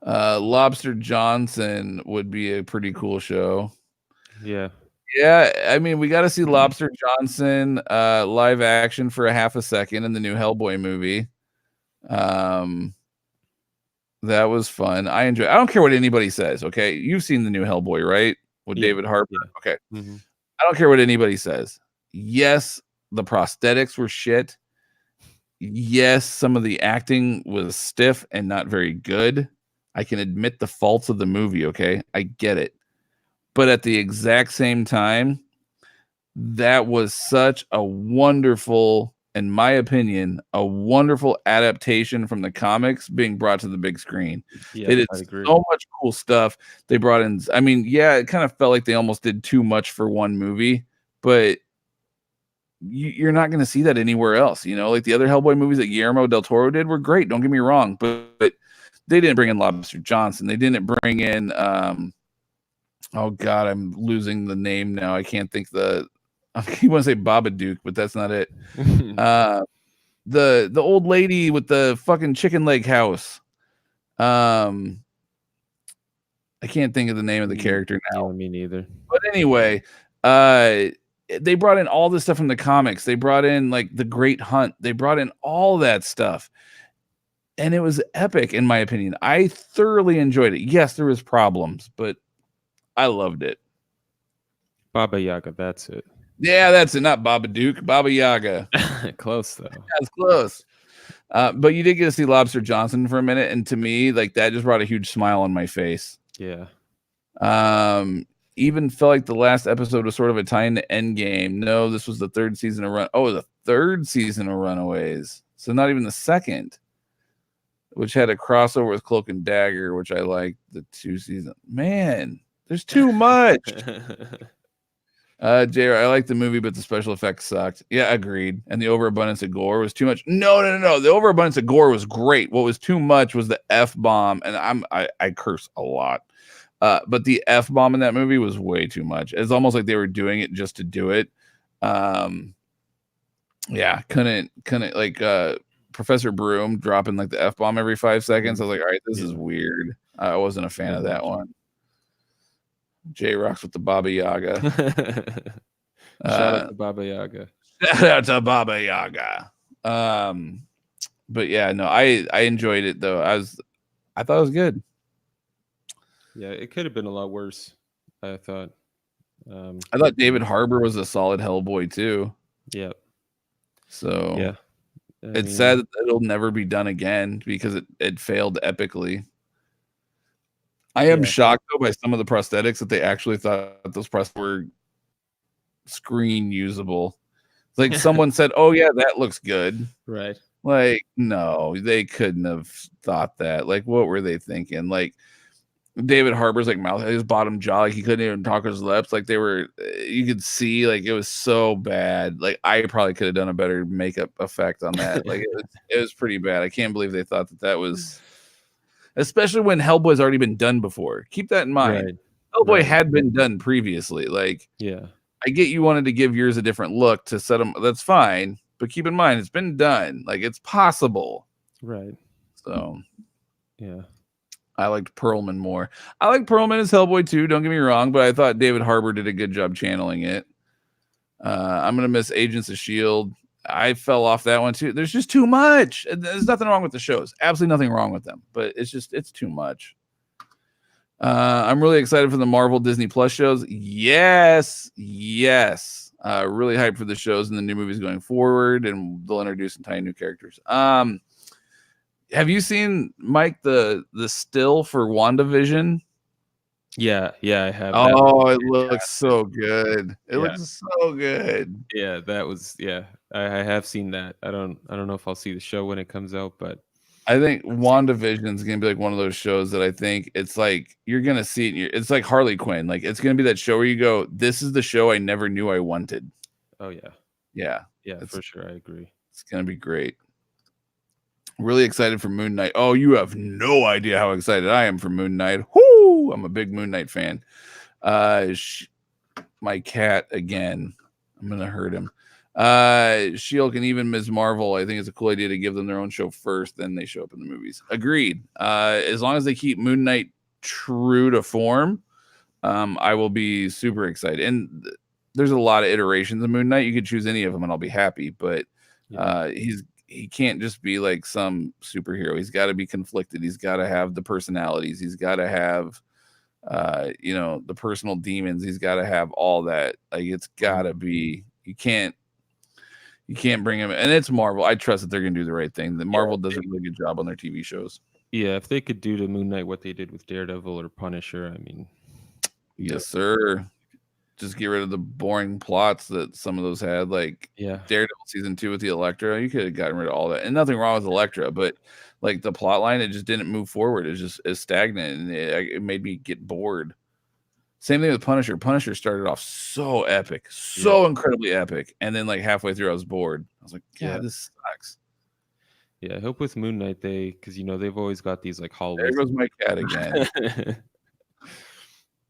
Speaker 2: Lobster Johnson would be a pretty cool show.
Speaker 1: Yeah.
Speaker 2: Yeah, I mean, we got to see
Speaker 1: Mhm.
Speaker 2: Lobster Johnson live action for a half a second in the new Hellboy movie. Um, that was fun. I enjoy. I don't care what anybody says. Okay, you've seen the new Hellboy, right? With
Speaker 1: Yeah.
Speaker 2: David Harbour.
Speaker 1: Yeah.
Speaker 2: Okay,
Speaker 1: Mhm.
Speaker 2: I don't care what anybody says. Yes, the prosthetics were shit. Yes, some of the acting was stiff and not very good. I can admit the faults of the movie. Okay, I get it. But at the exact same time, that was such a wonderful, in my opinion, a wonderful adaptation from the comics being brought to the big screen. They
Speaker 1: Yeah,
Speaker 2: did
Speaker 1: I'd agree.
Speaker 2: so much cool stuff. They brought in, I mean, yeah, it kind of felt like they almost did too much for one movie, but you're not going to see that anywhere else. You know, like the other Hellboy movies that Guillermo del Toro did were great. Don't get me wrong, but they didn't bring in Lobster Johnson. They didn't bring in, oh God, I'm losing the name now. I can't think I want to say Babadook, but that's not it. Uh, the old lady with the fucking chicken leg house. I can't think of the name of the character now.
Speaker 1: Yeah, me neither.
Speaker 2: But anyway, They brought in all this stuff from the comics. They brought in like the Great Hunt. They brought in all that stuff. And it was epic, in my opinion. I thoroughly enjoyed it. Yes, there was problems, but I loved it.
Speaker 1: Baba Yaga, that's it.
Speaker 2: Yeah, that's it. Not Baba Duke, Baba Yaga.
Speaker 1: Close though.
Speaker 2: That's close. But you did get to see Lobster Johnson for a minute, and to me, like that just brought a huge smile on my face.
Speaker 1: Yeah.
Speaker 2: Even felt like the last episode was sort of a tie in to Endgame. No, this was the third season of Run. Oh, the third season of Runaways. So not even the second, which had a crossover with Cloak and Dagger, which I liked the 2 seasons. Man, there's too much. JR, I like the movie, but the special effects sucked. Yeah, agreed. And the overabundance of gore was too much. No. The overabundance of gore was great. What was too much was the F-bomb, and I curse a lot. But the F-bomb in that movie was way too much. It's almost like they were doing it just to do it. Yeah, couldn't like Professor Broom dropping like the F-bomb every 5 seconds. I was like, all right, this is weird. I wasn't a fan of that one. J rocks with the Baba Yaga.
Speaker 1: Shout out to Baba Yaga.
Speaker 2: Shout out to Baba Yaga. But yeah, no, I enjoyed it though. I thought it was good.
Speaker 1: Yeah, it could have been a lot worse, I thought.
Speaker 2: I thought David Harbour was a solid Hellboy too.
Speaker 1: Yeah.
Speaker 2: So
Speaker 1: yeah,
Speaker 2: it's sad that it'll never be done again because it failed epically. I am shocked though by some of the prosthetics that they actually thought those prosthetics were screen usable. Like someone said, "Oh yeah, that looks good."
Speaker 1: Right.
Speaker 2: Like no, they couldn't have thought that. Like what were they thinking? Like David Harbour's like mouth, his bottom jaw, like he couldn't even talk his lips. Like they were, you could see, like it was so bad. Like I probably could have done a better makeup effect on that. Like it was pretty bad. I can't believe they thought that was. Especially when Hellboy's already been done before. Keep that in mind.
Speaker 1: Right.
Speaker 2: Hellboy had been done previously. Like,
Speaker 1: yeah,
Speaker 2: I get you wanted to give yours a different look to set them. That's fine. But keep in mind, it's been done. Like, it's possible.
Speaker 1: Right.
Speaker 2: So,
Speaker 1: yeah.
Speaker 2: I liked Perlman more. I like Perlman as Hellboy too. Don't get me wrong. But I thought David Harbour did a good job channeling it. I'm going to miss Agents of S.H.I.E.L.D. I fell off that one too. There's just too much. There's nothing wrong with the shows. Absolutely nothing wrong with them. But it's too much. I'm really excited for the Marvel Disney Plus shows. Yes. Really hyped for the shows and the new movies going forward, and they'll introduce entirely new characters. Have you seen, Mike, the still for WandaVision?
Speaker 1: Yeah, I have.
Speaker 2: Oh, it looks so good. It looks so good.
Speaker 1: Yeah, that was I have seen that. I don't know if I'll see the show when it comes out, but
Speaker 2: I think WandaVision is gonna be like one of those shows that I think it's like you're gonna see it. It's like Harley Quinn. Like it's gonna be that show where you go, "This is the show I never knew I wanted."
Speaker 1: Oh yeah, for sure. I agree.
Speaker 2: It's gonna be great. Really excited for Moon Knight. Oh, you have no idea how excited I am for Moon Knight. Whoo! I'm a big Moon Knight fan. My cat again. I'm gonna hurt him. She-Hulk and even Ms. Marvel. I think it's a cool idea to give them their own show first, then they show up in the movies. Agreed. As long as they keep Moon Knight true to form, I will be super excited. And there's a lot of iterations of Moon Knight. You could choose any of them, and I'll be happy. But he can't just be like some superhero. He's got to be conflicted. He's got to have the personalities. He's got to have, the personal demons. He's got to have all that. Like it's got to be. You can't bring him. And it's Marvel. I trust that they're gonna do the right thing. The Marvel does a really good job on their TV shows.
Speaker 1: Yeah, if they could do to Moon Knight what they did with Daredevil or Punisher, I mean,
Speaker 2: yes, sir. Just get rid of the boring plots that some of those had, like Daredevil season 2 with the Elektra. You could have gotten rid of all that, and nothing wrong with Elektra, but like the plot line, it just didn't move forward. It's stagnant, and it made me get bored. Same thing with Punisher. Punisher started off so epic, so incredibly epic, and then like halfway through, I was bored. I was like, this sucks.
Speaker 1: Yeah, I hope with Moon Knight because they've always got these like hallways.
Speaker 2: There goes my cat again.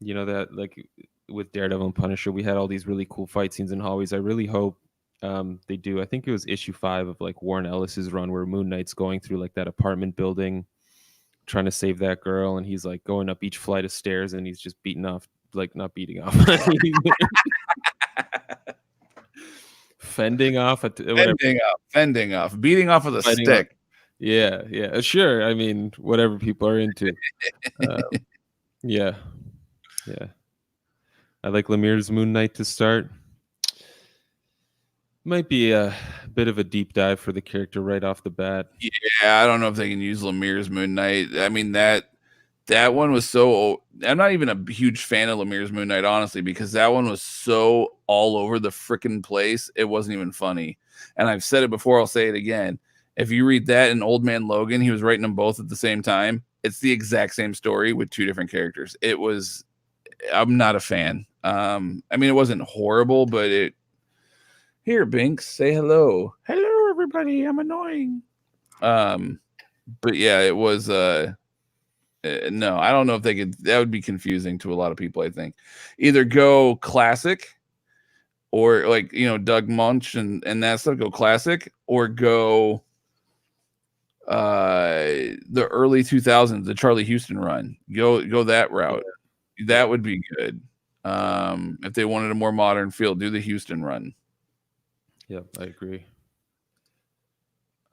Speaker 1: That like with Daredevil and Punisher, we had all these really cool fight scenes in hallways. I really hope they do. I think it was issue 5 of like Warren Ellis's run where Moon Knight's going through like that apartment building, trying to save that girl, and he's like going up each flight of stairs, and he's just beating off. Like not beating off. fending off, whatever.
Speaker 2: Fending off, beating off with a
Speaker 1: Fighting off.
Speaker 2: stick.
Speaker 1: Yeah, sure. I mean, whatever people are into. Yeah, yeah. I like Lemire's Moon Knight to start. Might be a bit of a deep dive for the character right off the bat.
Speaker 2: Yeah, I don't know if they can use Lemire's Moon Knight. I mean, that one was so. I'm not even a huge fan of Lemire's Moon Knight, honestly, because that one was so all over the freaking place. It wasn't even funny. And I've said it before, I'll say it again. If you read that and Old Man Logan, he was writing them both at the same time. It's the exact same story with two different characters. It was. I'm not a fan. I mean, it wasn't horrible, but it. Here, Binks, say hello. Hello, everybody. I'm annoying. But yeah, it was. No, I don't know if they could. That would be confusing to a lot of people. I think either go classic, or like Doug Munch and that stuff. Go classic, or go the early 2000s, the Charlie Houston run. Go that route. That would be good. If they wanted a more modern feel, do the Houston run.
Speaker 1: Yep, I agree.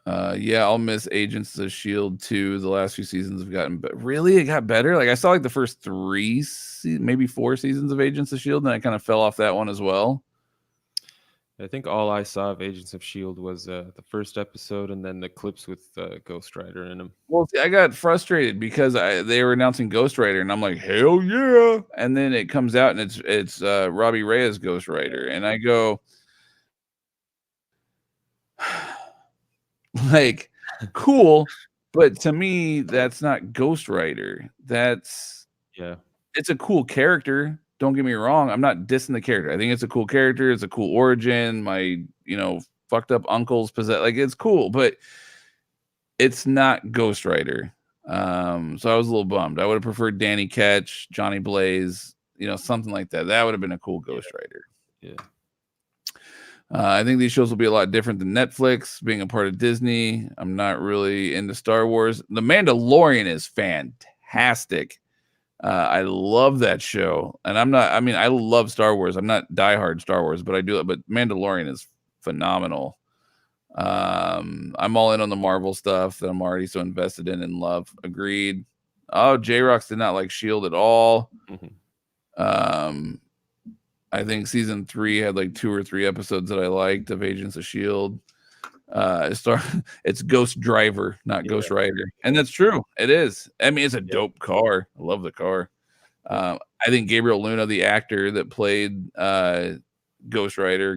Speaker 2: Yeah, I'll miss Agents of S.H.I.E.L.D. too. The last few seasons have gotten really, it got better. Like I saw like the first 3 maybe 4 seasons of Agents of S.H.I.E.L.D. and I kind of fell off that one as well.
Speaker 1: I think all I saw of Agents of S.H.I.E.L.D. was the first episode and then the clips with Ghost Rider in them.
Speaker 2: Well, see, I got frustrated because they were announcing Ghost Rider and I'm like, hell yeah. And then it comes out and it's Robbie Reyes Ghost Rider. And I go, like, cool, but to me that's not Ghost Rider. It's a cool character, don't get me wrong. I'm not dissing the character. I think it's a cool character. It's a cool origin. My fucked up uncles possess, like, it's cool, but it's not Ghost Rider. So I was a little bummed. I would have preferred Danny Ketch, Johnny Blaze, something like that. That would have been a cool Ghost Rider.
Speaker 1: Yeah.
Speaker 2: I think these shows will be a lot different than Netflix, being a part of Disney. I'm not really into Star Wars. The Mandalorian is fantastic. I love that show. And I love Star Wars. I'm not diehard Star Wars, but I do it. But Mandalorian is phenomenal. I'm all in on the Marvel stuff that I'm already so invested in and love. Agreed. Oh, J-Rocks did not like S.H.I.E.L.D. at all. Mm-hmm. I think season 3 had like 2 or 3 episodes that I liked of Agents of S.H.I.E.L.D. It's Ghost Driver, not Ghost Rider. And that's true. It is. I mean, it's a dope car. I love the car. I think Gabriel Luna, the actor that played Ghost Driver,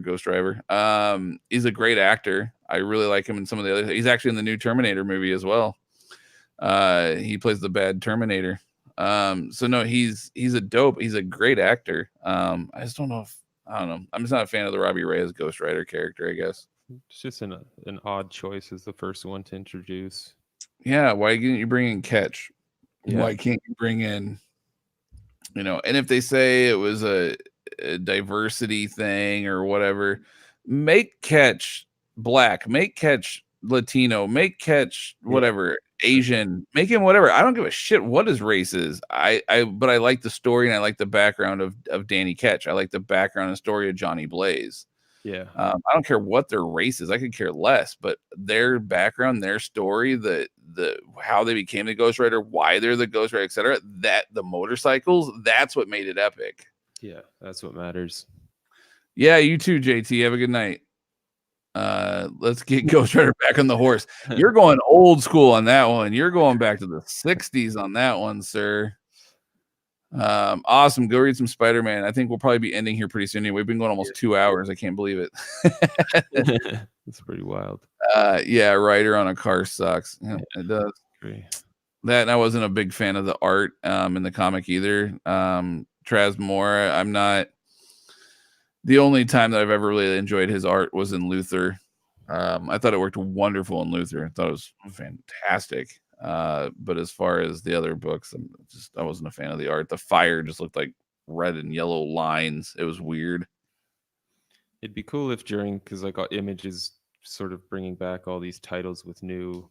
Speaker 2: he's a great actor. I really like him in some of the other. He's actually in the new Terminator movie as well. He plays the bad Terminator. So no, he's a great actor. I just don't know I'm just not a fan of the Robbie Reyes Ghost Rider character, I guess.
Speaker 1: It's just an odd choice as the first one to introduce.
Speaker 2: Yeah, why didn't you bring in Ketch? Yeah. Why can't you bring in, and if they say it was a diversity thing or whatever, make Ketch black, make Ketch Latino, make Ketch whatever, Asian, make him whatever. I don't give a shit what his race is. But I like the story and I like the background of Danny Ketch. I like the background and story of Johnny Blaze.
Speaker 1: Yeah.
Speaker 2: I don't care what their race is. I could care less, but their background, their story, the how they became the Ghost Rider, why they're the Ghost Rider, etc. That the motorcycles, that's what made it epic.
Speaker 1: Yeah, that's what matters.
Speaker 2: Yeah, you too, JT. Have a good night. Let's get Ghost Rider back on the horse. You're going old school on that one. You're going back to the 60s on that one, sir. Awesome. Go read some Spider-Man. I think we'll probably be ending here pretty soon. Anyway, we've been going almost 2 hours. I can't believe it.
Speaker 1: It's pretty wild.
Speaker 2: Yeah, Rider on a car sucks. Yeah, it does. That, and I wasn't a big fan of the art in the comic either. Traz Moore, I'm not. The only time that I've ever really enjoyed his art was in Luther. I thought it worked wonderful in Luther. I thought it was fantastic. But as far as the other books, I wasn't a fan of the art. The fire just looked like red and yellow lines. It was weird.
Speaker 1: It'd be cool if because like Image is sort of bringing back all these titles with new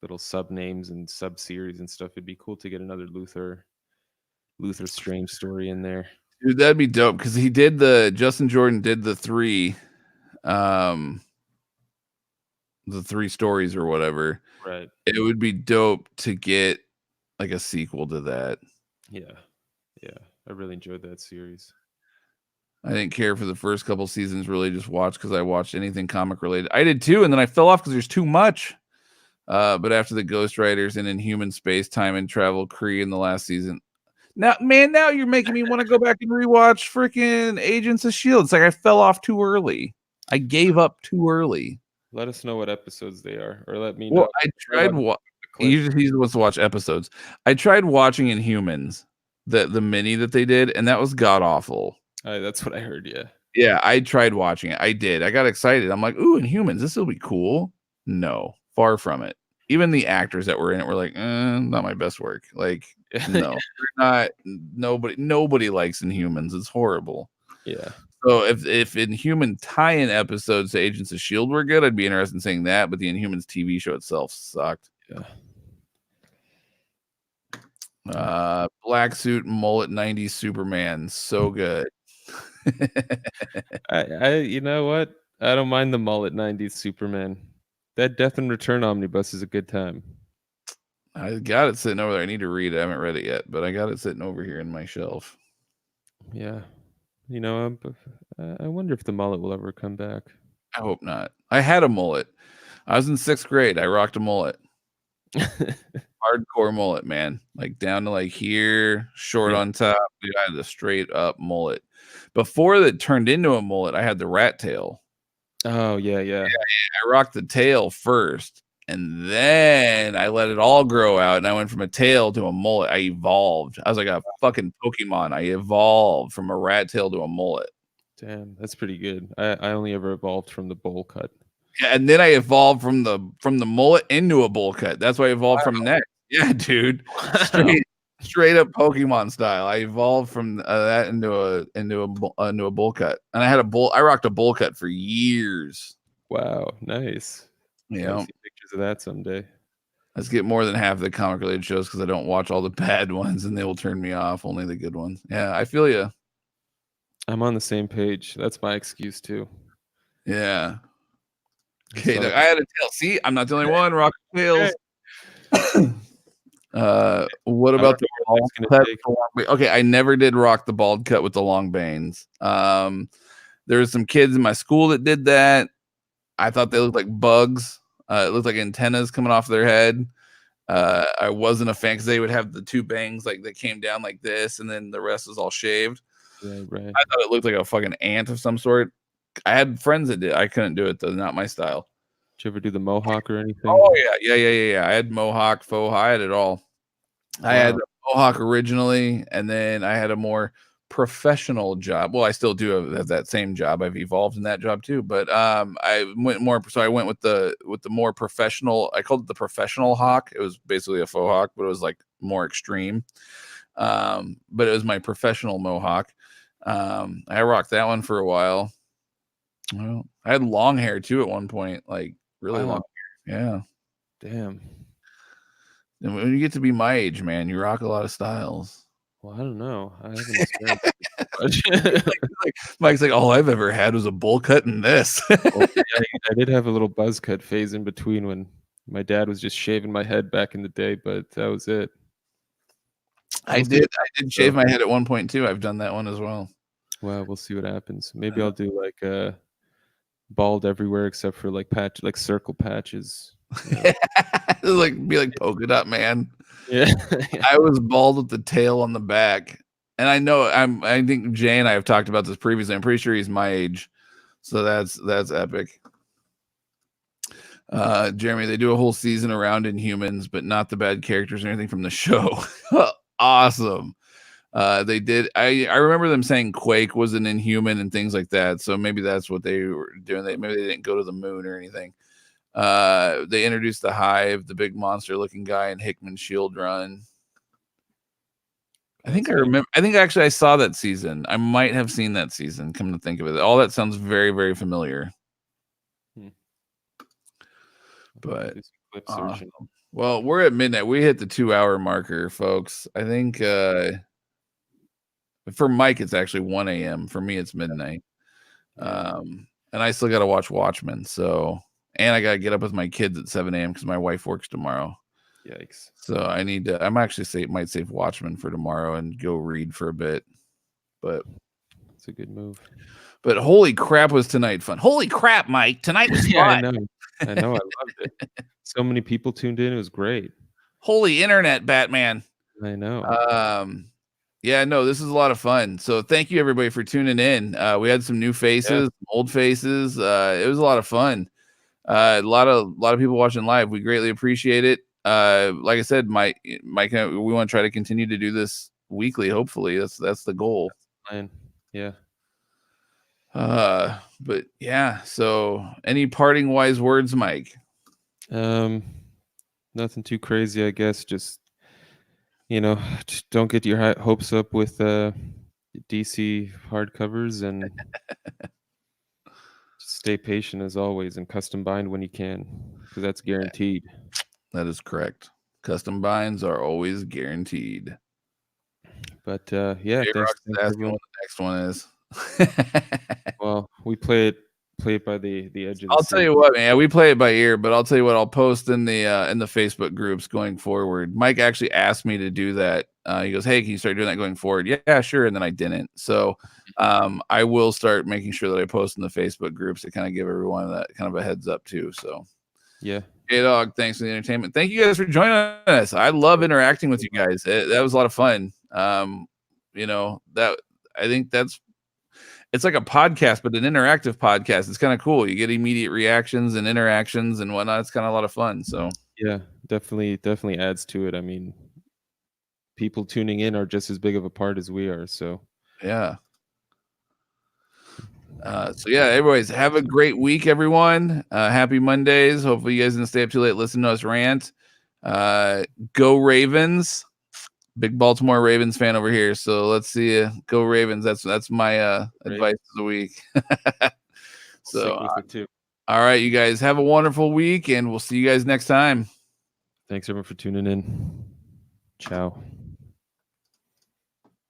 Speaker 1: little sub names and sub series and stuff. It'd be cool to get another Luther Strange story in there.
Speaker 2: Dude, that'd be dope because Justin Jordan did the 3 the 3 stories or whatever,
Speaker 1: Right.
Speaker 2: it would be dope to get like a sequel to that.
Speaker 1: Yeah. Yeah. I really enjoyed that series.
Speaker 2: I didn't care for the first couple seasons, really just watched because I watched anything comic related. I did too, and then I fell off because there's too much. But after the Ghost Riders and Inhuman Space Time and Travel Kree in the last season, now you're making me want to go back and rewatch freaking Agents of Shield. It's like I fell off too early. I gave up too early.
Speaker 1: Let us know what episodes they are, or let me
Speaker 2: Well,
Speaker 1: know.
Speaker 2: I tried. He's supposed to watch episodes. I tried watching Inhumans, the mini that they did, and that was god awful.
Speaker 1: That's what I heard. Yeah.
Speaker 2: Yeah, I tried watching it. I did. I got excited. I'm like, ooh, Inhumans, this will be cool. No, far from it. Even the actors that were in it were like, not my best work. Like, no, not. Nobody likes Inhumans. It's horrible.
Speaker 1: Yeah.
Speaker 2: So if Inhuman tie-in episodes to Agents of Shield were good, I'd be interested in saying that. But the Inhumans TV show itself sucked.
Speaker 1: Yeah.
Speaker 2: Black suit, mullet, 90s Superman, so good.
Speaker 1: I you know what? I don't mind the mullet 90s Superman. That Death and Return omnibus is a good time.
Speaker 2: I got it sitting over there. I need to read it. I haven't read it yet, but I got it sitting over here in my shelf.
Speaker 1: Yeah. You know, I wonder if the mullet will ever come back.
Speaker 2: I hope not. I had a mullet. I was in 6th grade. I rocked a mullet. Hardcore mullet, man. Like down to like here, short on top. Dude, I had a straight up mullet. Before that turned into a mullet, I had the rat tail.
Speaker 1: Oh, yeah.
Speaker 2: I rocked the tail first, and then I let it all grow out, and I went from a tail to a mullet. I evolved. I was like a fucking Pokemon. I evolved from a rat tail to a mullet.
Speaker 1: Damn, that's pretty good. I only ever evolved from the bowl cut.
Speaker 2: Yeah, and then I evolved from the mullet into a bowl cut. That's why I evolved from next. Yeah, dude. Straight up Pokemon style. I evolved from that into a bowl cut, and I rocked a bowl cut for years.
Speaker 1: Wow, nice.
Speaker 2: Yeah,
Speaker 1: I'll see pictures of that someday.
Speaker 2: Let's get more than half of the comic related shows because I don't watch all the bad ones, and they will turn me off. Only the good ones. Yeah, I feel you.
Speaker 1: I'm on the same page. That's my excuse too.
Speaker 2: Yeah. Okay, I had a tail. See, I'm not the only one rocking tails. What about the bald cut? Okay, I never did rock the bald cut with the long bangs. There's some kids in my school that did that. I thought they looked like bugs. It looked like antennas coming off their head. I wasn't a fan because they would have the 2 bangs like that came down like this, and then the rest was all shaved.
Speaker 1: Right.
Speaker 2: I thought it looked like a fucking ant of some sort. I had friends that did. I couldn't do it though. Not my style.
Speaker 1: Did you ever do the mohawk or anything?
Speaker 2: Oh yeah. I had mohawk, faux. I had it all. Wow. I had the mohawk originally, and then I had a more professional job. Well, I still do have that same job. I've evolved in that job too, but I went more. So I went with the more professional. I called it the professional hawk. It was basically a faux hawk, but it was like more extreme. But it was my professional mohawk. I rocked that one for a while. Well, I had long hair too at one point, like really long hair. Yeah.
Speaker 1: Damn.
Speaker 2: And when you get to be my age, man, you rock a lot of styles.
Speaker 1: Well, I don't know. I haven't experienced
Speaker 2: Mike's like, all I've ever had was a bowl cut and this.
Speaker 1: Well, I did have a little buzz cut phase in between when my dad was just shaving my head back in the day, but that was it.
Speaker 2: I did shave my head at one point too. I've done that one as well.
Speaker 1: Well, we'll see what happens. Maybe I'll do like bald everywhere except for like circle patches.
Speaker 2: Yeah. Be like polka dot man.
Speaker 1: Yeah.
Speaker 2: I was bald with the tail on the back. And I think Jay and I have talked about this previously. I'm pretty sure he's my age. So that's epic. Jeremy, they do a whole season around Inhumans, but not the bad characters or anything from the show. Awesome. They did. I remember them saying Quake was an Inhuman and things like that. So maybe that's what they were doing. Maybe they didn't go to the moon or anything. They introduced the Hive, the big monster looking guy in Hickman Shield Run. I think actually I saw that season. I might have seen that season, come to think of it. All that sounds very, very familiar. But well, we're at midnight. We hit the 2-hour marker, folks. I think for Mike it's actually 1 a.m. For me it's midnight. And I still got to watch Watchmen. So, and I got to get up with my kids at 7 a.m. because my wife works tomorrow.
Speaker 1: Yikes.
Speaker 2: So I need to, I'm actually might save Watchmen for tomorrow and go read for a bit. But
Speaker 1: it's a good move.
Speaker 2: But holy crap, was tonight fun. Holy crap, Mike. Tonight was fun.
Speaker 1: Yeah, I know. I loved it. So many people tuned in. It was great.
Speaker 2: Holy internet, Batman.
Speaker 1: I know.
Speaker 2: Yeah, no, this is a lot of fun. So thank you everybody for tuning in. We had some new faces, old faces. It was a lot of fun. A lot of people watching live. We greatly appreciate it. Like I said, Mike, we want to try to continue to do this weekly. Hopefully, that's the goal.
Speaker 1: Yeah.
Speaker 2: But yeah. So, any parting wise words, Mike?
Speaker 1: Nothing too crazy, I guess. Just just don't get your hopes up with DC hardcovers, and just stay patient as always, and custom bind when you can, because that's guaranteed.
Speaker 2: That is correct. Custom binds are always guaranteed.
Speaker 1: But yeah, thanks
Speaker 2: everyone. What the next one is.
Speaker 1: Well, we play it by the edge of the
Speaker 2: I'll tell you what, man, we play it by ear, but I'll tell you what, I'll post in the Facebook groups going forward. Mike actually asked me to do that. He goes, "Hey, can you start doing that going forward?" Yeah, sure. And then I didn't. So I will start making sure that I post in the Facebook groups to kind of give everyone that kind of a heads up too. So
Speaker 1: yeah.
Speaker 2: Hey Dog, thanks for the entertainment. Thank you guys for joining us. I love interacting with you guys. That was a lot of fun. That I think it's like a podcast, but an interactive podcast. It's kind of cool. You get immediate reactions and interactions and whatnot. It's kind of a lot of fun. So
Speaker 1: yeah, definitely adds to it. I mean, people tuning in are just as big of a part as we are. So
Speaker 2: yeah. Everybody's have a great week, everyone. Happy Mondays. Hopefully you guys didn't stay up too late listening to us rant. Go Ravens. Big Baltimore Ravens fan over here. So let's see you. Go Ravens. That's my advice of the week. So all right, you guys have a wonderful week, and we'll see you guys next time.
Speaker 1: Thanks everyone for tuning in. Ciao.